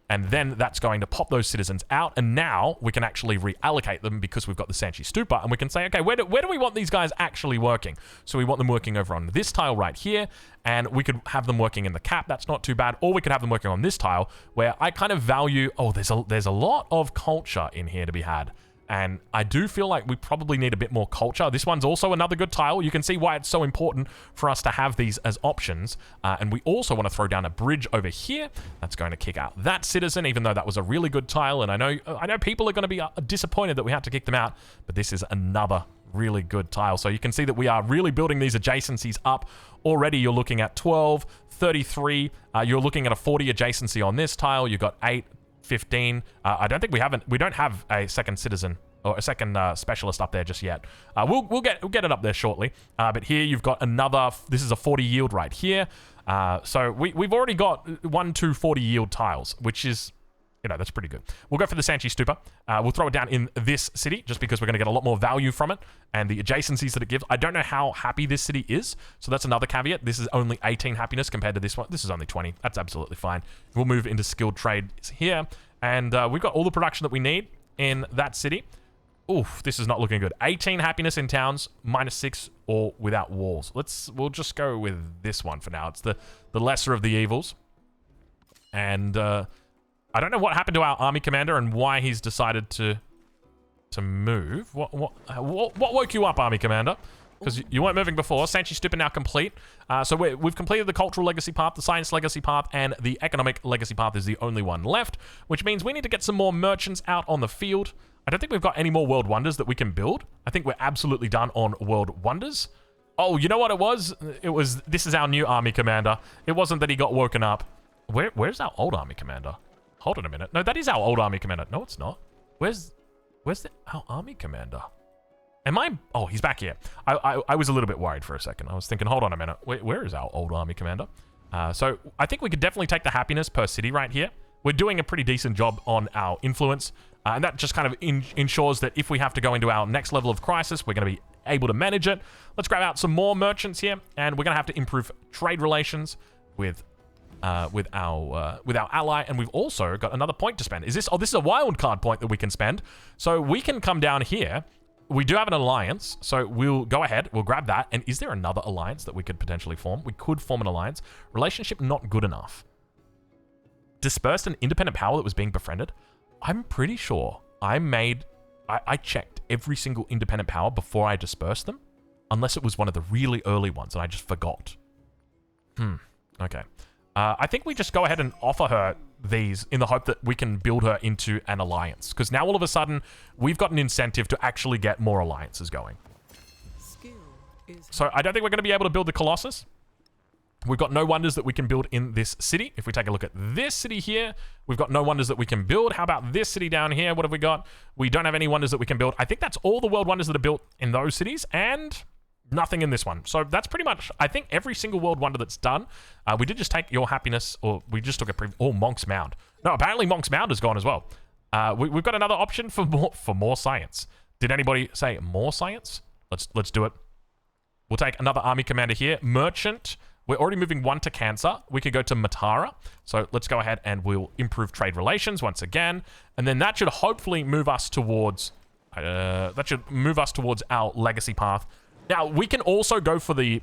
and then that's going to pop those citizens out, and now we can actually reallocate them because we've got the Sanchi Stupa, and we can say, okay, where do we want these guys actually working? So we want them working over on this tile right here, and we could have them working in the cap. That's not too bad. Or we could have them working on this tile, where I kind of value... Oh, there's a lot of culture in here to be had. And I do feel like we probably need a bit more culture. This one's also another good tile. You can see why it's so important for us to have these as options. And we also want to throw down a bridge over here. That's going to kick out that citizen, even though that was a really good tile. And I know people are going to be disappointed that we had to kick them out, but this is another really good tile. So you can see that we are really building these adjacencies up. Already you're looking at 12, 33. You're looking at a 40 adjacency on this tile. You've got 8, 15. I don't think we don't have a second citizen or a second specialist up there just yet. We'll get it up there shortly. But here you've got another. This is a 40 yield right here. So we've already got 1, 2, 40 yield tiles, which is, that's pretty good. We'll go for the Sanchi Stupa. We'll throw it down in this city just because we're going to get a lot more value from it and the adjacencies that it gives. I don't know how happy this city is, so that's another caveat. This is only 18 happiness compared to this one. This is only 20. That's absolutely fine. We'll move into skilled trade here, and we've got all the production that we need in that city. Oof, this is not looking good. 18 happiness in towns, -6 or without walls. We'll just go with this one for now. It's the lesser of the evils. And I don't know what happened to our army commander and why he's decided to move. What woke you up, army commander? Because you weren't moving before. Sanctuary Stupid now complete. So we've completed the cultural legacy path, the science legacy path, and the economic legacy path is the only one left, which means we need to get some more merchants out on the field. I don't think we've got any more world wonders that we can build. I think we're absolutely done on world wonders. Oh, you know what it was? This is our new army commander. It wasn't that he got woken up. Where's our old army commander? Hold on a minute. No, that is our old army commander. No, it's not. Where's our army commander? Oh, he's back here. I was a little bit worried for a second. I was thinking, hold on a minute. Where is our old army commander? So I think we could definitely take the happiness per city right here. We're doing a pretty decent job on our influence. And that just kind of ensures that if we have to go into our next level of crisis, we're going to be able to manage it. Let's grab out some more merchants here. And we're going to have to improve trade relations with our ally, and we've also got another point to spend. This is a wild card point that we can spend. So we can come down here. We do have an alliance, so we'll go ahead, we'll grab that. And is there another alliance that we could potentially form? We could form an alliance. Relationship not good enough. Dispersed an independent power that was being befriended. I'm pretty sure I checked every single independent power before I dispersed them, unless it was one of the really early ones and I just forgot. Okay. I think we just go ahead and offer her these in the hope that we can build her into an alliance. Because now all of a sudden, we've got an incentive to actually get more alliances going. So I don't think we're going to be able to build the Colossus. We've got no wonders that we can build in this city. If we take a look at this city here, we've got no wonders that we can build. How about this city down here? What have we got? We don't have any wonders that we can build. I think that's all the world wonders that are built in those cities. And nothing in this one. So that's pretty much, I think, every single world wonder that's done. We did just take your happiness, or we just took a Monk's Mound. No, apparently Monk's Mound is gone as well. We've got another option for more science. Did anybody say more science? Let's do it. We'll take another army commander here. Merchant. We're already moving one to Cancer. We could go to Matara. So let's go ahead and we'll improve trade relations once again. And then that should hopefully move us towards our legacy path. Now, we can also go for the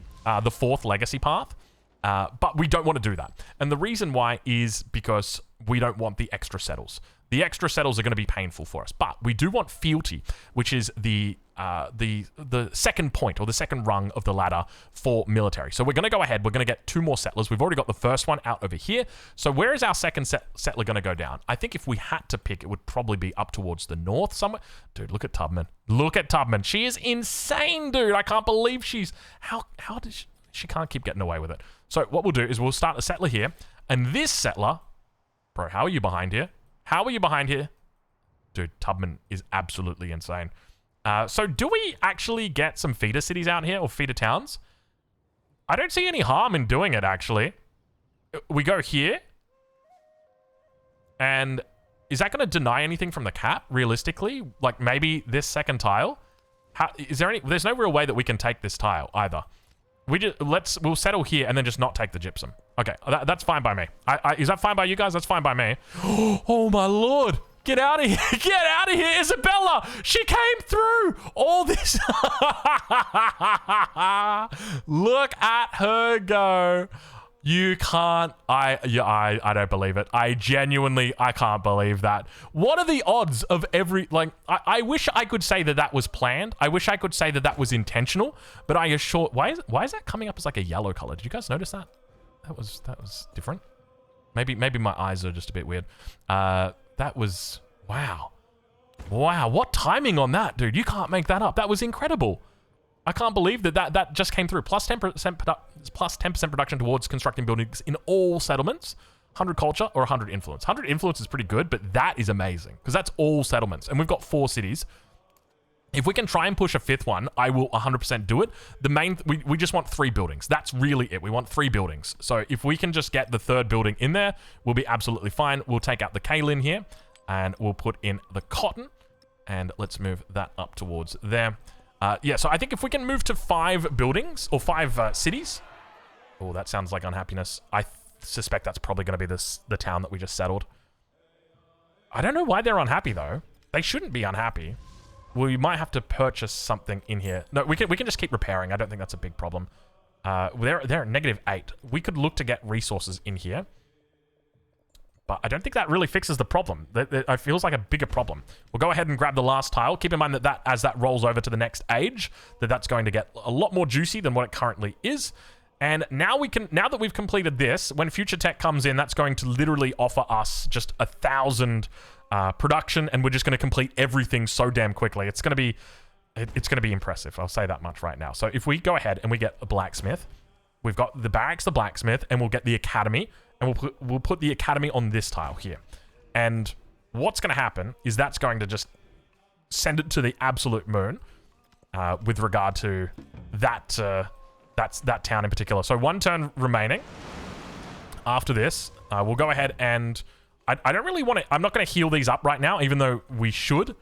fourth legacy path, but we don't want to do that. And the reason why is because we don't want the extra settles. The extra settles are going to be painful for us, but we do want fealty, which is the second point or the second rung of the ladder for military. So we're going to go ahead. We're going to get 2 more settlers. We've already got the first one out over here. So where is our second settler going to go down? I think if we had to pick, it would probably be up towards the north somewhere. Dude, look at Tubman. Look at Tubman. She is insane, dude. I can't believe how does she can't keep getting away with it. So what we'll do is we'll start a settler here, and this settler, bro, how are you behind here? How are you behind here? Dude, Tubman is absolutely insane. So do we actually get some feeder cities out here or feeder towns? I don't see any harm in doing it, actually. We go here. And is that going to deny anything from the cap, realistically? Like maybe this second tile? There's no real way that we can take this tile either. We'll settle here and then just not take the gypsum. Okay, that's fine by me. Is that fine by you guys? That's fine by me. Oh my lord! Get out of here! Get out of here, Isabella! She came through all this. Look at her go. You can't. I don't believe it. I can't believe that. What are the odds of every, like, I wish I could say that was planned. I wish I could say that was intentional, but I assure, why is that coming up as like a yellow color? Did you guys notice that? That was different. Maybe my eyes are just a bit weird. That was, wow. Wow, what timing on that, dude? You can't make that up. That was incredible. I can't believe that just came through. Plus 10% production towards constructing buildings in all settlements. 100 culture or 100 influence. 100 influence is pretty good, but that is amazing because that's all settlements. And we've got 4 cities. If we can try and push a 5th one, I will 100% do it. We just want 3 buildings. That's really it. We want 3 buildings. So if we can just get the 3rd building in there, we'll be absolutely fine. We'll take out the kaolin here and we'll put in the cotton. And let's move that up towards there. Yeah, so I think if we can move to 5 buildings or 5 cities. Oh, that sounds like unhappiness. I suspect that's probably going to be the town that we just settled. I don't know why they're unhappy, though. They shouldn't be unhappy. We might have to purchase something in here. No, we can just keep repairing. I don't think that's a big problem. They're at -8. We could look to get resources in here. But I don't think that really fixes the problem. It feels like a bigger problem. We'll go ahead and grab the last tile. Keep in mind that as that rolls over to the next age, that's going to get a lot more juicy than what it currently is. And now that we've completed this, when future tech comes in, that's going to literally offer us just 1,000 production, and we're just going to complete everything so damn quickly. It's going to be impressive. I'll say that much right now. So if we go ahead and we get a blacksmith, we've got the barracks, the blacksmith, and we'll get the academy. And we'll put the academy on this tile here. And what's going to happen is that's going to just send it to the absolute moon with regard to that town in particular. So 1 turn remaining. After this, we'll go ahead and... I don't really want to... I'm not going to heal these up right now, even though we should.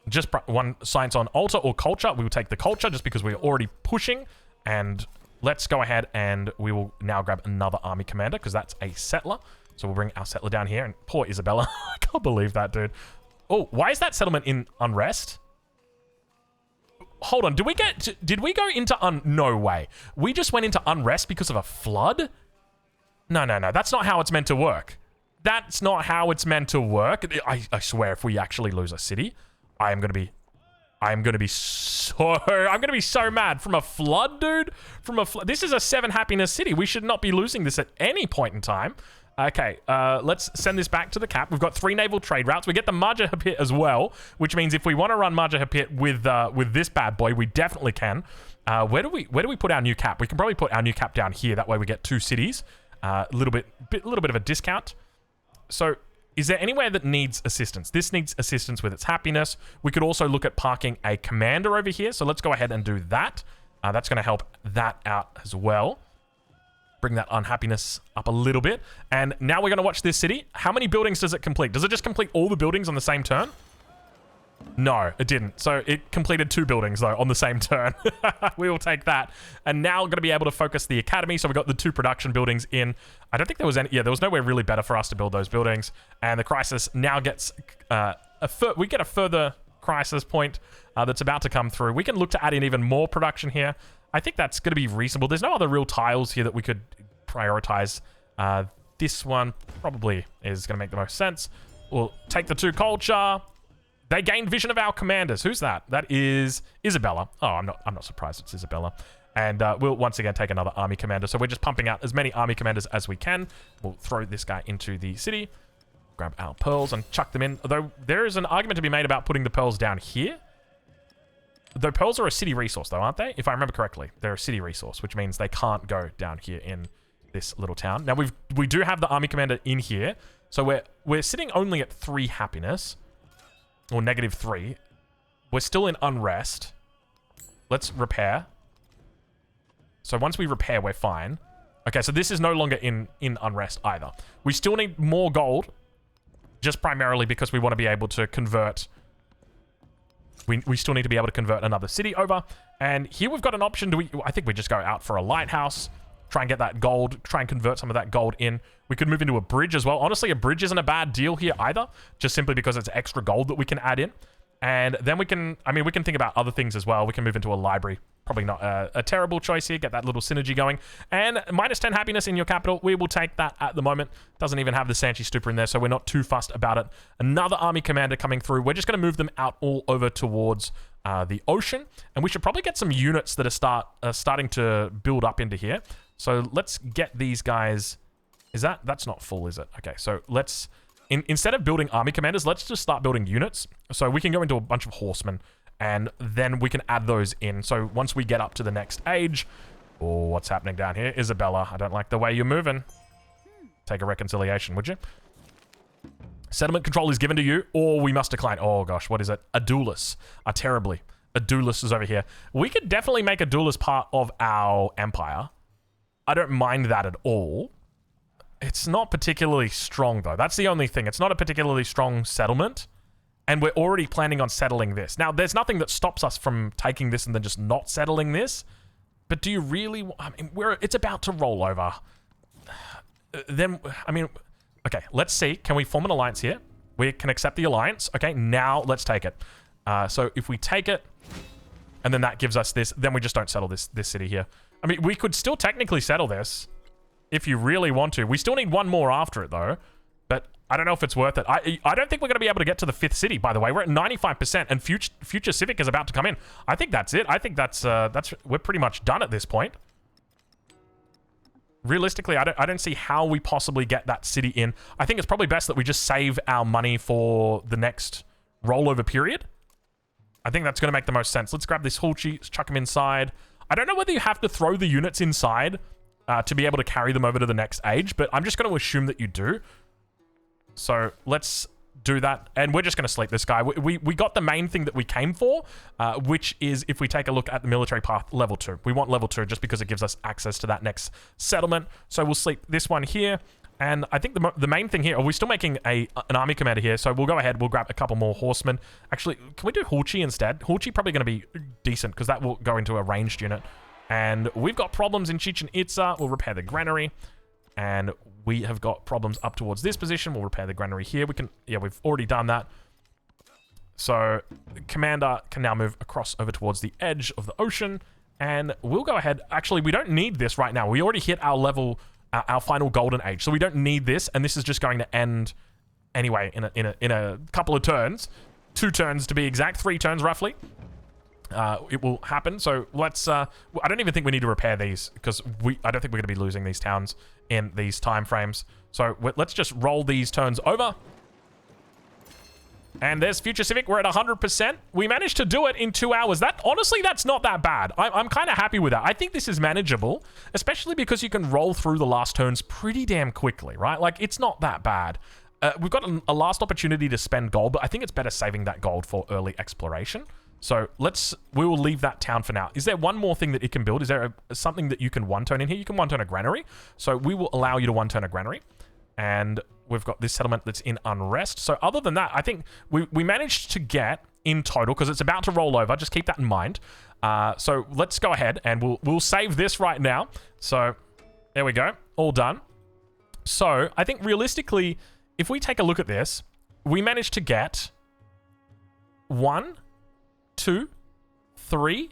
Just one science on altar or culture. We will take the culture just because we're already pushing. And... let's go ahead and we will now grab another army commander because that's a settler. So we'll bring our settler down here. And poor Isabella. I can't believe that, dude. Oh, why is that settlement in unrest? Hold on. Did we go into no way. We just went into unrest because of a flood? No. That's not how it's meant to work. That's not how it's meant to work. I swear if we actually lose a city, I'm going to be so mad. From a flood, dude. This is a 7 happiness city. We should not be losing this at any point in time. Okay, let's send this back to the cap. We've got 3 naval trade routes. We get the Maja Hapit as well, which means if we want to run Maja Hapit with this bad boy, we definitely can. Where do we put our new cap? We can probably put our new cap down here. That way we get 2 cities. A little bit of a discount. So... is there anywhere that needs assistance? This needs assistance with its happiness. We could also look at parking a commander over here. So let's go ahead and do that. That's going to help that out as well. Bring that unhappiness up a little bit. And now we're going to watch this city. How many buildings does it complete? Does it just complete all the buildings on the same turn? No, it didn't. So it completed 2 buildings, though, on the same turn. We will take that. And now we're going to be able to focus the academy. So we got the 2 production buildings in. I don't think there was any... yeah, there was nowhere really better for us to build those buildings. And the crisis now gets... we get a further crisis point that's about to come through. We can look to add in even more production here. I think that's going to be reasonable. There's no other real tiles here that we could prioritize. This one probably is going to make the most sense. We'll take the 2 culture... they gained vision of our commanders. Who's that? That is Isabella. Oh, I'm not surprised it's Isabella. And we'll once again take another army commander. So we're just pumping out as many army commanders as we can. We'll throw this guy into the city. Grab our pearls and chuck them in. Although there is an argument to be made about putting the pearls down here. The pearls are a city resource though, aren't they? If I remember correctly, they're a city resource, which means they can't go down here in this little town. Now we do have the army commander in here. So we're sitting only at 3 happiness. Or -3. We're still in unrest. Let's repair. So once we repair, we're fine. Okay, so this is no longer in unrest either. We still need more gold. Just primarily because we want to be able to convert... We still need to be able to convert another city over. And here we've got an option. I think we just go out for a lighthouse. Try and get that gold. Try and convert some of that gold in. We could move into a bridge as well. Honestly, a bridge isn't a bad deal here either. Just simply because it's extra gold that we can add in. And then we can... I mean, we can think about other things as well. We can move into a library. Probably not a terrible choice here. Get that little synergy going. And -10 happiness in your capital. We will take that at the moment. Doesn't even have the Sanchi Stupa in there, so we're not too fussed about it. Another army commander coming through. We're just going to move them out all over towards the ocean. And we should probably get some units that are starting to build up into here. So let's get these guys... That's not full, is it? Okay, so let's... Instead of building army commanders, let's just start building units. So we can go into a bunch of horsemen, and then we can add those in. So once we get up to the next age... Oh, what's happening down here? Isabella, I don't like the way you're moving. Take a reconciliation, would you? Settlement control is given to you, or we must decline. Oh gosh, what is it? Adulis. Terribly. Adulis is over here. We could definitely make Adulis part of our empire. I don't mind that at all. It's not particularly strong, though. That's the only thing. It's not a particularly strong settlement. And we're already planning on settling this. Now, there's nothing that stops us from taking this and then just not settling this. But do you really... I mean, it's about to roll over. Then, I mean... Okay, let's see. Can we form an alliance here? We can accept the alliance. Okay, now let's take it. So if we take it, and then that gives us this, then we just don't settle this city here. I mean, we could still technically settle this if you really want to. We still need one more after it, though. But I don't know if it's worth it. I don't think we're going to be able to get to the 5th city, by the way. We're at 95%, and Future Civic is about to come in. I think that's it. I think that's we're pretty much done at this point. Realistically, I don't see how we possibly get that city in. I think it's probably best that we just save our money for the next rollover period. I think that's going to make the most sense. Let's grab this Hulchi, chuck him inside. I don't know whether you have to throw the units inside to be able to carry them over to the next age, but I'm just going to assume that you do. So let's do that, and we're just going to sleep this guy. We got the main thing that we came for, which is if we take a look at the military path, level 2. We want level 2 just because it gives us access to that next settlement. So we'll sleep this one here, and I think the main thing here, are we still making an army commander here? So we'll go ahead, we'll grab a couple more horsemen. Actually, can we do Hulchi instead? Hulchi probably going to be decent because that will go into a ranged unit. And we've got problems in Chichen Itza. We'll repair the granary. And we have got problems up towards this position. We'll repair the granary here. We can, yeah, we've already done that. So the commander can now move across over towards the edge of the ocean. And we'll go ahead. Actually, we don't need this right now. We already hit our level, our final golden age. So we don't need this. And this is just going to end anyway in a couple of turns. 2 turns to be exact. 3 turns roughly. It will happen. So let's I don't even think we need to repair these because I don't think we're going to be losing these towns in these time frames. So let's just roll these turns over. And there's Future Civic. We're at 100%. We managed to do it in 2 hours. Honestly, that's not that bad. I'm kind of happy with that. I think this is manageable, especially because you can roll through the last turns pretty damn quickly, right? Like, it's not that bad. We've got a last opportunity to spend gold, but I think it's better saving that gold for early exploration. So we will leave that town for now. Is there one more thing that it can build? Is there something that you can one-turn in here? You can one-turn a granary. So we will allow you to one-turn a granary. And we've got this settlement that's in unrest. So other than that, I think we managed to get in total, because it's about to roll over. Just keep that in mind. So let's go ahead and we'll save this right now. So there we go. All done. So I think realistically, if we take a look at this, we managed to get 1, 2, 3,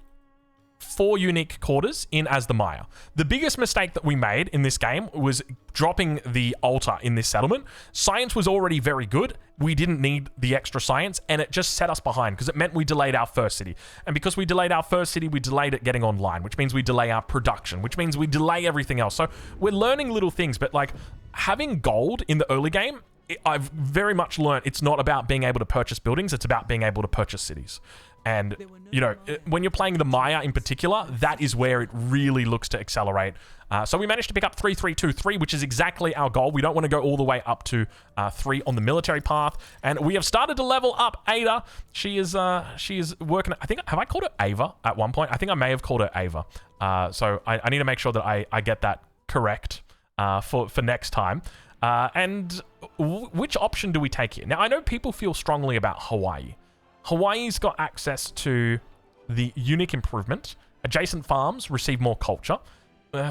4 unique quarters in as the Maya. The biggest mistake that we made in this game was dropping the altar in this settlement. Science was already very good. We didn't need the extra science, and it just set us behind because it meant we delayed our first city. And because we delayed our first city, we delayed it getting online, which means we delay our production, which means we delay everything else. So we're learning little things, but like having gold in the early game, I've very much learned it's not about being able to purchase buildings, it's about being able to purchase cities. And, you know, when you're playing the Maya in particular, that is where it really looks to accelerate. So we managed to pick up 3-3-2-3, which is exactly our goal. We don't want to go all the way up to 3 on the military path. And we have started to level up Ada. She is working. I think, have I called her Ava at one point? I think I may have called her Ava. So I need to make sure that I get that correct for next time. And which option do we take here? Now, I know people feel strongly about Hawaii. Hawaii's got access to the unique improvement. Adjacent farms receive more culture.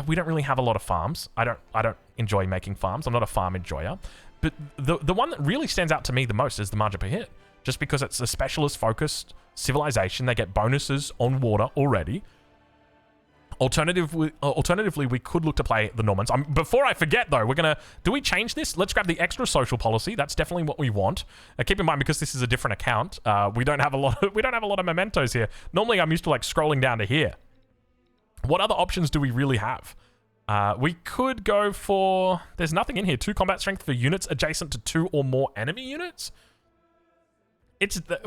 We don't really have a lot of farms. I don't enjoy making farms. I'm not a farm enjoyer. But the one that really stands out to me the most is the Machu, just because it's a specialist-focused civilization. They get bonuses on water already. Alternatively, we could look to play the Normans. Before I forget, though, do we change this? Let's grab the extra social policy. That's definitely what we want. Keep in mind, because this is a different account, we don't have a lot of mementos here. Normally, I'm used to like scrolling down to here. What other options do we really have? We could go for. There's nothing in here. 2 combat strength for units adjacent to 2 or more enemy units.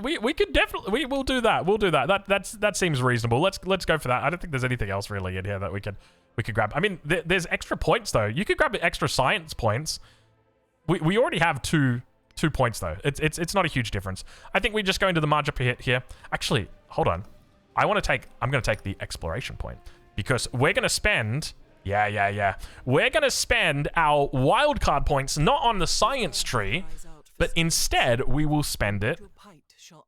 We could definitely we'll do that. We'll do that. That seems reasonable. Let's go for that. I don't think there's anything else really in here that we could grab. I mean, there's extra points though. You could grab extra science points. We already have two points though. It's not a huge difference. I think we just go into the Maja pit here. Actually, hold on. I'm going to take the exploration point because we're going to spend. Yeah. We're going to spend our wildcard points not on the science tree, but instead we will spend it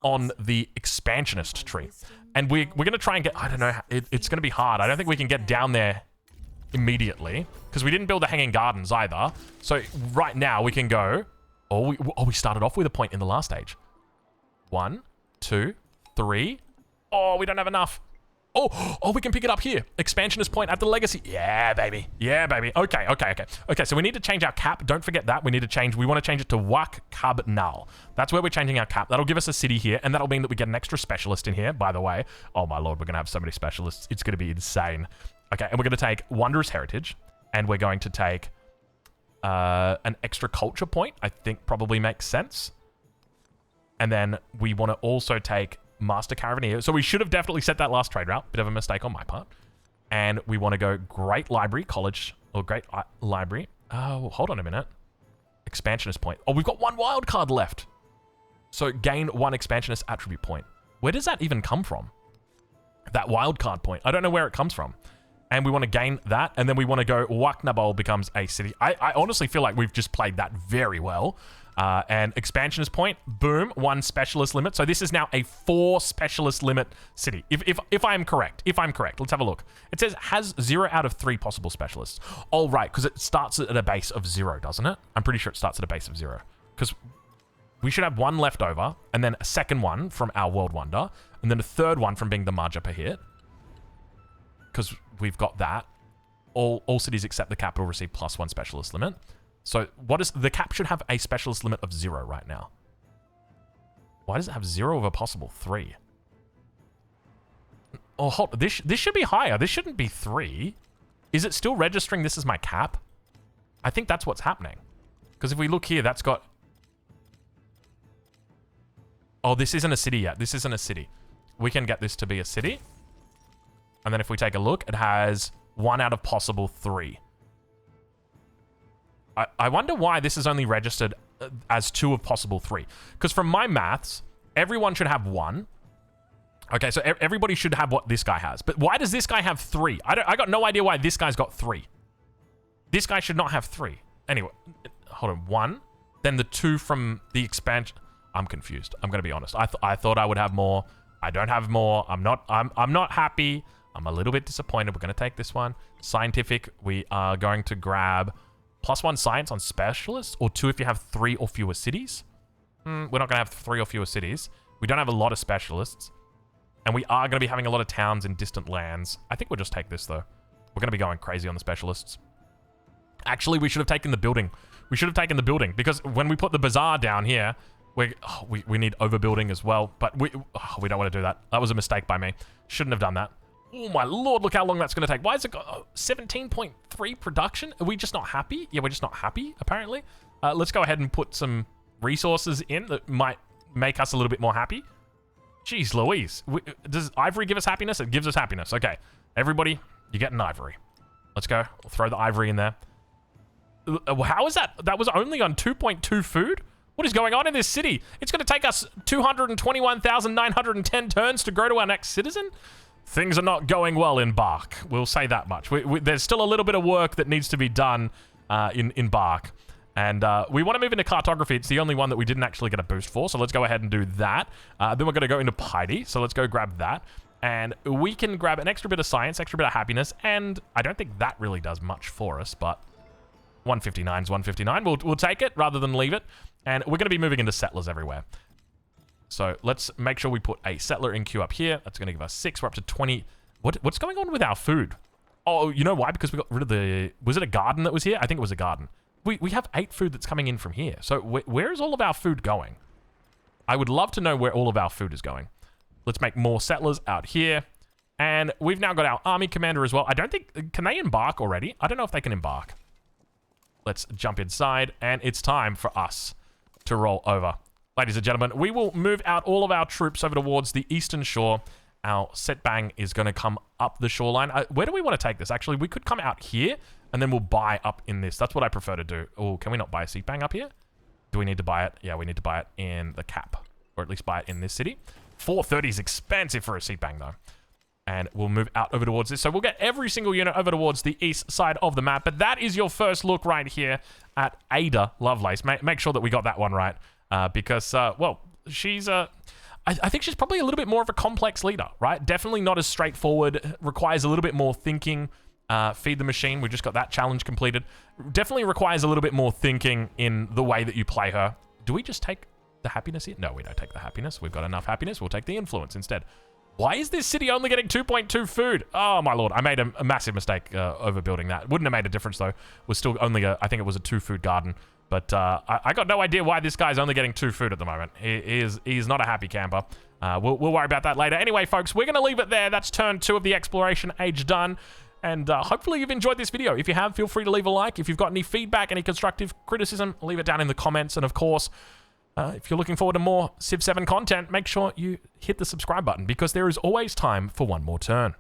on the expansionist tree. And we're going to try and get, I don't know, it's going to be hard. I don't think we can get down there immediately because we didn't build the hanging gardens either. So right now we can go, we started off with a point in the last stage. 1, 2, 3. Oh, we don't have enough. Oh, we can pick it up here. Expansionist point at the legacy. Yeah, baby. Yeah, baby. Okay. Okay, so we need to change our cap. Don't forget that. We want to change it to Wak Kab Nal. That's where we're changing our cap. That'll give us a city here, and that'll mean that we get an extra specialist in here, by the way. Oh, my lord, we're going to have so many specialists. It's going to be insane. Okay, and we're going to take Wondrous Heritage, and we're going to take an extra culture point. I think probably makes sense. And then we want to also take Master Caravannier. So we should have definitely set that last trade route. Bit of a mistake on my part. And we want to go Great Library, College, or Great Library. Oh, hold on a minute. Expansionist point. Oh, we've got 1 wild card left. So gain 1 Expansionist attribute point. Where does that even come from? That wild card point. I don't know where it comes from. And we want to gain that. And then we want to go Wak Nabol becomes a city. I honestly feel like we've just played that very well. And Expansionist point, boom, 1 specialist limit. So this is now a 4 specialist limit city. If I'm correct, let's have a look. It says has 0 out of 3 possible specialists. Oh, right, because it starts at a base of 0, doesn't it? I'm pretty sure it starts at a base of 0. Because we should have 1 left over, and then a second one from our World Wonder, and then a third one from being the Marja Pahit. Because we've got that. All cities except the capital receive +1 specialist limit. So what is the cap should have a specialist limit of 0 right now. Why does it have 0 of a possible 3? Oh, hold, this should be higher. This shouldn't be 3. Is it still registering this as my cap? I think that's what's happening. Because if we look here, that's got... Oh, this isn't a city yet. This isn't a city. We can get this to be a city. And then if we take a look, it has 1 out of possible 3. I wonder why this is only registered as 2 of possible 3. Because from my maths, everyone should have 1. Okay, so everybody should have what this guy has. But why does this guy have 3? I got no idea why this guy's got 3. This guy should not have 3. Anyway, hold on. 1. Then the 2 from the expansion. I'm confused. I'm going to be honest. I thought I would have more. I don't have more. I'm not happy. I'm a little bit disappointed. We're going to take this one. Scientific. We are going to grab... +1 science on specialists, or 2 if you have 3 or fewer cities. We're not going to have 3 or fewer cities. We don't have a lot of specialists. And we are going to be having a lot of towns in distant lands. I think we'll just take this, though. We're going to be going crazy on the specialists. Actually, we should have taken the building. We should have taken the building, because when we put the bazaar down here, we need overbuilding as well. But we don't want to do that. That was a mistake by me. Shouldn't have done that. Oh my lord, look how long that's going to take. Why is it got 17.3 production? Are we just not happy? Yeah, we're just not happy, apparently. Let's go ahead and put some resources in that might make us a little bit more happy. Jeez Louise. Does ivory give us happiness? It gives us happiness. Okay, everybody, you get an ivory. Let's go. We'll throw the ivory in there. How is that? That was only on 2.2 food? What is going on in this city? It's going to take us 221,910 turns to grow to our next citizen? Things are not going well in Bark. We'll say that much. There's still a little bit of work that needs to be done in Bark. And we want to move into cartography. It's the only one that we didn't actually get a boost for. So let's go ahead and do that. Then we're going to go into Piety. So let's go grab that. And we can grab an extra bit of science, extra bit of happiness. And I don't think that really does much for us. But 159 is 159. We'll take it rather than leave it. And we're going to be moving into settlers everywhere. So let's make sure we put a settler in queue up here. That's going to give us 6. We're up to 20. What's going on with our food? Oh, you know why? Because we got rid of the... Was it a garden that was here? I think it was a garden. We have 8 food that's coming in from here. So where is all of our food going? I would love to know where all of our food is going. Let's make more settlers out here. And we've now got our army commander as well. I don't think... Can they embark already? I don't know if they can embark. Let's jump inside. And it's time for us to roll over. Ladies and gentlemen, we will move out all of our troops over towards the eastern shore. Our set bang is going to come up the shoreline. Where do we want to take this? Actually, we could come out here, and then we'll buy up in this. That's what I prefer to do. Oh, can we not buy a seat bang up here? Do we need to buy it? Yeah, we need to buy it in the cap, or at least buy it in this city. 430 is expensive for a seat bang, though. And we'll move out over towards this. So we'll get every single unit over towards the east side of the map. But that is your first look right here at Ada Lovelace. Make sure that we got that one right. Because, well, she's, I think she's probably a little bit more of a complex leader, right? Definitely not as straightforward, requires a little bit more thinking. Feed the machine, we just got that challenge completed. Definitely requires a little bit more thinking in the way that you play her. Do we just take... the happiness here? No, we don't take the happiness. We've got enough happiness. We'll take the influence instead. Why is this city only getting 2.2 food? Oh, my lord. I made a massive mistake overbuilding that. Wouldn't have made a difference, though. Was still only I think it was a 2-food garden. But I got no idea why this guy's only getting 2 food at the moment. He's not a happy camper. We'll worry about that later. Anyway, folks, we're going to leave it there. That's turn 2 of the exploration age done. And hopefully you've enjoyed this video. If you have, feel free to leave a like. If you've got any feedback, any constructive criticism, leave it down in the comments. And of course, if you're looking forward to more Civ 7 content, make sure you hit the subscribe button because there is always time for one more turn.